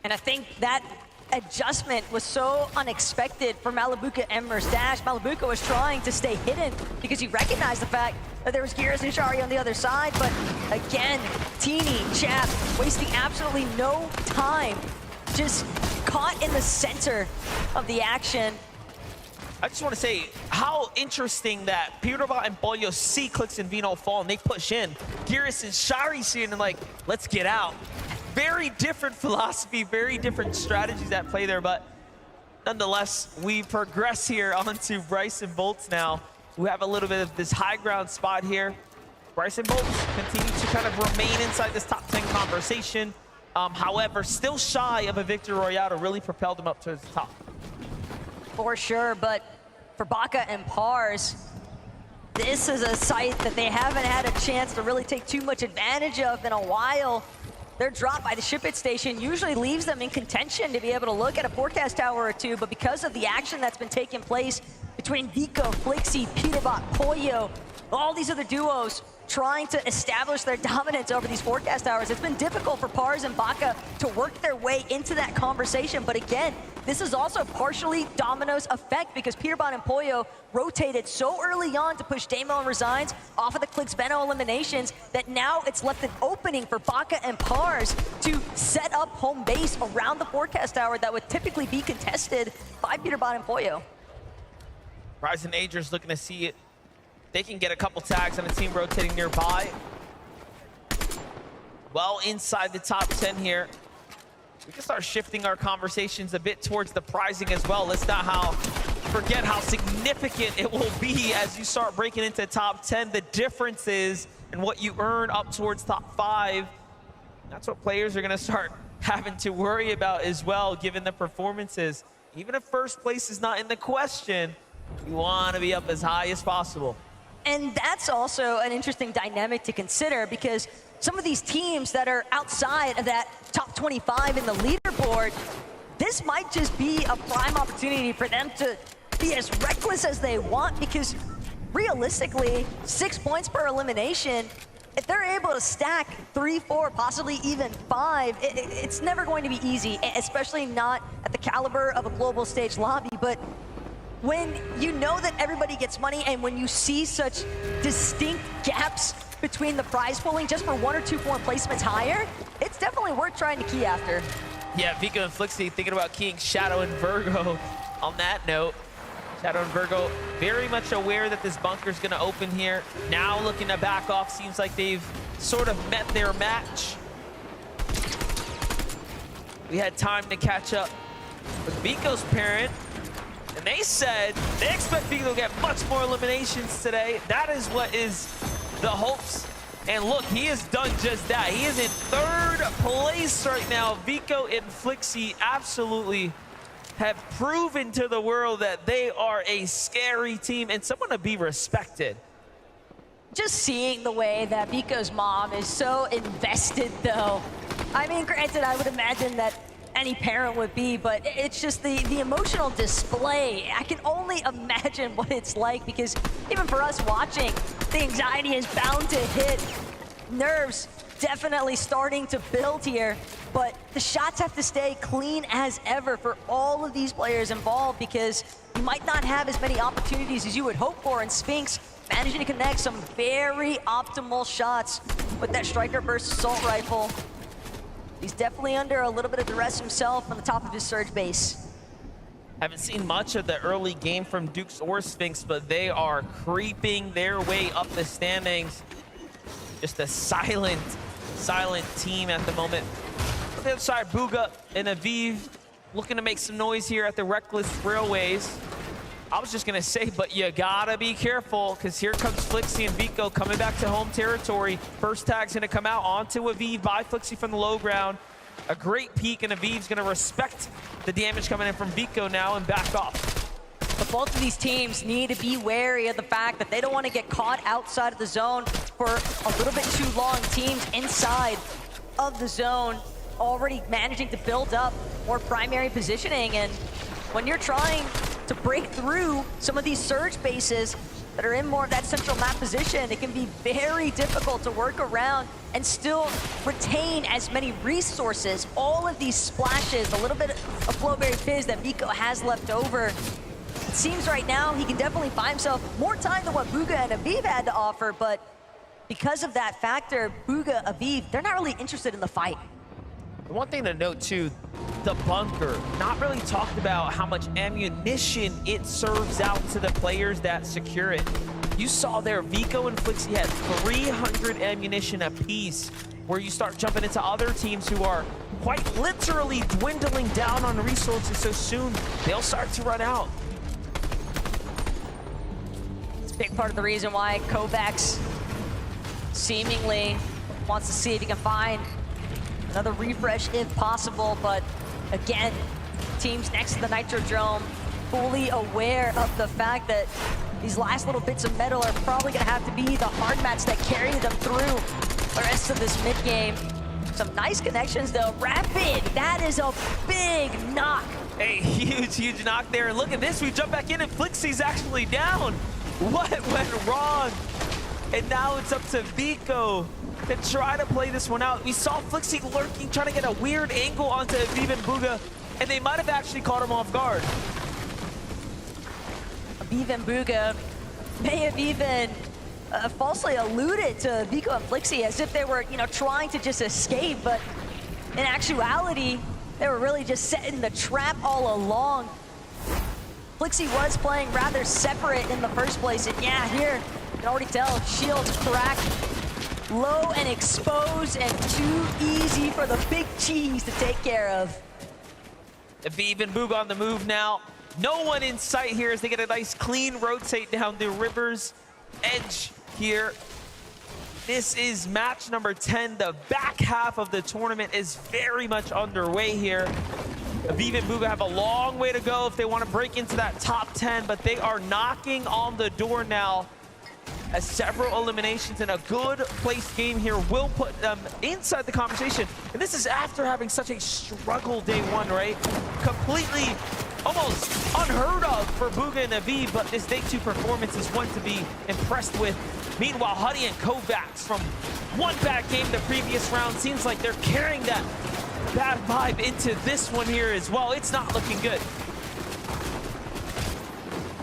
And I think that adjustment was so unexpected for Malabuka and Merstash. Malabuka was trying to stay hidden because he recognized the fact that there was Geras and Shari on the other side. But again, Teeny, Chap, wasting absolutely no time, just caught in the center of the action. I just want to say how interesting that Peterbot and Pollo see Clix and Vino fall and they push in. Geras and Shari see it and like, let's get out. Very different philosophy, very different strategies at play there, but nonetheless, we progress here onto Bryson Bolts now, who have a little bit of this high ground spot here. Bryson Bolts continue to kind of remain inside this top 10 conversation. However, still shy of a victory royale to really propel them up towards the top. For sure, but for Baka and Pars, this is a site that they haven't had a chance to really take too much advantage of in a while. Their drop by the Ship It station usually leaves them in contention to be able to look at a forecast tower or two, but because of the action that's been taking place between Vico, Flixie, Peterbot, Pollo, all these other duos trying to establish their dominance over these forecast towers, it's been difficult for Pars and Baka to work their way into that conversation. But again, this is also partially Domino's effect because Peterbot and Pollo rotated so early on to push Damo and Resigns off of the Clix Veno eliminations that now it's left an opening for Baka and Pars to set up home base around the forecast tower that would typically be contested by Peterbot and Pollo. Ryzen Agers looking to see it. They can get a couple tags on a team rotating nearby. Well inside the top 10 here. We can start shifting our conversations a bit towards the prizing as well. Let's not forget how significant it will be as you start breaking into top 10. The difference is in what you earn up towards top 5. That's what players are gonna start having to worry about as well, given the performances. Even if first place is not in the question, you wanna be up as high as possible. And that's also an interesting dynamic to consider because some of these teams that are outside of that top 25 in the leaderboard, this might just be a prime opportunity for them to be as reckless as they want because realistically, 6 points per elimination, if they're able to stack 3, 4, possibly even 5, it's never going to be easy, especially not at the caliber of a global stage lobby. But when you know that everybody gets money and when you see such distinct gaps between the prize pooling just for 1 or 2 more placements higher, it's definitely worth trying to key after. Yeah, Vico and Flixie thinking about keying Shadow and Virgo on that note. Shadow and Virgo very much aware that this bunker's gonna open here. Now looking to back off, seems like they've sort of met their match. We had time to catch up with Vico's parent, and they said they expect Vico to get much more eliminations today. That is what is the hopes. And look, he has done just that. He is in 3rd place right now. Vico and Flixie absolutely have proven to the world that they are a scary team and someone to be respected. Just seeing the way that Vico's mom is so invested, though. I mean, granted, I would imagine that any parent would be, but it's just the emotional display. I can only imagine what it's like, because even for us watching, the anxiety is bound to hit. Nerves definitely starting to build here, but the shots have to stay clean as ever for all of these players involved, because you might not have as many opportunities as you would hope for, and Spinx managing to connect some very optimal shots with that Striker Burst assault rifle. He's definitely under a little bit of duress himself on the top of his surge base. Haven't seen much of the early game from Dukes or Spinx, but they are creeping their way up the standings. Just a silent team at the moment. On the other side, Bugha and Aviv looking to make some noise here at the Reckless Railways. I was just gonna say, but you gotta be careful, because here comes Flixie and Vico coming back to home territory. First tag's gonna come out onto Aviv by Flixie from the low ground. A great peek, and Aviv's gonna respect the damage coming in from Vico now and back off. But both of these teams need to be wary of the fact that they don't want to get caught outside of the zone for a little bit too long. Teams inside of the zone already managing to build up more primary positioning, and when you're trying to break through some of these surge bases that are in more of that central map position, it can be very difficult to work around and still retain as many resources. All of these splashes, a little bit of Flowberry Fizz that Vico has left over. It seems right now he can definitely buy himself more time than what Bugha and Aviv had to offer, but because of that factor, Bugha, Aviv, they're not really interested in the fight. One thing to note too, the bunker, not really talked about how much ammunition it serves out to the players that secure it. You saw there, Vico and Flixie had 300 ammunition apiece, where you start jumping into other teams who are quite literally dwindling down on resources so soon, they'll start to run out. It's a big part of the reason why Kovacs seemingly wants to see if he can find another refresh if possible, but again, teams next to the Nitrodrome fully aware of the fact that these last little bits of metal are probably gonna have to be the hard mats that carry them through the rest of this mid game. Some nice connections though. Rapid, that is a big knock. A huge knock there. And look at this, we jump back in and Flixie's actually down. What went wrong? And now it's up to Vico to try to play this one out. We saw Flixie lurking, trying to get a weird angle onto Aviv and Bugha, and they might have actually caught him off guard. Aviv and Bugha may have even falsely alluded to Vico and Flixie as if they were, trying to just escape, but in actuality, they were really just setting the trap all along. Flixie was playing rather separate in the first place, and yeah, here, you can already tell, shields cracked, low and exposed, and too easy for the big cheese to take care of. Aviv and Bugha on the move now. No one in sight here as they get a nice clean rotate down the river's edge here. This is match number 10. The back half of the tournament is very much underway here. Aviv and Bugha have a long way to go if they want to break into that top 10, but they are knocking on the door now, as several eliminations in a good placed game here will put them inside the conversation. And this is after having such a struggle day one, right? Completely, almost unheard of for Bugha and Aviv, but this day two performance is one to be impressed with. Meanwhile, Huddy and Kovacs from one bad game the previous round, seems like they're carrying that bad vibe into this one here as well. It's not looking good.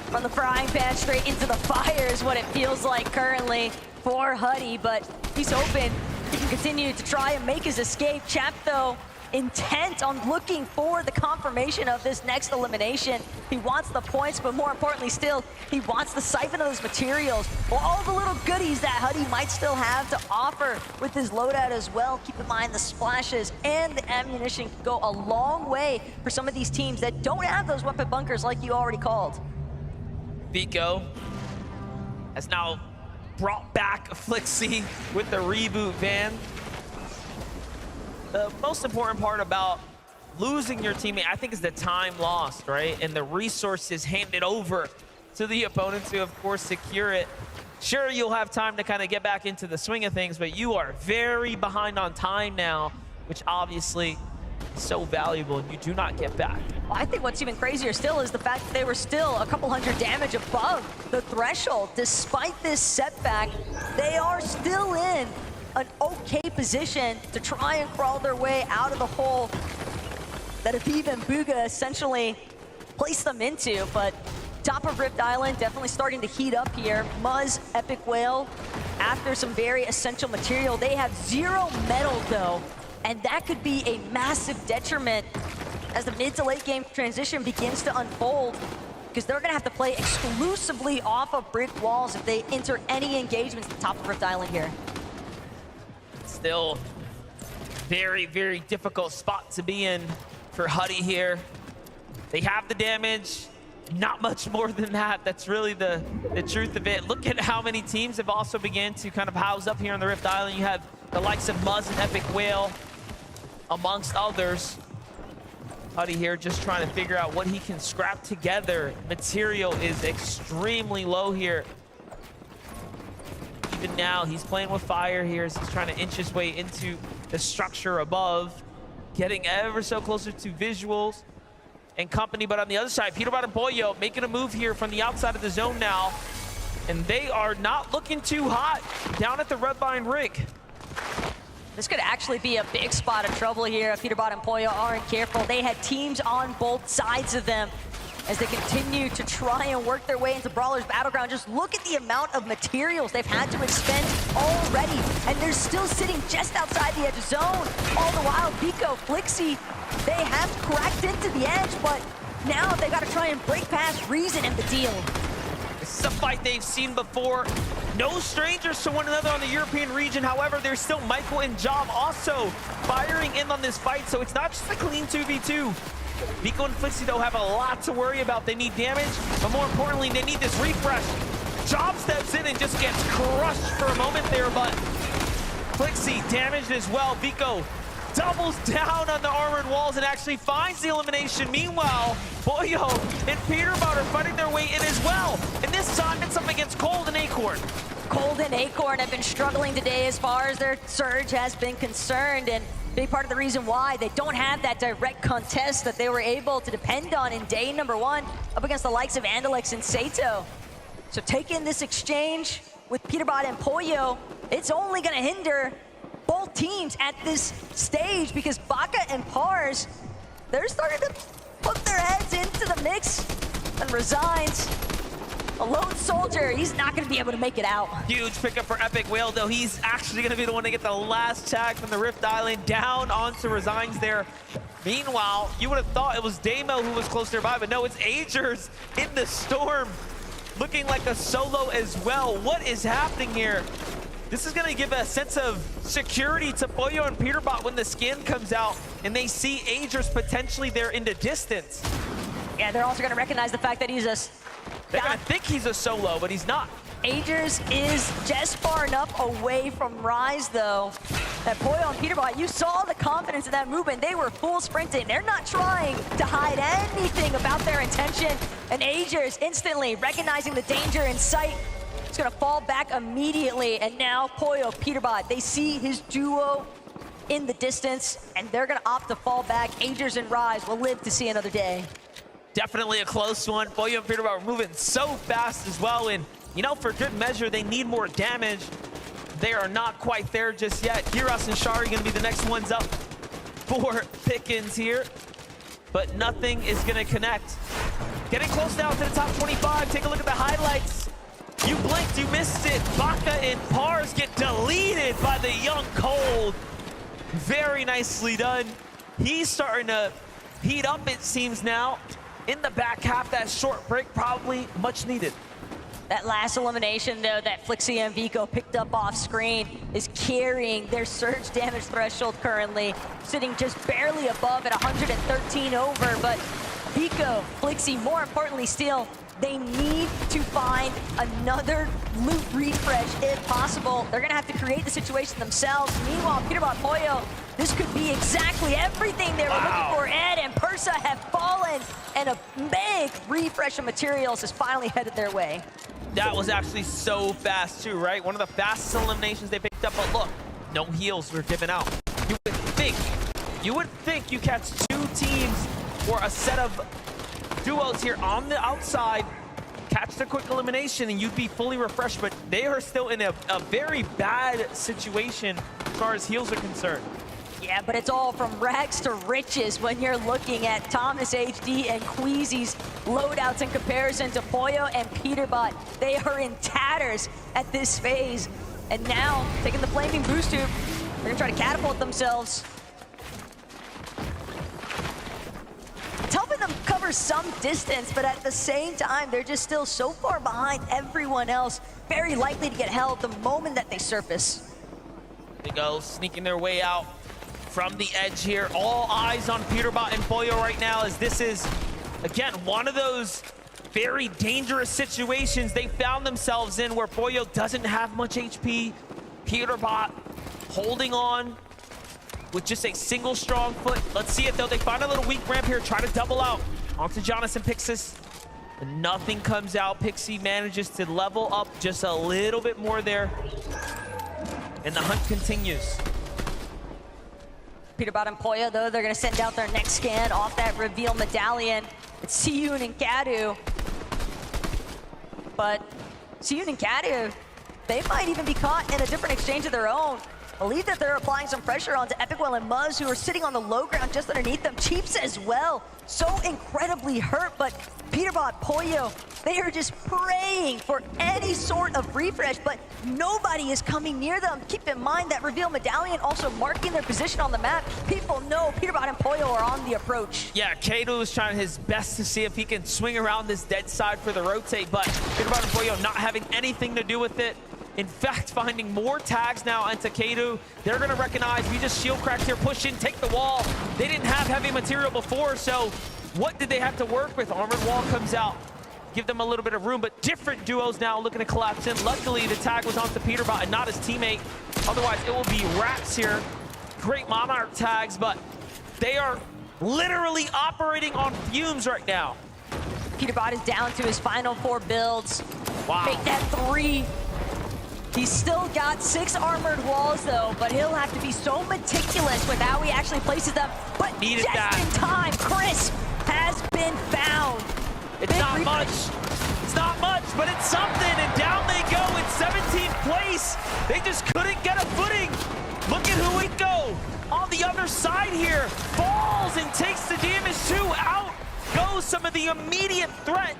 From the frying pan straight into the fire is what it feels like currently for Huddy, but he's hoping he can continue to try and make his escape. Chap, though, intent on looking for the confirmation of this next elimination. He wants the points, but more importantly still, he wants the siphon of those materials. Well, all the little goodies that Huddy might still have to offer with his loadout as well. Keep in mind the splashes and the ammunition can go a long way for some of these teams that don't have those weapon bunkers like you already called. Vico has now brought back Flixie with the reboot van. The most important part about losing your teammate, I think, is the time lost, right? And the resources handed over to the opponent to, of course, secure it. Sure, you'll have time to kind of get back into the swing of things, but you are very behind on time now, which obviously is so valuable, and you do not get back. Well, I think what's even crazier still is the fact that they were still a couple hundred damage above the threshold. Despite this setback, they are still in an okay position to try and crawl their way out of the hole that Aviv and Bugha essentially placed them into. But top of Rift Island definitely starting to heat up here. Muzz, Epic Whale, after some very essential material. They have 0 metal though, and that could be a massive detriment as the mid to late game transition begins to unfold, because they're gonna have to play exclusively off of brick walls if they enter any engagements at the top of Rift Island here. Still very, very difficult spot to be in for Huddy here. They have the damage, not much more than that. That's really the truth of it. Look at how many teams have also began to kind of house up here on the Rift Island. You have the likes of Muzz and Epic Whale, amongst others. Huddy here just trying to figure out what he can scrap together. Material is extremely low here. Even now, he's playing with fire here as he's trying to inch his way into the structure above, getting ever so closer to visuals and company. But on the other side, Peterbot and Pollo making a move here from the outside of the zone now, and they are not looking too hot down at the Redline rig. This could actually be a big spot of trouble here if Peterbot and Pollo aren't careful. They had teams on both sides of them as they continue to try and work their way into Brawler's Battleground. Just look at the amount of materials they've had to expend already, and they're still sitting just outside the edge zone. All the while, Vico, Flixie, they have cracked into the edge, but now they got to try and break past Reason and the deal. This is a fight they've seen before. No strangers to one another on the European region. However, there's still Michael and Job also firing in on this fight, so it's not just a clean 2v2. Vico and Flixie, though, have a lot to worry about. They need damage, but more importantly, they need this refresh. Job steps in and just gets crushed for a moment there, but Flixie damaged as well. Vico doubles down on the armored walls and actually finds the elimination. Meanwhile, Pollo and Peterbot are fighting their way in as well. And this time it's up against Cold and Acorn. Cold and Acorn have been struggling today as far as their surge has been concerned, and big part of the reason why they don't have that direct contest that they were able to depend on in day number 1 up against the likes of Andalux and Sato. So taking this exchange with Peterbot and Pollo, it's only going to hinder both teams at this stage, because Baka and Pars, they're starting to put their heads into the mix, and Resigns, a lone soldier, he's not going to be able to make it out. Huge pickup for Epic Whale, though. He's actually going to be the one to get the last tag from the Rift Island down onto Resigns there. Meanwhile, you would have thought it was Damo who was close nearby, but no, it's Agers in the storm, looking like a solo as well. What is happening here? This is going to give a sense of security to Pollo and Peterbot when the skin comes out and they see Agers potentially there in the distance. Yeah, they're also going to recognize the fact that he's a... They're going to think he's a solo, but he's not. Agers is just far enough away from Rise, though, that Pollo and Peterbot, you saw the confidence in that movement. They were full sprinting. They're not trying to hide anything about their intention. And Agers instantly recognizing the danger in sight. It's going to fall back immediately. And now Pollo, Peterbot, they see his duo in the distance, and they're going to opt to fall back. Agers and Rise will live to see another day. Definitely a close one. Pollo and Peterbot are moving so fast as well. And, you know, for good measure, they need more damage. They are not quite there just yet. Giras and Shari going to be the next ones up for Pickens here. But nothing is going to connect. Getting close now to the top 25. Take a look at the highlights. You blinked, you missed it. Baka and Pars get deleted by the young Cold. Very nicely done. He's starting to heat up, it seems now. In the back half, that short break probably much needed. That last elimination, though, that Flixie and Vico picked up off screen is carrying their surge damage threshold currently, sitting just barely above at 113 over. But Vico, Flixie, more importantly still, they need to find another loot refresh if possible. They're gonna have to create the situation themselves. Meanwhile, Peterbot Pollo, this could be exactly everything they were looking for. Ed and Persa have fallen, and a big refresh of materials is finally headed their way. That was actually so fast too, right? One of the fastest eliminations they picked up, but look, no heals were given out. You would think you catch two teams or a set of duos here on the outside, catch the quick elimination, and you'd be fully refreshed, but they are still in a very bad situation as far as heals are concerned. Yeah, but it's all from rags to riches when you're looking at Thomas HD and Queasy's loadouts in comparison to Pollo and Peterbot. They are in tatters at this phase. And now, taking the flaming boost tube, they're gonna try to catapult themselves. It's helping them cover some distance, but at the same time, they're just still so far behind everyone else, very likely to get held the moment that they surface. They go sneaking their way out from the edge here. All eyes on Peterbot and Pollo right now, as this is, again, one of those very dangerous situations they found themselves in where Pollo doesn't have much HP. Peterbot holding on with just a single strong foot. Let's see it though. They find a little weak ramp here, try to double out onto Jonathan Pixis. And nothing comes out. Pixie manages to level up just a little bit more there. And the hunt continues. Peterbot and Pollo, though, they're going to send out their next scan off that reveal medallion. It's Siyun and Kadu. But Siyun and Kadu, they might even be caught in a different exchange of their own. I believe that they're applying some pressure onto Epicwell and Muzz, who are sitting on the low ground just underneath them. Chiefs as well, so incredibly hurt, but Peterbot, Pollo, they are just praying for any sort of refresh, but nobody is coming near them. Keep in mind that reveal medallion also marking their position on the map. People know Peterbot and Pollo are on the approach. Yeah, Kato is trying his best to see if he can swing around this dead side for the rotate, but Peterbot and Pollo not having anything to do with it. In fact, finding more tags now into Kadu. They're gonna recognize we just shield cracked here, push in, take the wall. They didn't have heavy material before, so what did they have to work with? Armored wall comes out, give them a little bit of room, but different duos now looking to collapse in. Luckily, the tag was onto Peterbot and not his teammate. Otherwise, it will be Rats here. Great Monarch tags, but they are literally operating on fumes right now. Peterbot is down to his final 4 builds. Wow. Make that 3. He's still got 6 armored walls, though, but he'll have to be so meticulous with how he actually places them. But Needed just that. in time, Crisp has been found. It's not much. It's not much, but it's something, and down they go in 17th place. They just couldn't get a footing. Look at Huiko on the other side here. Falls and takes the damage too. Out goes some of the immediate threat.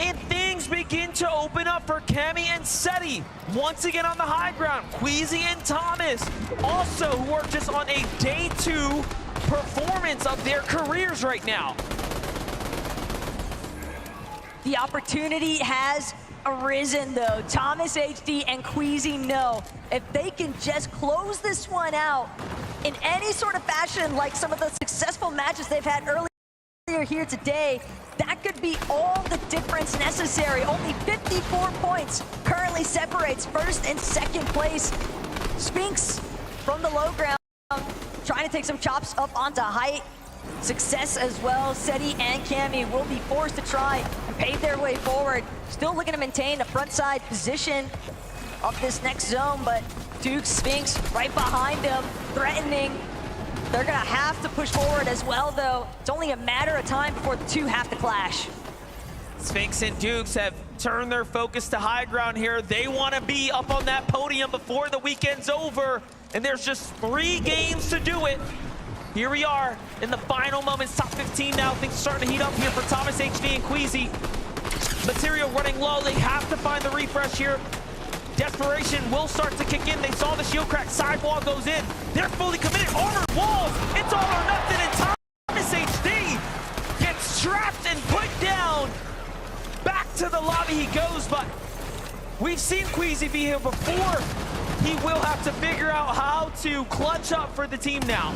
And things begin to open up for Cammy and Seti. Once again on the high ground, Queasy and Thomas, also who are just on a day 2 performance of their careers right now. The opportunity has arisen, though. Thomas HD and Queasy know if they can just close this one out in any sort of fashion, like some of the successful matches they've had earlier here today, that could be all the difference necessary. Only 54 points currently separates first and second place. Spinks from the low ground, trying to take some chops up onto height. Success as well. Seti and Cammy will be forced to try and pave their way forward. Still looking to maintain a front side position of this next zone, but Duke, Spinks right behind them, threatening. They're gonna have to push forward as well, though. It's only a matter of time before the two have to clash. Spinks and Dukes have turned their focus to high ground here. They want to be up on that podium before the weekend's over, and there's just 3 games to do it. Here we are in the final moments, top 15 now. Things are starting to heat up here for Thomas HD and Queasy. Material running low, they have to find the refresh here. Desperation will start to kick in. They saw the shield crack. Sidewall goes in. They're fully committed. Armored walls. It's all or nothing. And Thomas HD gets trapped and put down. Back to the lobby he goes, but we've seen Queasy be here before. He will have to figure out how to clutch up for the team now.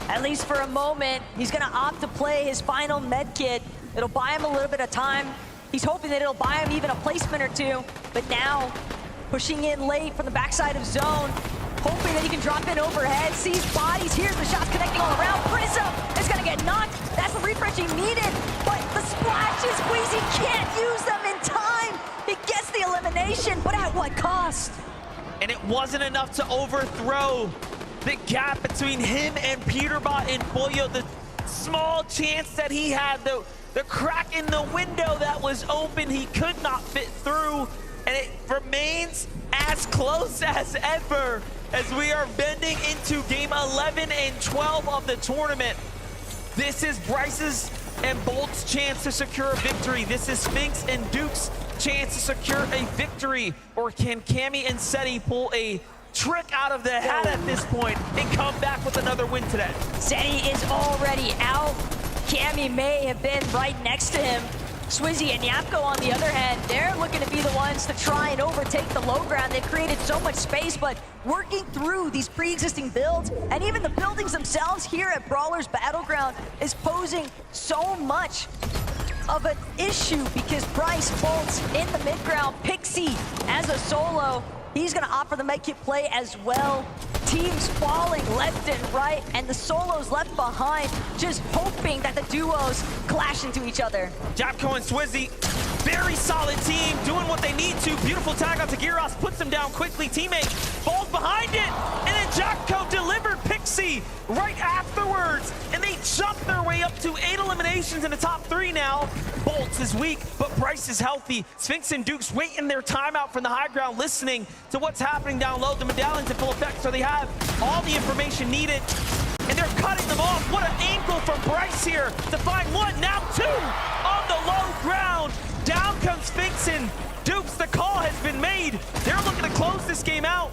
At least for a moment, he's gonna opt to play his final med kit. It'll buy him a little bit of time. He's hoping that it'll buy him even a placement or two. But now, pushing in late from the backside of zone, hoping that he can drop in overhead, sees bodies, hears the shots connecting all around. Prism is gonna get knocked. That's the refresh he needed. But the splashes, Queasy can't use them in time. He gets the elimination, but at what cost? And it wasn't enough to overthrow the gap between him and Peterbot and Pollo. The small chance that he had, the crack in the window that was open, he could not fit through. And it remains as close as ever as we are bending into game 11 and 12 of the tournament. This is Bryce's and Bolt's chance to secure a victory. This is Spinx and Duke's chance to secure a victory. Or can Cammy and Seti pull a trick out of the hat at this point and come back with another win today? Seti is already out. Cammy may have been right next to him. Swizzy and Yapko, on the other hand, they're looking to be the ones to try and overtake the low ground. They've created so much space, but working through these pre-existing builds and even the buildings themselves here at Brawlers Battleground is posing so much of an issue because Bryce Bolt's in the mid-ground. Pixie as a solo, he's gonna opt for the medkit play as well. Teams falling left and right, and the solos left behind, just hoping that the duos clash into each other. Japco and Swizzy, very solid team, doing what they need to. Beautiful tag out to Gyros, puts him down quickly. Teammate falls behind it, and then Japco delivered Pixie right afterwards, and they jump their way up to 8 eliminations in the top 3 now. Bolts is weak, but Bryce is healthy. Spinx and Dukes waiting their timeout from the high ground, listening to what's happening down low. The medallion's in full effect, so they have all the information needed, and they're cutting them off. What an angle from Bryce here to find one, now 2 on the low ground. Down comes Spinx and Dukes. The call has been made. They're looking to close this game out,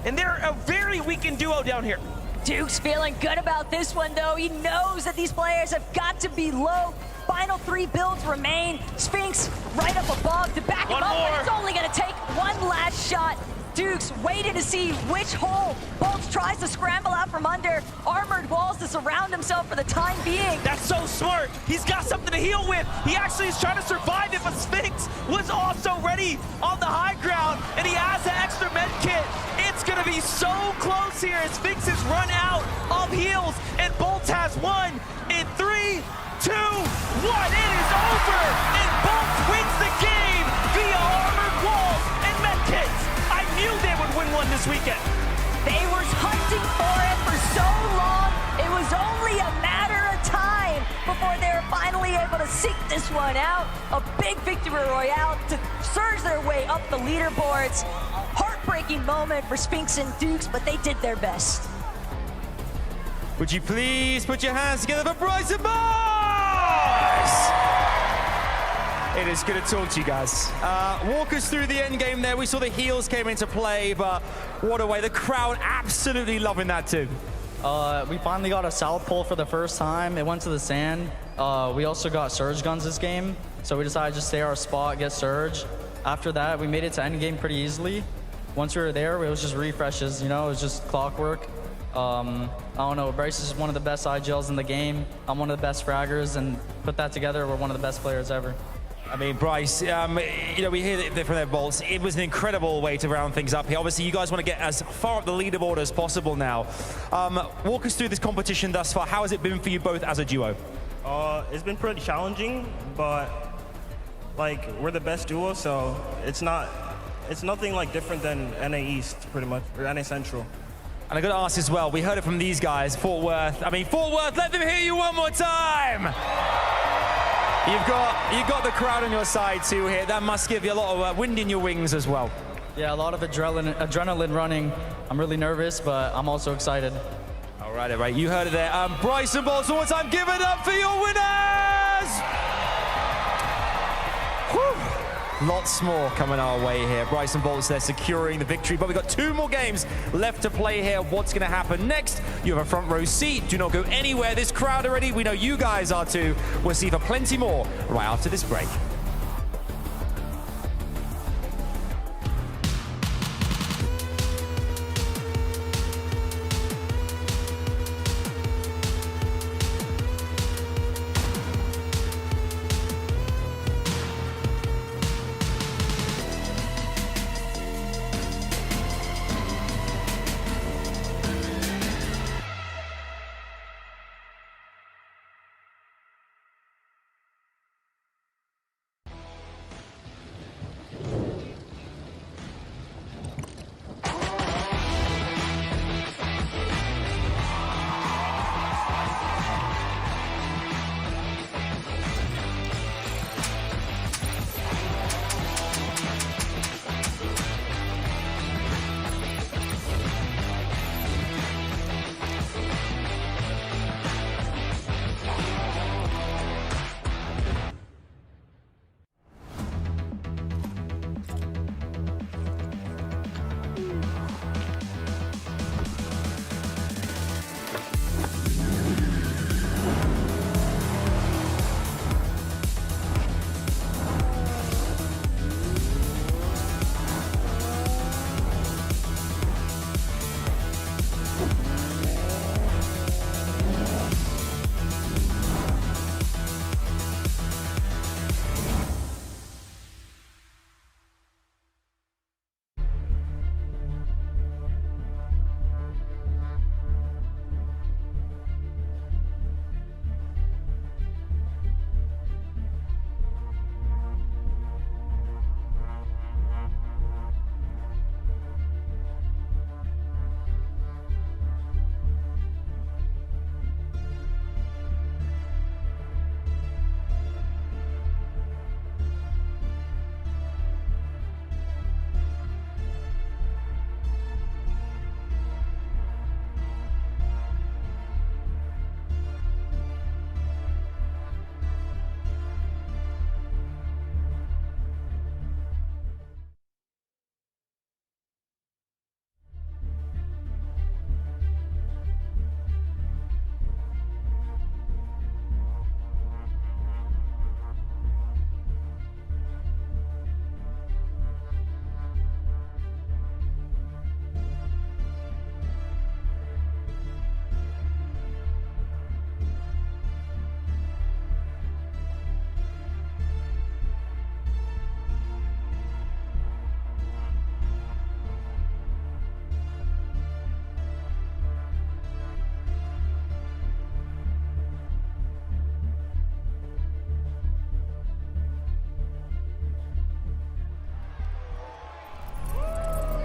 and they're a very weakened duo down here. Duke's feeling good about this one, though. He knows that these players have got to be low. Final 3 builds remain. Spinx right up above to back him up, but it's only going to take one last shot. Dukes waiting to see which hole Bolts tries to scramble out from under. Armored walls to surround himself for the time being. That's so smart. He's got something to heal with. He actually is trying to survive it, but Spinx was also ready on the high ground, and he has an extra med kit. It's gonna be so close here as Spinx has run out of heals, and Bolts has one in 3, 2, 1. It is over, and Bolts wins the game via armored walls and med kits. I knew they would win one this weekend. They were hunting for it for so long. It was only a matter of time before they were finally able to seek this one out. A big victory royale to surge their way up the leaderboards. Heartbreaking moment for Spinx and Dukes, but they did their best. Would you please put your hands together for Bryce and Bryce? It is good to talk to you guys. Walk us through the end game there. We saw the heals came into play, but what a way. The crowd absolutely loving that too. We finally got a South Pole for the first time. It went to the sand. We also got Surge guns this game, so we decided to just stay our spot, get Surge. After that, we made it to end game pretty easily. Once we were there, it was just refreshes, you know, it was just clockwork. I don't know, Bryce is one of the best IGLs in the game. I'm one of the best fraggers, and put that together, we're one of the best players ever. I mean, Bryce, you know, we hear that from their Bolts. It was an incredible way to round things up here. Obviously, you guys want to get as far up the leaderboard as possible now. Walk us through this competition thus far. How has it been for you both as a duo? It's been pretty challenging, but like we're the best duo, so it's nothing like different than NA East, pretty much, or NA Central. And I got to ask as well, we heard it from these guys, Fort Worth. I mean, Fort Worth, let them hear you one more time. You've got the crowd on your side too here. That must give you a lot of wind in your wings as well. Yeah, a lot of adrenaline running. I'm really nervous, but I'm also excited. All right. You heard it there. Bryce and Bolts, one more time. Give it up for your winners! Whew. lots more coming our way here. Bryson Bolts, they're securing the victory, but we've got 2 more games left to play here. What's going to happen next? You have a front row seat. Do not go anywhere. This crowd already, we know you guys are too. We'll see for plenty more right after this break.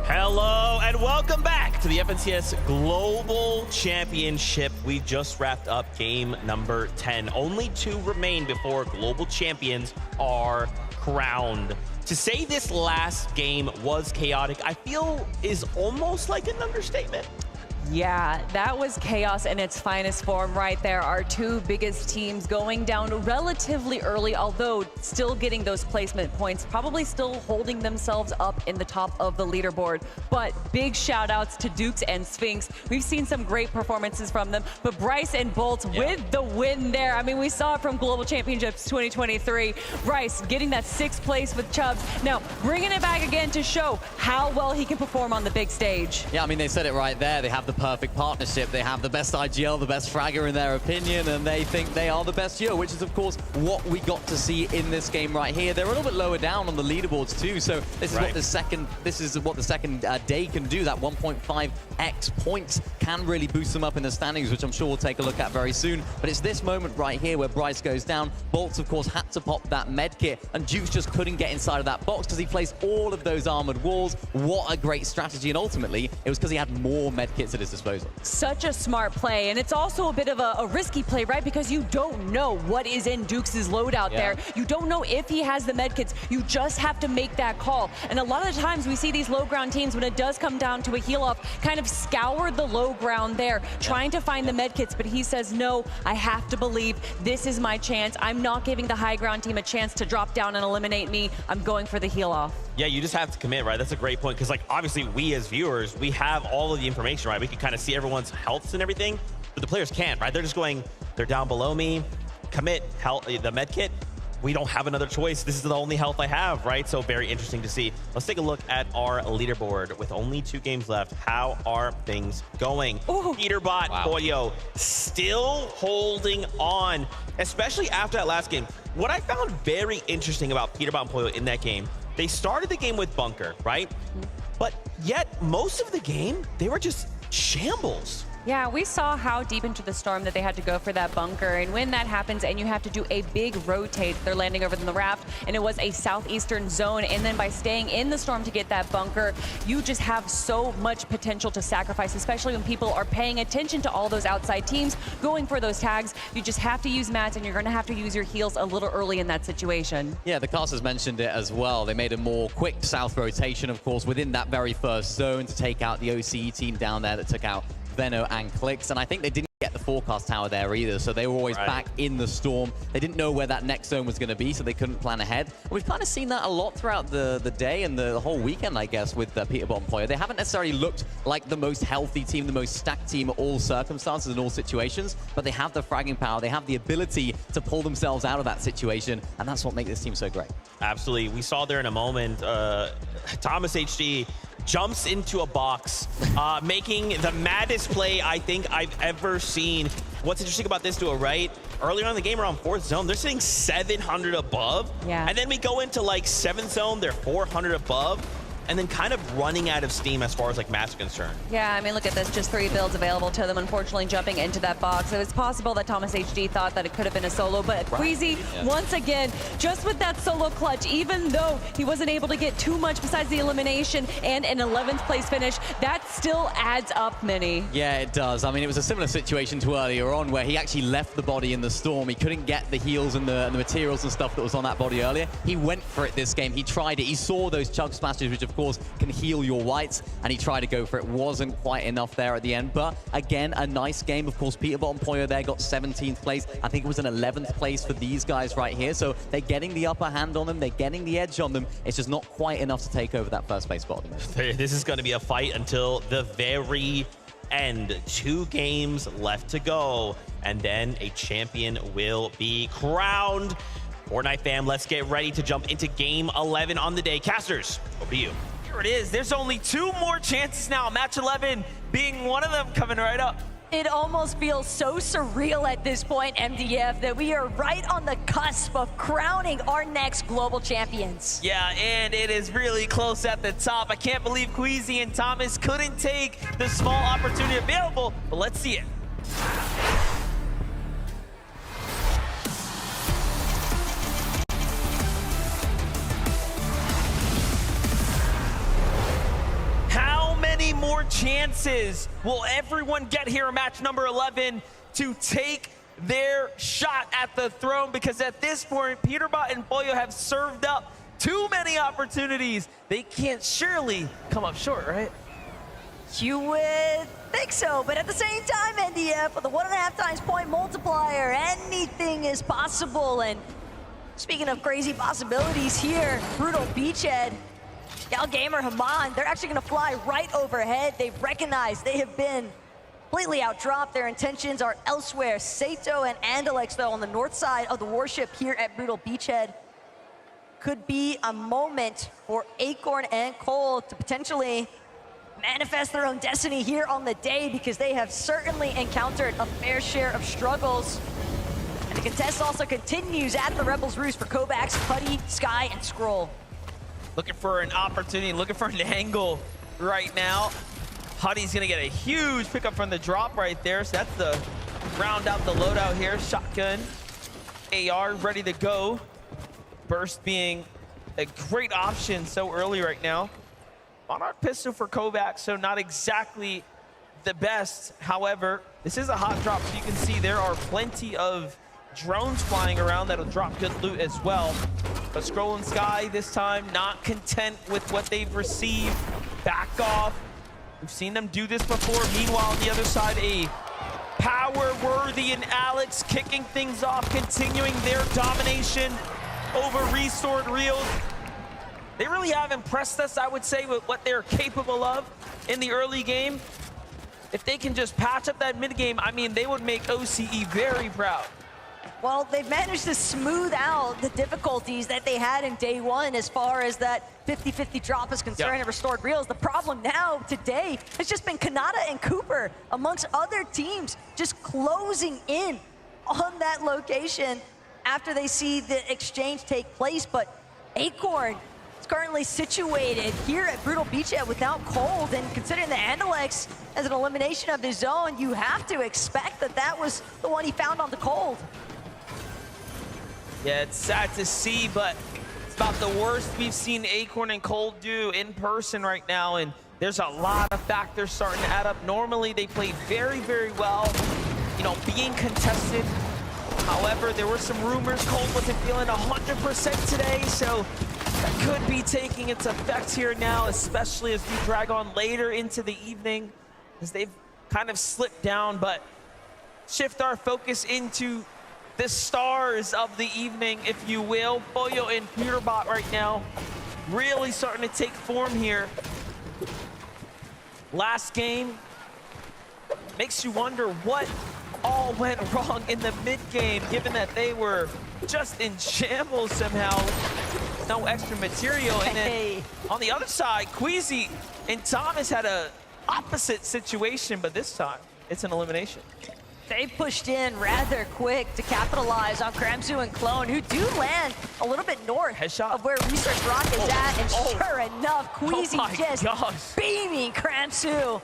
Hello and welcome back to the FNCS Global Championship. We just wrapped up game number 10. Only 2 remain before global champions are crowned. To say this last game was chaotic, I feel is almost like an understatement. Yeah, that was chaos in its finest form right there. Our 2 biggest teams going down relatively early, although still getting those placement points, probably still holding themselves up in the top of the leaderboard. But big shout outs to Dukes and Sphinx. We've seen some great performances from them, but Bryce and Bolt with the win there. I mean, we saw it from Global Championships 2023. Bryce getting that 6th place with Chubbs. Now, bringing it back again to show how well he can perform on the big stage. Yeah, I mean, they said it right there. They have the perfect partnership. They have the best IGL, the best fragger in their opinion, and they think they are the best duo, which is of course what we got to see in this game right here. They're a little bit lower down on the leaderboards too, so this is what the second day can do. That 1.5x points can really boost them up in the standings, which I'm sure we'll take a look at very soon. But it's this moment right here where Bryce goes down. Bolts of course had to pop that med kit, and Dukes just couldn't get inside of that box because he placed all of those armored walls. What a great strategy, and ultimately it was because he had more med kits at his his disposal. Such a smart play, and it's also a bit of a risky play, right? Because you don't know what is in Dukes' loadout there. You don't know if he has the medkits. You just have to make that call. And a lot of the times we see these low ground teams, when it does come down to a heal off, kind of scour the low ground there, trying to find the medkits. But he says, no, I have to believe this is my chance. I'm not giving the high ground team a chance to drop down and eliminate me. I'm going for the heal off. Yeah, you just have to commit, right? That's a great point, because like obviously we as viewers, we have all of the information, right? We can kind of see everyone's healths and everything, but the players can't, right? They're just going, they're down below me, commit health, the med kit. We don't have another choice. This is the only health I have, right? So very interesting to see. Let's take a look at our leaderboard with only 2 games left. How are things going? Peterbot, Pollo still holding on, especially after that last game. What I found very interesting about Peterbot and Pollo in that game, they started the game with Bunker, right? But yet most of the game, they were just shambles. Yeah, we saw how deep into the storm that they had to go for that bunker. And when that happens and you have to do a big rotate, they're landing over in the raft, and it was a southeastern zone. And then by staying in the storm to get that bunker, you just have so much potential to sacrifice, especially when people are paying attention to all those outside teams going for those tags. You just have to use mats, and you're going to have to use your heals a little early in that situation. Yeah, the casters mentioned it as well. They made a more quick south rotation, of course, within that very first zone to take out the OCE team down there that took out Veno and Clix, and I think they didn't get the forecast tower there either, so they were always back in the storm. They didn't know where that next zone was going to be, so they couldn't plan ahead. And we've kind of seen that a lot throughout the day and the whole weekend, I guess, with Peterbot and Pollo. They haven't necessarily looked like the most healthy team, the most stacked team at all circumstances and all situations, but they have the fragging power, they have the ability to pull themselves out of that situation, and that's what makes this team so great. Absolutely. We saw there in a moment, Thomas HD jumps into a box, making the maddest play I think I've ever seen. What's interesting about this duo, right? Earlier on in the game, around 4th zone, they're sitting 700 above. Yeah. And then we go into like 7th zone, they're 400 above. And then kind of running out of steam as far as like mats are concerned. Yeah, I mean, look at this, just 3 builds available to them, unfortunately jumping into that box. It was possible that Thomas HD thought that it could have been a solo, but Queasy, once again, just with that solo clutch, even though he wasn't able to get too much besides the elimination and an 11th place finish, that still adds up, Mini. Yeah, it does. I mean, it was a similar situation to earlier on where he actually left the body in the storm. He couldn't get the heals and the materials and stuff that was on that body earlier. He went for it this game. He tried it. He saw those chug smashes, which of course can heal your whites, and he tried to go for it. Wasn't quite enough there at the end, but again, a nice game. Of course, Peterbot and Pollo there got 17th place. I think it was an 11th place for these guys right here, so they're getting the upper hand on them. They're getting the edge on them. It's just not quite enough to take over that first place spot at the moment. This is going to be a fight until the very end. 2 games left to go, and then a champion will be crowned. Fortnite fam, let's get ready to jump into game 11 on the day. Casters, over to you. Here it is. There's only 2 more chances now. Match 11 being one of them coming right up. It almost feels so surreal at this point, MDF, that we are right on the cusp of crowning our next global champions. Yeah, and it is really close at the top. I can't believe Queasy and Thomas couldn't take the small opportunity available, but let's see it. More chances will everyone get here in match number 11 to take their shot at the throne, because at this point Peterbot and Pollo have served up too many opportunities. They can't surely come up short, right? You would think so, but at the same time, NDF, with a 1.5 times point multiplier, anything is possible. And speaking of crazy possibilities here, Brutal Beachhead, Galgamer, Haman, they're actually going to fly right overhead. They've recognized they have been completely outdropped. Their intentions are elsewhere. Sato and Andalex, though, on the north side of the warship here at Brutal Beachhead. Could be a moment for Acorn and Cole to potentially manifest their own destiny here on the day, because they have certainly encountered a fair share of struggles. And the contest also continues at the Rebels Roost for Kovacs, Putty, Sky, and Scroll. Looking for an opportunity, looking for an angle right now. Huddy's gonna get a huge pickup from the drop right there. So that's the round out the loadout here. Shotgun, AR ready to go. Burst being a great option so early right now. Monarch pistol for Kovacs, so not exactly the best. However, this is a hot drop, so you can see there are plenty of drones flying around that'll drop good loot as well. But Scrolling Sky this time not content with what they've received. Back off. We've seen them do this before. Meanwhile, on the other side, a Power-Worthy and Alex kicking things off, continuing their domination over Restored Reels. They really have impressed us, I would say, with what they're capable of in the early game. If they can just patch up that mid game, I mean, they would make OCE very proud. Well, they've managed to smooth out the difficulties that they had in day one as far as that 50-50 drop is concerned and Restored Reels. The problem now today has just been Kanata and Cooper, amongst other teams, just closing in on that location after they see the exchange take place. But Acorn is currently situated here at Brutal Beachhead without Cold, and considering the Andalex as an elimination of his own, you have to expect that that was the one he found on the Cold. Yeah, it's sad to see, but it's about the worst we've seen Acorn and Cold do in person right now, and there's a lot of factors starting to add up. Normally, they play very, very well, you know, being contested. However, there were some rumors Cold wasn't feeling 100% today, so that could be taking its effect here now, especially as we drag on later into the evening, as they've kind of slipped down, but shift our focus into the stars of the evening, if you will. Pollo and Peterbot right now really starting to take form here. Last game makes you wonder what all went wrong in the mid game, given that they were just in shambles somehow. No extra material. And then on the other side, Queasy and Thomas had a opposite situation, but this time it's an elimination. They pushed in rather quick to capitalize on Kramsu and Clone, who do land a little bit north of where Research Rock is at. And sure enough, Queasy just beaming Kramsu.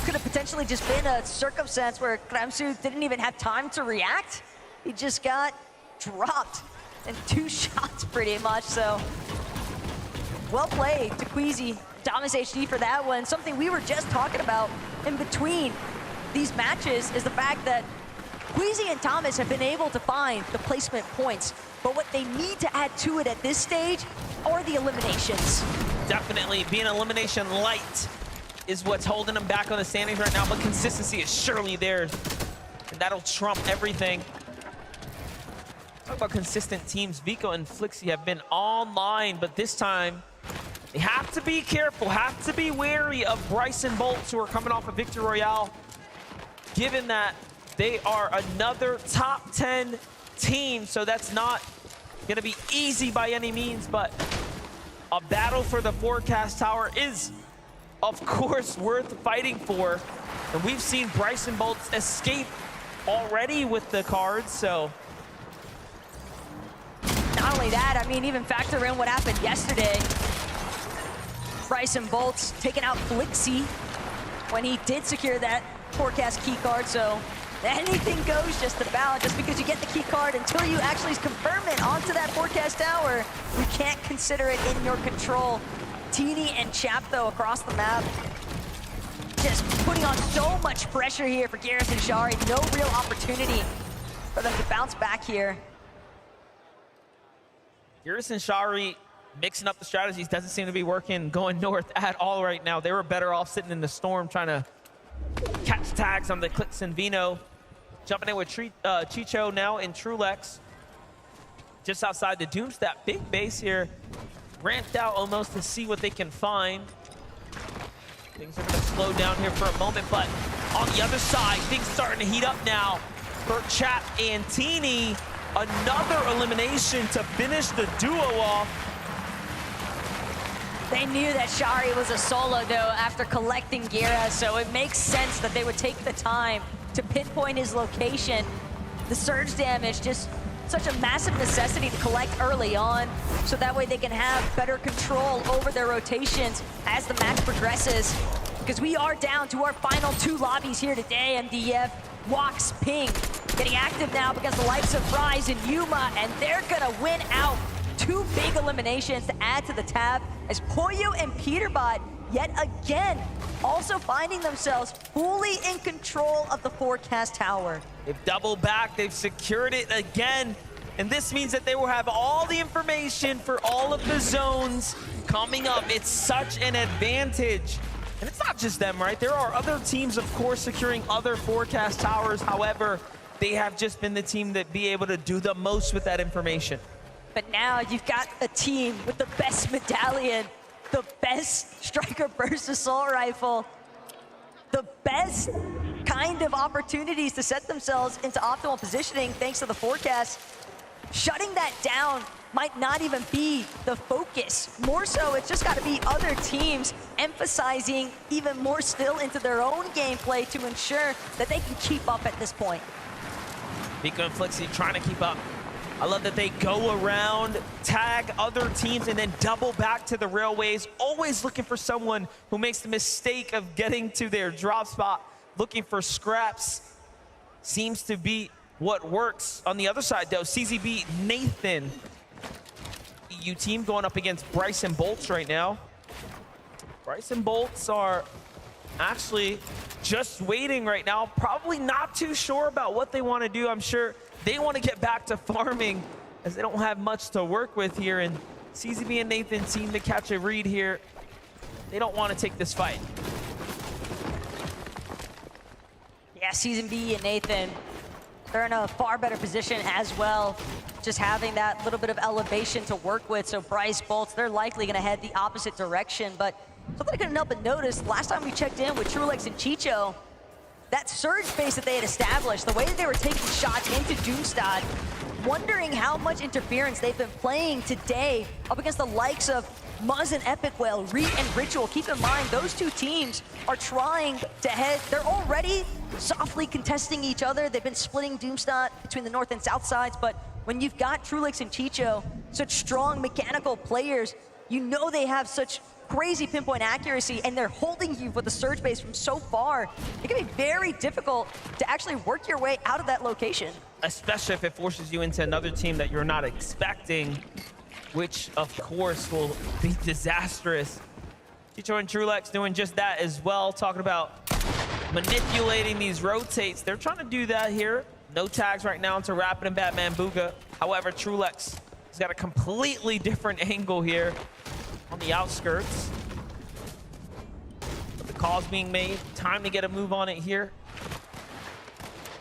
Could have potentially just been a circumstance where Kramsu didn't even have time to react. He just got dropped in 2 shots pretty much. So well played to Queasy, Thomas HD for that one. Something we were just talking about in between these matches is the fact that Queasy and Thomas have been able to find the placement points, but what they need to add to it at this stage are the eliminations. Definitely being elimination light is what's holding them back on the standings right now, but consistency is surely theirs, and that'll trump everything. Talk about consistent teams. Vico and Flixie have been online, but this time they have to be careful, have to be wary of Bryson Bolts, who are coming off a Victory Royale, given that they are another top 10 team. So that's not gonna be easy by any means, but a battle for the Forecast Tower is, of course, worth fighting for. And we've seen Bryson Bolts escape already with the cards, so. Not only that, I mean, even factor in what happened yesterday. Bryson Bolts taking out Flixie when he did secure that Forecast key card, so anything goes just about. Just because you get the key card, until you actually confirm it onto that Forecast Tower, you can't consider it in your control. Teeny and Chap, though, across the map, just putting on so much pressure here for Garrison Shari. No real opportunity for them to bounce back here. Garrison Shari mixing up the strategies doesn't seem to be working going north at all right now. They were better off sitting in the storm trying to catch tags on the Clix and Vino. Jumping in with Chicho now in Trulex. Just outside the Doomstat. Big base here. Ramped out almost to see what they can find. Things are going to slow down here for a moment, but on the other side, things starting to heat up now for Chap and Teeny. Another elimination to finish the duo off. They knew that Shari was a solo, though, after collecting Gira, so it makes sense that they would take the time to pinpoint his location. The surge damage, just such a massive necessity to collect early on, so that way they can have better control over their rotations as the match progresses. Because we are down to our final 2 lobbies here today, MDF. Walks Ping getting active now because the likes of Rise and Yuma, and they're gonna win out. 2 big eliminations to add to the tab as Pollo and Peterbot yet again, also finding themselves fully in control of the forecast tower. They've doubled back, they've secured it again, and this means that they will have all the information for all of the zones coming up. It's such an advantage. And it's not just them, right? There are other teams, of course, securing other forecast towers. However, they have just been the team that be able to do the most with that information. But now you've got a team with the best medallion, the best striker burst assault rifle, the best kind of opportunities to set themselves into optimal positioning thanks to the forecast. Shutting that down might not even be the focus. More so, it's just got to be other teams emphasizing even more still into their own gameplay to ensure that they can keep up at this point. Vico and Flixie trying to keep up. I love that they go around, tag other teams, and then double back to the railways, always looking for someone who makes the mistake of getting to their drop spot, looking for scraps. Seems to be what works. On the other side, though, CZB Nathan, EU team going up against Bryson Bolts right now. Bryson Bolts are actually just waiting right now, probably not too sure about what they want to do. I'm sure they want to get back to farming as they don't have much to work with here, and CZB and Nathan seem to catch a read here. They don't want to take this fight. Yeah, CZB and Nathan, they're in a far better position as well, just having that little bit of elevation to work with. So Bryce Bolts, they're likely going to head the opposite direction, but something I couldn't help but notice, last time we checked in with Trulex and Chicho, that surge base that they had established, the way that they were taking shots into Doomstad, wondering how much interference they've been playing today up against the likes of Muzz and Epic Whale, Reet and Ritual. Keep in mind, those two teams are trying to head, they're already softly contesting each other. They've been splitting Doomstad between the north and south sides, but when you've got Trulex and Chicho, such strong mechanical players, you know they have such crazy pinpoint accuracy, and they're holding you with the surge base from so far. It can be very difficult to actually work your way out of that location. Especially if it forces you into another team that you're not expecting, which of course will be disastrous. Chicho and Trulex doing just that as well, talking about manipulating these rotates. They're trying to do that here. No tags right now into Rapid and Batman Booga. However, Trulex has got a completely different angle here on the outskirts. But the call's being made. Time to get a move on it here.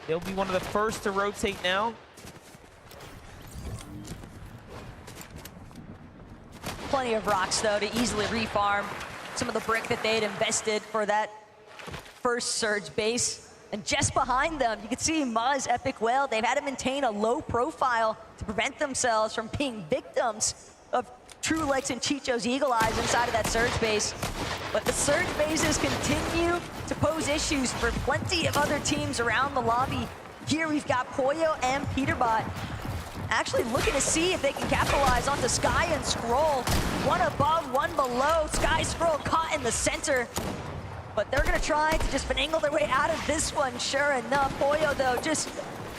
They'll be one of the first to rotate now. Plenty of rocks, though, to easily refarm some of the brick that they had invested for that first surge base. And just behind them, you can see Muzz, Epic Whale. They've had to maintain a low profile to prevent themselves from being victims of Trulex and Chicho's Eagle Eyes inside of that surge base. But the surge bases continue to pose issues for plenty of other teams around the lobby. Here we've got Poyo and Peterbot actually looking to see if they can capitalize onto Sky and Scroll. One above, one below. Sky Scroll caught in the center. But they're gonna try to just finagle their way out of this one, sure enough. Poyo, though, just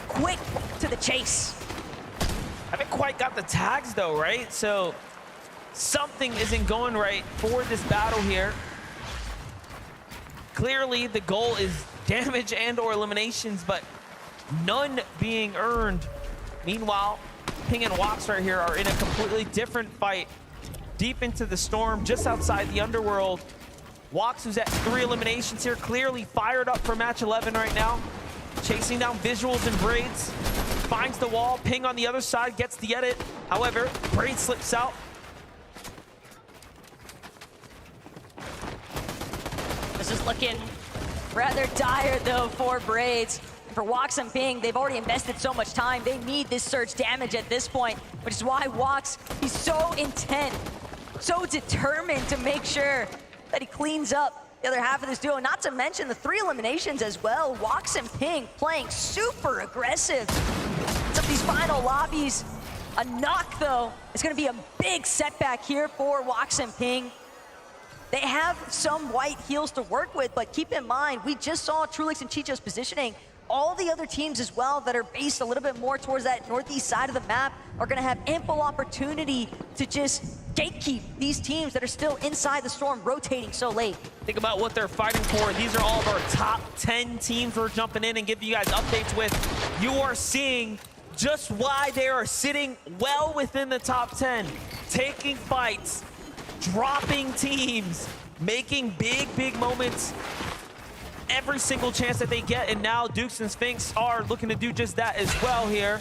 quick to the chase. Haven't quite got the tags, though, right? So something isn't going right for this battle here. Clearly, the goal is damage and or eliminations, but none being earned. Meanwhile, Ping and Wox right here are in a completely different fight. Deep into the storm, just outside the underworld. Wox, who's at 3 eliminations here, clearly fired up for match 11 right now. Chasing down visuals and Braids. Finds the wall, Ping on the other side, gets the edit. However, Braid slips out. This is looking rather dire, though, for Braids. For Wox and Ping, they've already invested so much time. They need this surge damage at this point, which is why Wox, he's so intent, so determined to make sure that he cleans up the other half of this duo. Not to mention the 3 eliminations as well. Wox and Ping playing super aggressive. Some of these final lobbies. A knock, though, is going to be a big setback here for Wox and Ping. They have some white heals to work with, but keep in mind, we just saw Trulex and Chicho's positioning. all the other teams as well that are based a little bit more towards that northeast side of the map are going to have ample opportunity to just gatekeep these teams that are still inside the storm rotating so late. Think about what they're fighting for. These are all of our top 10 teams we're jumping in and giving you guys updates with. You are seeing just why they are sitting well within the top 10, taking fights, dropping teams, making big moments every single chance that they get, and now Dukes and Sphinx are looking to do just that as well here,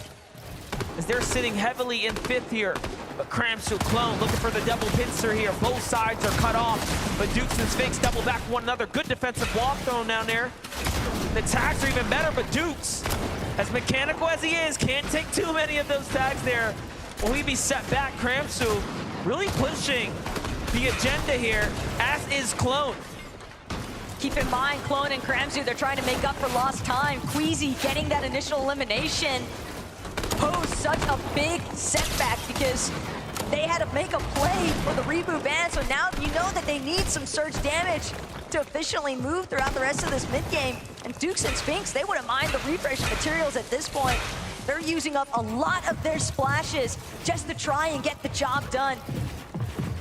as they're sitting heavily in 5th here. But Kramsu, Clone looking for the double pincer here. Both sides are cut off, but Dukes and Sphinx double back one another. Good defensive wall thrown down there. The tags are even better, but Dukes, as mechanical as he is, can't take too many of those tags there. Will he be set back? Kramsu really pushing the agenda here, as is Clone. Keep in mind, Clone and Kramsu, they're trying to make up for lost time. Queasy getting that initial elimination posed such a big setback because they had to make a play for the reboot ban. So now you know that they need some surge damage to efficiently move throughout the rest of this mid game. And Dukes and Sphinx, they wouldn't mind the refresh materials at this point. They're using up a lot of their splashes just to try and get the job done.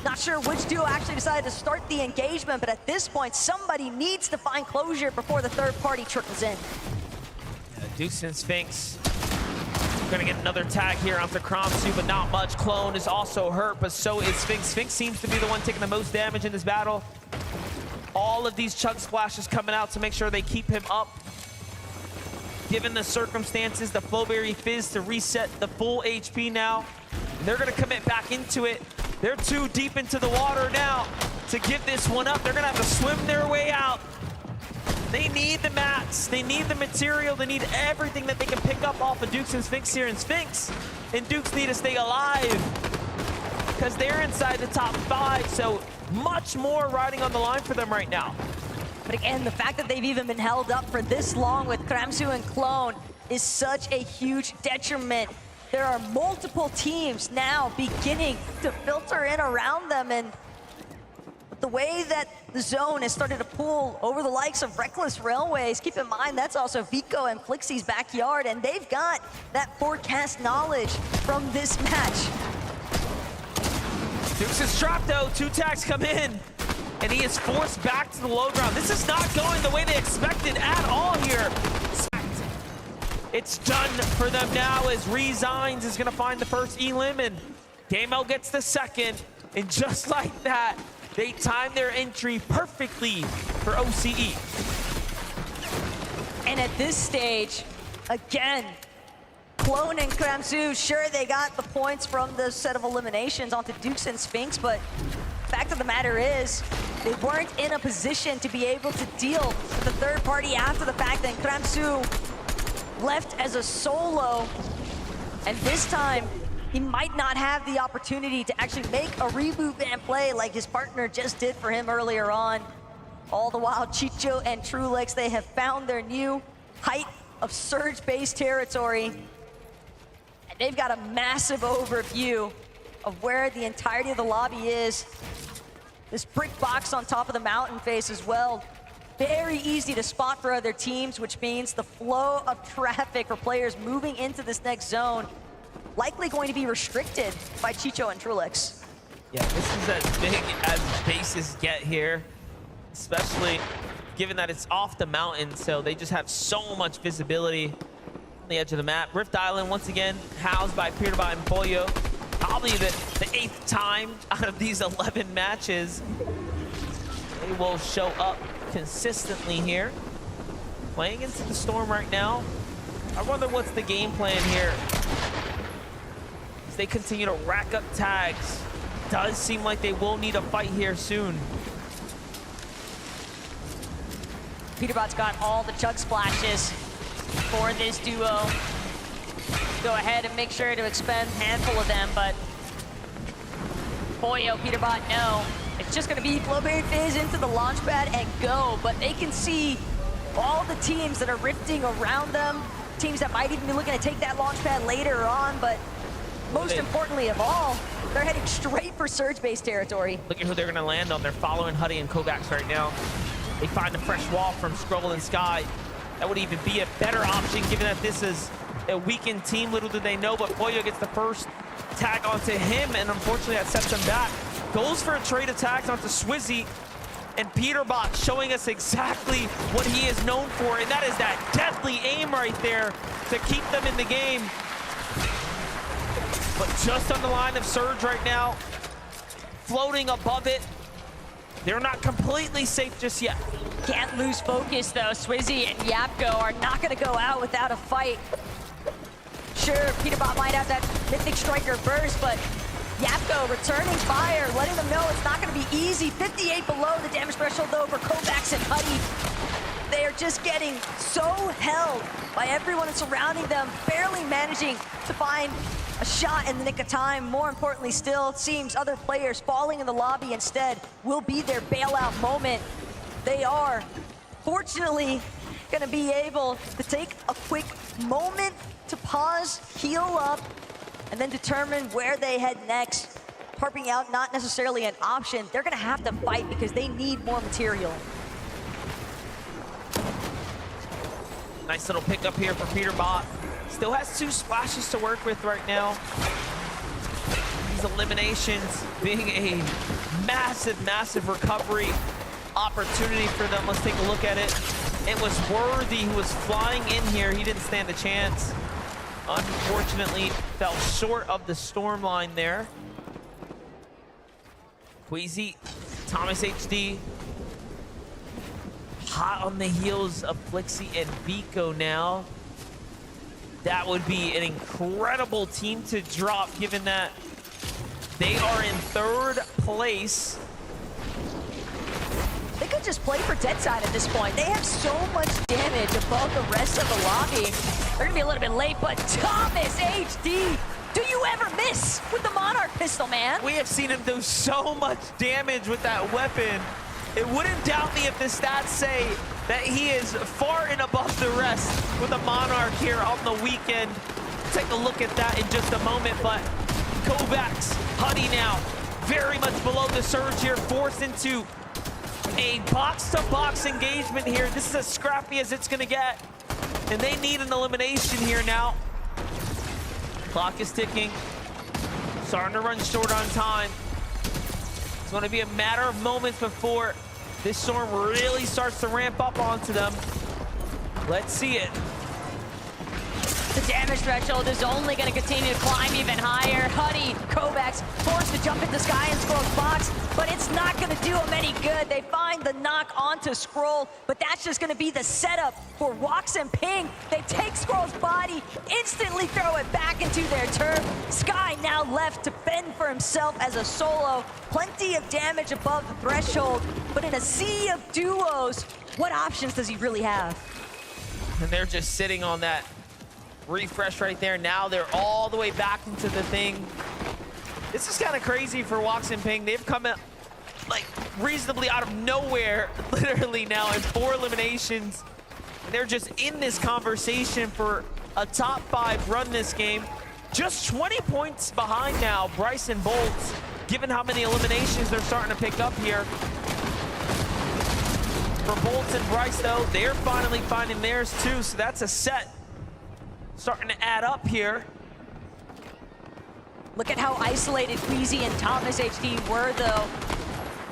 Not sure which duo actually decided to start the engagement, but at this point, somebody needs to find closure before the third party trickles in. Yeah, Dukes and Sphinx gonna get another tag here onto Kramsu, but not much. Clone is also hurt, but so is Sphinx. Sphinx seems to be the one taking the most damage in this battle. All of these chug splashes coming out to make sure they keep him up. Given the circumstances, the Flowberry Fizz to reset the full HP now. And they're gonna commit back into it. They're too deep into the water now to give this one up. They're gonna have to swim their way out. They need the mats, they need the material, they need everything that they can pick up off of Dukes and Sphinx here. And Sphinx and Dukes need to stay alive because they're inside the top 5, so much more riding on the line for them right now. But again, the fact that they've even been held up for this long with Kramsu and Clone is such a huge detriment. There are multiple teams now beginning to filter in around them, and the way that the zone has started to pull over the likes of Reckless Railways, keep in mind that's also Vico and Flixie's backyard, and they've got that forecast knowledge from this match. Dukes is trapped though, 2 tags come in, and he is forced back to the low ground. This is not going the way they expected at all here. It's done for them now as Resigns is gonna find the first elim, and Gamel gets the second, and just like that, they timed their entry perfectly for OCE. And at this stage, again, Clone and Kramsu, sure, they got the points from the set of eliminations onto Dukes and Sphinx, but fact of the matter is, they weren't in a position to be able to deal with the third party after the fact that Kramsu left as a solo, and this time, he might not have the opportunity to actually make a reboot ban play like his partner just did for him earlier on. All the while, Chicho and Trulex, they have found their new height of surge-based territory. And they've got a massive overview of where the entirety of the lobby is. This brick box on top of the mountain face as well. Very easy to spot for other teams, which means the flow of traffic for players moving into this next zone likely going to be restricted by Chicho and Trulex. Yeah, this is as big as bases get here, especially given that it's off the mountain, so they just have so much visibility on the edge of the map. Rift Island, once again, housed by Peterbot and Pollo. Probably the 8th time out of these 11 matches. They will show up consistently here. Playing into the storm right now. I wonder what's the game plan here. As they continue to rack up tags. Does seem like they will need a fight here soon. Peterbot's got all the chug splashes for this duo. Go ahead and make sure to expend a handful of them, but Pollo, Peterbot, no. It's just gonna be Flowberry Fizz into the launch pad and go, but they can see all the teams that are rifting around them, teams that might even be looking to take that launch pad later on, but most importantly of all, they're heading straight for surge-based territory. Look at who they're gonna land on. They're following Huddy and Kovacs right now. They find a fresh wall from Scrubble and Sky. that would even be a better option given that this is a weakened team. Little do they know, but Pollo gets the first tag onto him, and unfortunately that sets him back. Goes for a trade attack onto Swizzy, and Peterbot showing us exactly what he is known for, and that is that deadly aim right there to keep them in the game. But just on the line of Surge right now, floating above it. They're not completely safe just yet. Can't lose focus though. Swizzy and Yapko are not gonna go out without a fight. Sure, Peterbot might have that Mythic Striker burst, but Yapko returning fire, letting them know it's not gonna be easy. 58 below the damage threshold though for Kovacs and Huddy. They are just getting so held by everyone surrounding them, barely managing to find a shot in the nick of time. More importantly still, it seems other players falling in the lobby instead will be their bailout moment. They are fortunately gonna be able to take a quick moment to pause, heal up, and then determine where they head next. Harping out not necessarily an option. They're gonna have to fight because they need more material. Nice little pickup here for Peterbot. Still has 2 splashes to work with right now. These eliminations being a massive, massive recovery opportunity for them. Let's take a look at it. It was Worthy who was flying in here. He didn't stand a chance. Unfortunately, fell short of the storm line there. Queasy, Thomas HD, hot on the heels of Flixie and Vico now. That would be an incredible team to drop, given that they are in 3rd place. They could just play for Deadside at this point. They have so much damage above the rest of the lobby. They're gonna be a little bit late, but Thomas HD, do you ever miss with the Monarch pistol, man? We have seen him do so much damage with that weapon. It wouldn't doubt me if the stats say that he is far and above the rest with a Monarch here on the weekend. Take a look at that in just a moment, but Kovacs, Huddy now, very much below the Surge here, forced into a box-to-box engagement here. This is as scrappy as it's gonna get, and they need an elimination here now. Clock is ticking, starting to run short on time. It's gonna be a matter of moments before this storm really starts to ramp up onto them. Let's see it. The damage threshold is only going to continue to climb even higher. Huddy, Kovacs forced to jump into Sky and Scroll's box, but it's not going to do them any good. They find the knock onto Scroll, but that's just going to be the setup for Wox and Ping. They take Scroll's body, instantly throw it back into their turf. Sky now left to fend for himself as a solo. Plenty of damage above the threshold, but in a sea of duos, what options does he really have? And they're just sitting on that refresh right there. Now they're all the way back into the thing. This is kind of crazy for Wox and Ping. They've come out like reasonably out of nowhere, literally now in 4 eliminations. And they're just in this conversation for a top 5 run this game. Just 20 points behind now, Bryce and Bolts, given how many eliminations they're starting to pick up here. For Bolts and Bryce though, they're finally finding theirs too, so that's a set starting to add up here. Look at how isolated Queasy and Thomas HD were, though,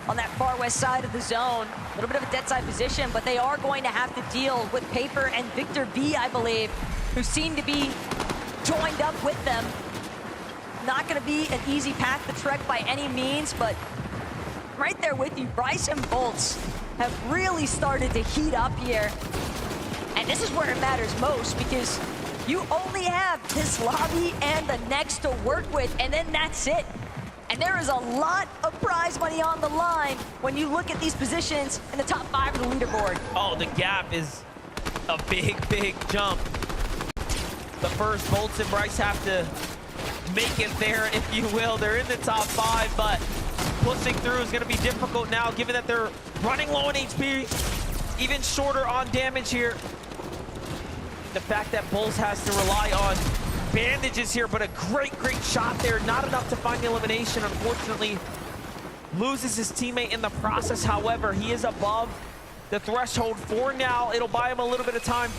on that far west side of the zone. A little bit of a dead side position, but they are going to have to deal with Paper and Victor V, I believe, who seem to be joined up with them. Not going to be an easy path to trek by any means, but right there with you, Bryce and Bolts have really started to heat up here. And this is where it matters most, because you only have this lobby and the next to work with, and then that's it. And there is a lot of prize money on the line when you look at these positions in the top 5 of the leaderboard. Oh, the gap is a big, big jump. But first, Bolts and Bryce have to make it there, if you will. They're in the top 5, but pushing through is going to be difficult now, given that they're running low on HP, even shorter on damage here. The fact that Bolts has to rely on bandages here, but a great, great shot there. Not enough to find the elimination, unfortunately. Loses his teammate in the process, however. He is above the threshold for now. It'll buy him a little bit of time.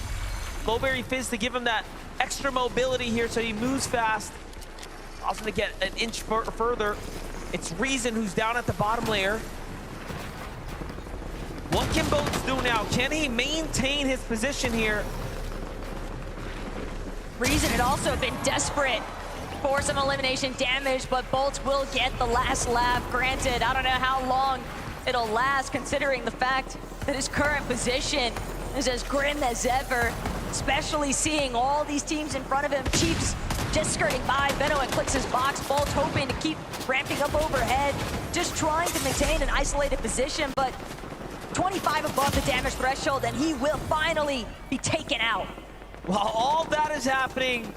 Flowberry Fizz to give him that extra mobility here so he moves fast. Also to get an inch further. It's Reason who's down at the bottom layer. What can Bolts do now? Can he maintain his position here? Reason had also been desperate for some elimination damage, but Bolts will get the last lap. Granted, I don't know how long it'll last, considering the fact that his current position is as grim as ever, especially seeing all these teams in front of him. Chiefs just skirting by. Veno and Clix' box. Bolts hoping to keep ramping up overhead, just trying to maintain an isolated position, but 25 above the damage threshold, and he will finally be taken out. While all that is happening,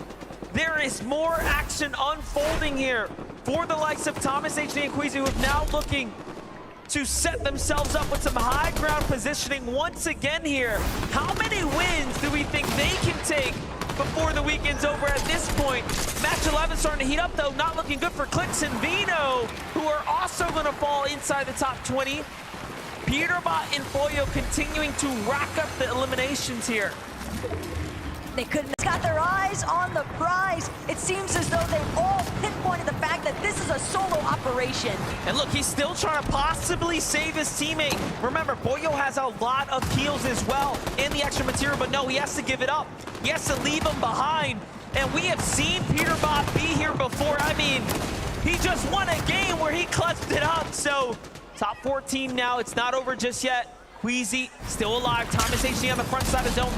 there is more action unfolding here for the likes of Thomas HD and Queasy, who are now looking to set themselves up with some high ground positioning once again here. How many wins do we think they can take before the weekend's over at this point? Match 11 starting to heat up, though. Not looking good for Clix and Veno, who are also going to fall inside the top 20. Peterbot and Pollo continuing to rack up the eliminations here. They couldn't got their eyes on the prize. It seems as though they've all pinpointed the fact that this is a solo operation. And look, he's still trying to possibly save his teammate. Remember, Pollo has a lot of heals as well in the extra material, but no, he has to give it up. He has to leave him behind. And we have seen Peterbot be here before. I mean, he just won a game where he clutched it up. So top 14 now, it's not over just yet. Queasy still alive. Thomas HD on the front side of zone.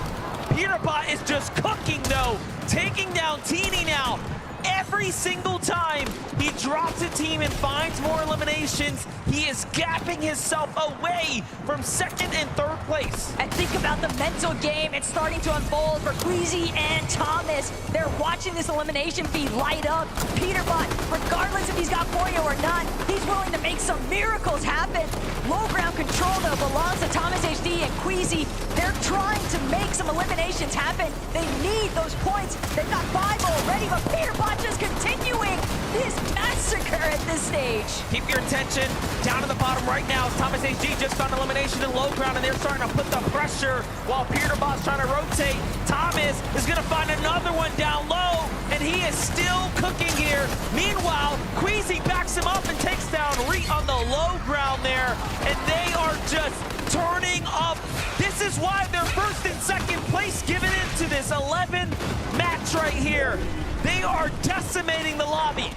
Peterbot is just cooking, though, taking down Teeny now. Every single time he drops a team and finds more eliminations, he is gapping himself away from second and third place. And think about the mental game. It's starting to unfold for Queasy and Thomas. They're watching this elimination feed light up. Peterbot, regardless if he's got Pollo or not, he's willing to make some miracles happen. Low ground control, though, belongs to Thomas HD and Queasy. They're trying to make some eliminations happen. They need those points. They've got 5 already, but Peterbot just continuing his massacre at this stage. Keep your attention down to the bottom right now. Thomas HD just found elimination in low ground, and they're starting to put the pressure while Peterbot's trying to rotate. Thomas is going to find another one down low, and he is still cooking here. Meanwhile, Queasy backs him up and takes down Reet on the low ground there, and they are just turning up. This is why they're first and second place, giving into this 11 match right here. They are decimating the lobby.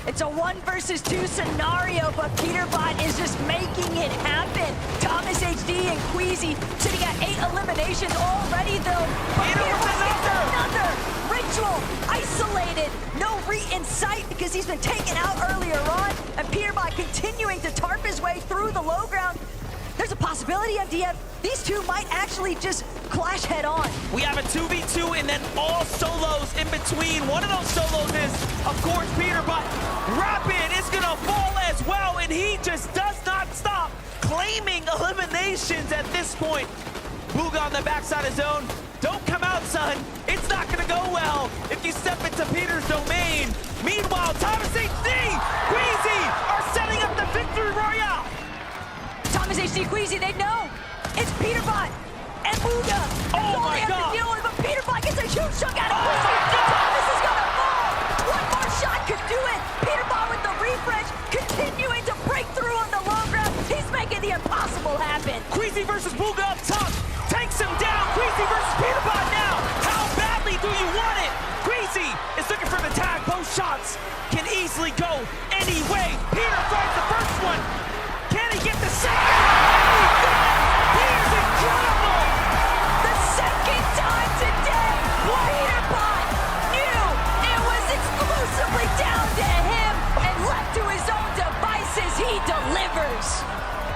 It's a 1 versus 2 scenario, but Peterbot is just making it happen. Thomas HD and Queasy sitting at 8 eliminations already, though. Peterbot gets another Ritual isolated. No Reet in sight because he's been taken out earlier on. And Peterbot continuing to tarp his way through the low ground. There's a possibility, MDF, these two might actually just clash head on. We have a 2v2 and then all solos in between. One of those solos is, of course, Peterbot. Rapid is gonna fall as well, and he just does not stop claiming eliminations at this point. Booga on the backside of zone. Don't come out, son. It's not gonna go well if you step into Peter's domain. Meanwhile, Thomas HD, Queasy are setting up the victory royale. Thomas HD, Queasy, they know. It's Peterbot and Booga. That's all they have to deal with, but Peterbot gets a huge chunk out of Queasy. Thomas is gonna fall. One more shot could do it. Peterbot with the refresh, continuing to break through on the low ground. He's making the impossible happen. Queasy versus Booga up top. Takes him down. Queasy versus Peterbot now. How badly do you want it? Queasy is looking for the tag. Both shots can easily go any way. Peter finds the first one. Can he get the second? He is incredible. The second time today, Peterbot knew it was exclusively down to him, and left to his own devices, he delivers.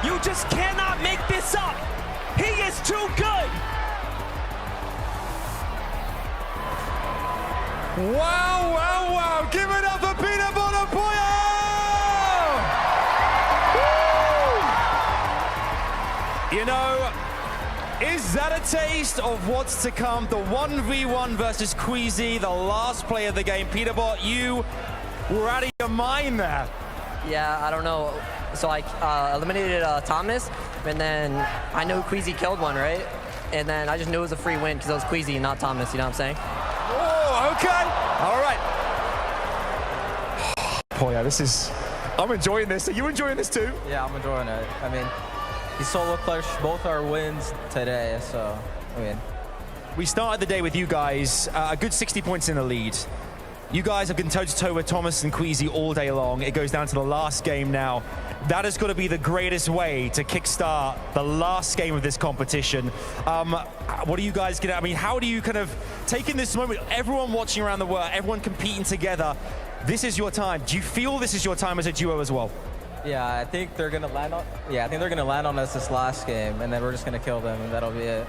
You just cannot make this up. He is too good. Wow, wow, wow. Give it up for Peterbot and Pollo! You know, is that a taste of what's to come? The 1v1 versus Queasy, the last play of the game. Peterbot, you were out of your mind there. Yeah, I don't know. So I eliminated Thomas, and then I know Queasy killed one, right? And then I just knew it was a free win because it was Queasy, not Thomas, you know what I'm saying? Oh, okay. All right. Polyo, I'm enjoying this. Are you enjoying this too? Yeah, I'm enjoying it. I mean, he solo clutched both our wins today, so, I mean. We started the day with you guys, a good 60 points in the lead. You guys have been toe-to-toe with Thomas and Queasy all day long. It goes down to the last game now. That has got to be the greatest way to kickstart the last game of this competition. What are you guys gonna, I mean, how do you kind of take in this moment, everyone watching around the world, everyone competing together, this is your time. Do you feel this is your time as a duo as well? Yeah, I think they're gonna land on. Yeah, I think they're gonna land on us this last game, and then we're just gonna kill them, and that'll be it.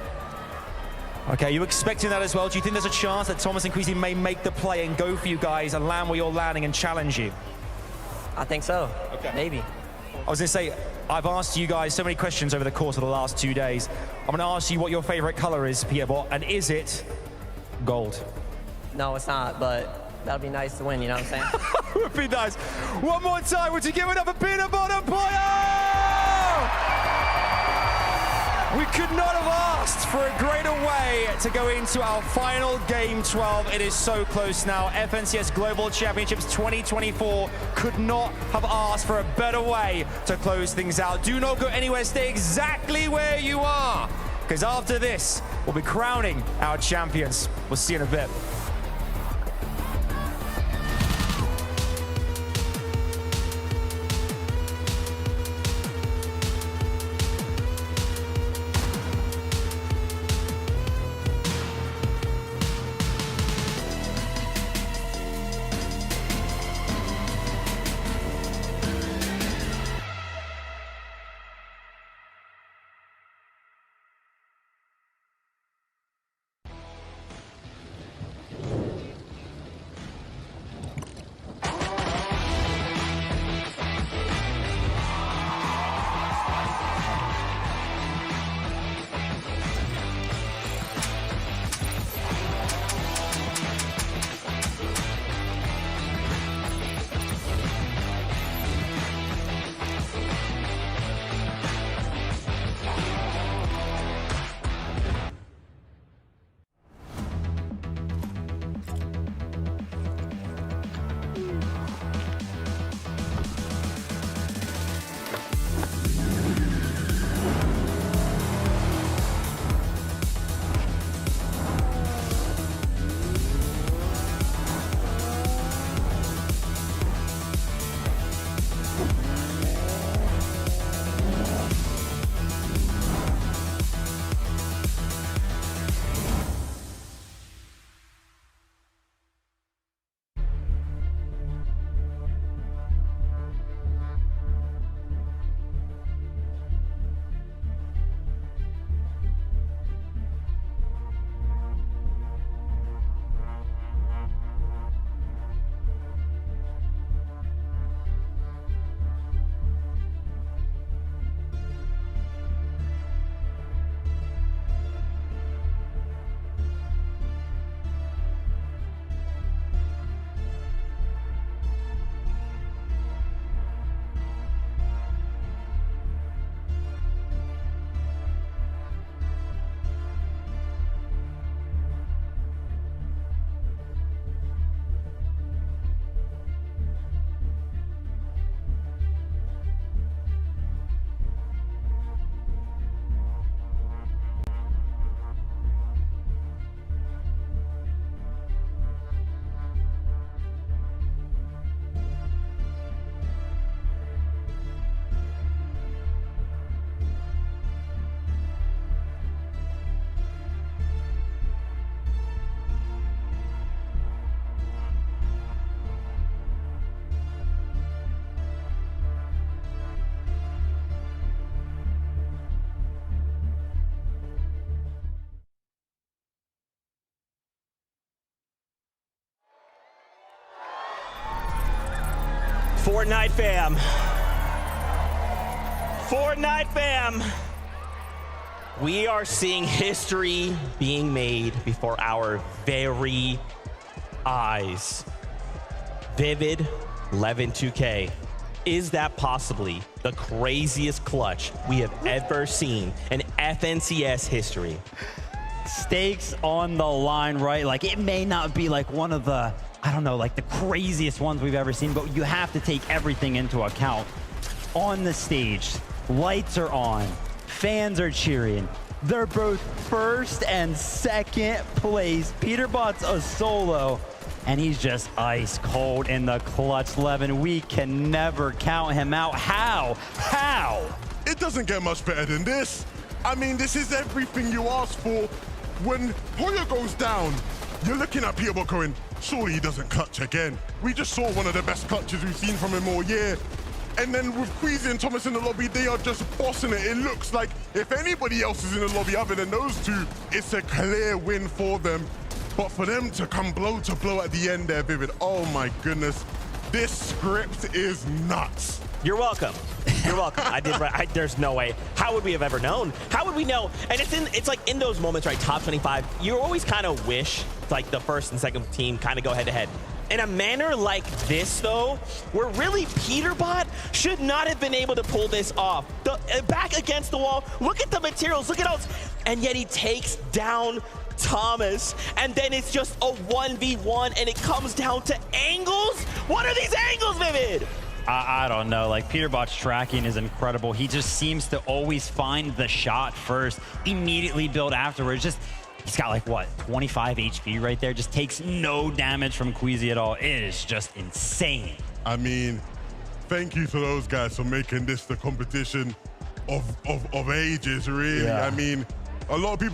Okay, you expecting that as well? Do you think there's a chance that Thomas and Queasy may make the play and go for you guys and land where you're landing and challenge you? I think so. Okay. Maybe. I was gonna say, I've asked you guys so many questions over the course of the last 2 days. I'm gonna ask you what your favorite color is, Peterbot, and is it gold? No, it's not, but that'd be nice to win, you know what I'm saying? It would be nice. One more time, would you give it up for Peterbot and Polyo? We could not have asked for a greater way to go into our final game 12. It is so close now. FNCS Global Championships 2024 could not have asked for a better way to close things out. Do not go anywhere. Stay exactly where you are, because after this, we'll be crowning our champions. We'll see you in a bit. Fortnite fam. Fortnite fam. We are seeing history being made before our very eyes. Vivid 11 2K Is that possibly the craziest clutch we have ever seen in FNCS history? Stakes on the line, right? Like, it may not be like one of the, I don't know, like the craziest ones we've ever seen, but you have to take everything into account. On the stage, lights are on, fans are cheering. They're both first and second place. Peterbot's a solo, and he's just ice cold in the clutch, Levin. We can never count him out. How? It doesn't get much better than this. I mean, this is everything you asked for. When Pollo goes down, you're looking at Peterbot going, surely he doesn't clutch again. We just saw one of the best clutches we've seen from him all year. And then with Queasy and Thomas in the lobby, they are just bossing it. It looks like if anybody else is in the lobby other than those two, it's a clear win for them. But for them to come blow to blow at the end there, Vivid, oh my goodness. This script is nuts. You're welcome. You're welcome. There's no way. How would we have ever known? How would we know? And it's like in those moments, right? Top 25. You always kind of wish like the first and second team kind of go head to head. In a manner like this, though, where really Peterbot should not have been able to pull this off. Back against the wall. Look at the materials. Look at all. And yet he takes down Thomas, and then it's just a 1v1, and it comes down to angles. What are these angles, Vivid? I don't know. Like, Peterbot's tracking is incredible. He just seems to always find the shot first, immediately build afterwards. Just, he's got like, what, 25 HP right there. Just takes no damage from Queasy at all. It is just insane. I mean, thank you to those guys for making this the competition of ages, really. Yeah. I mean, a lot of people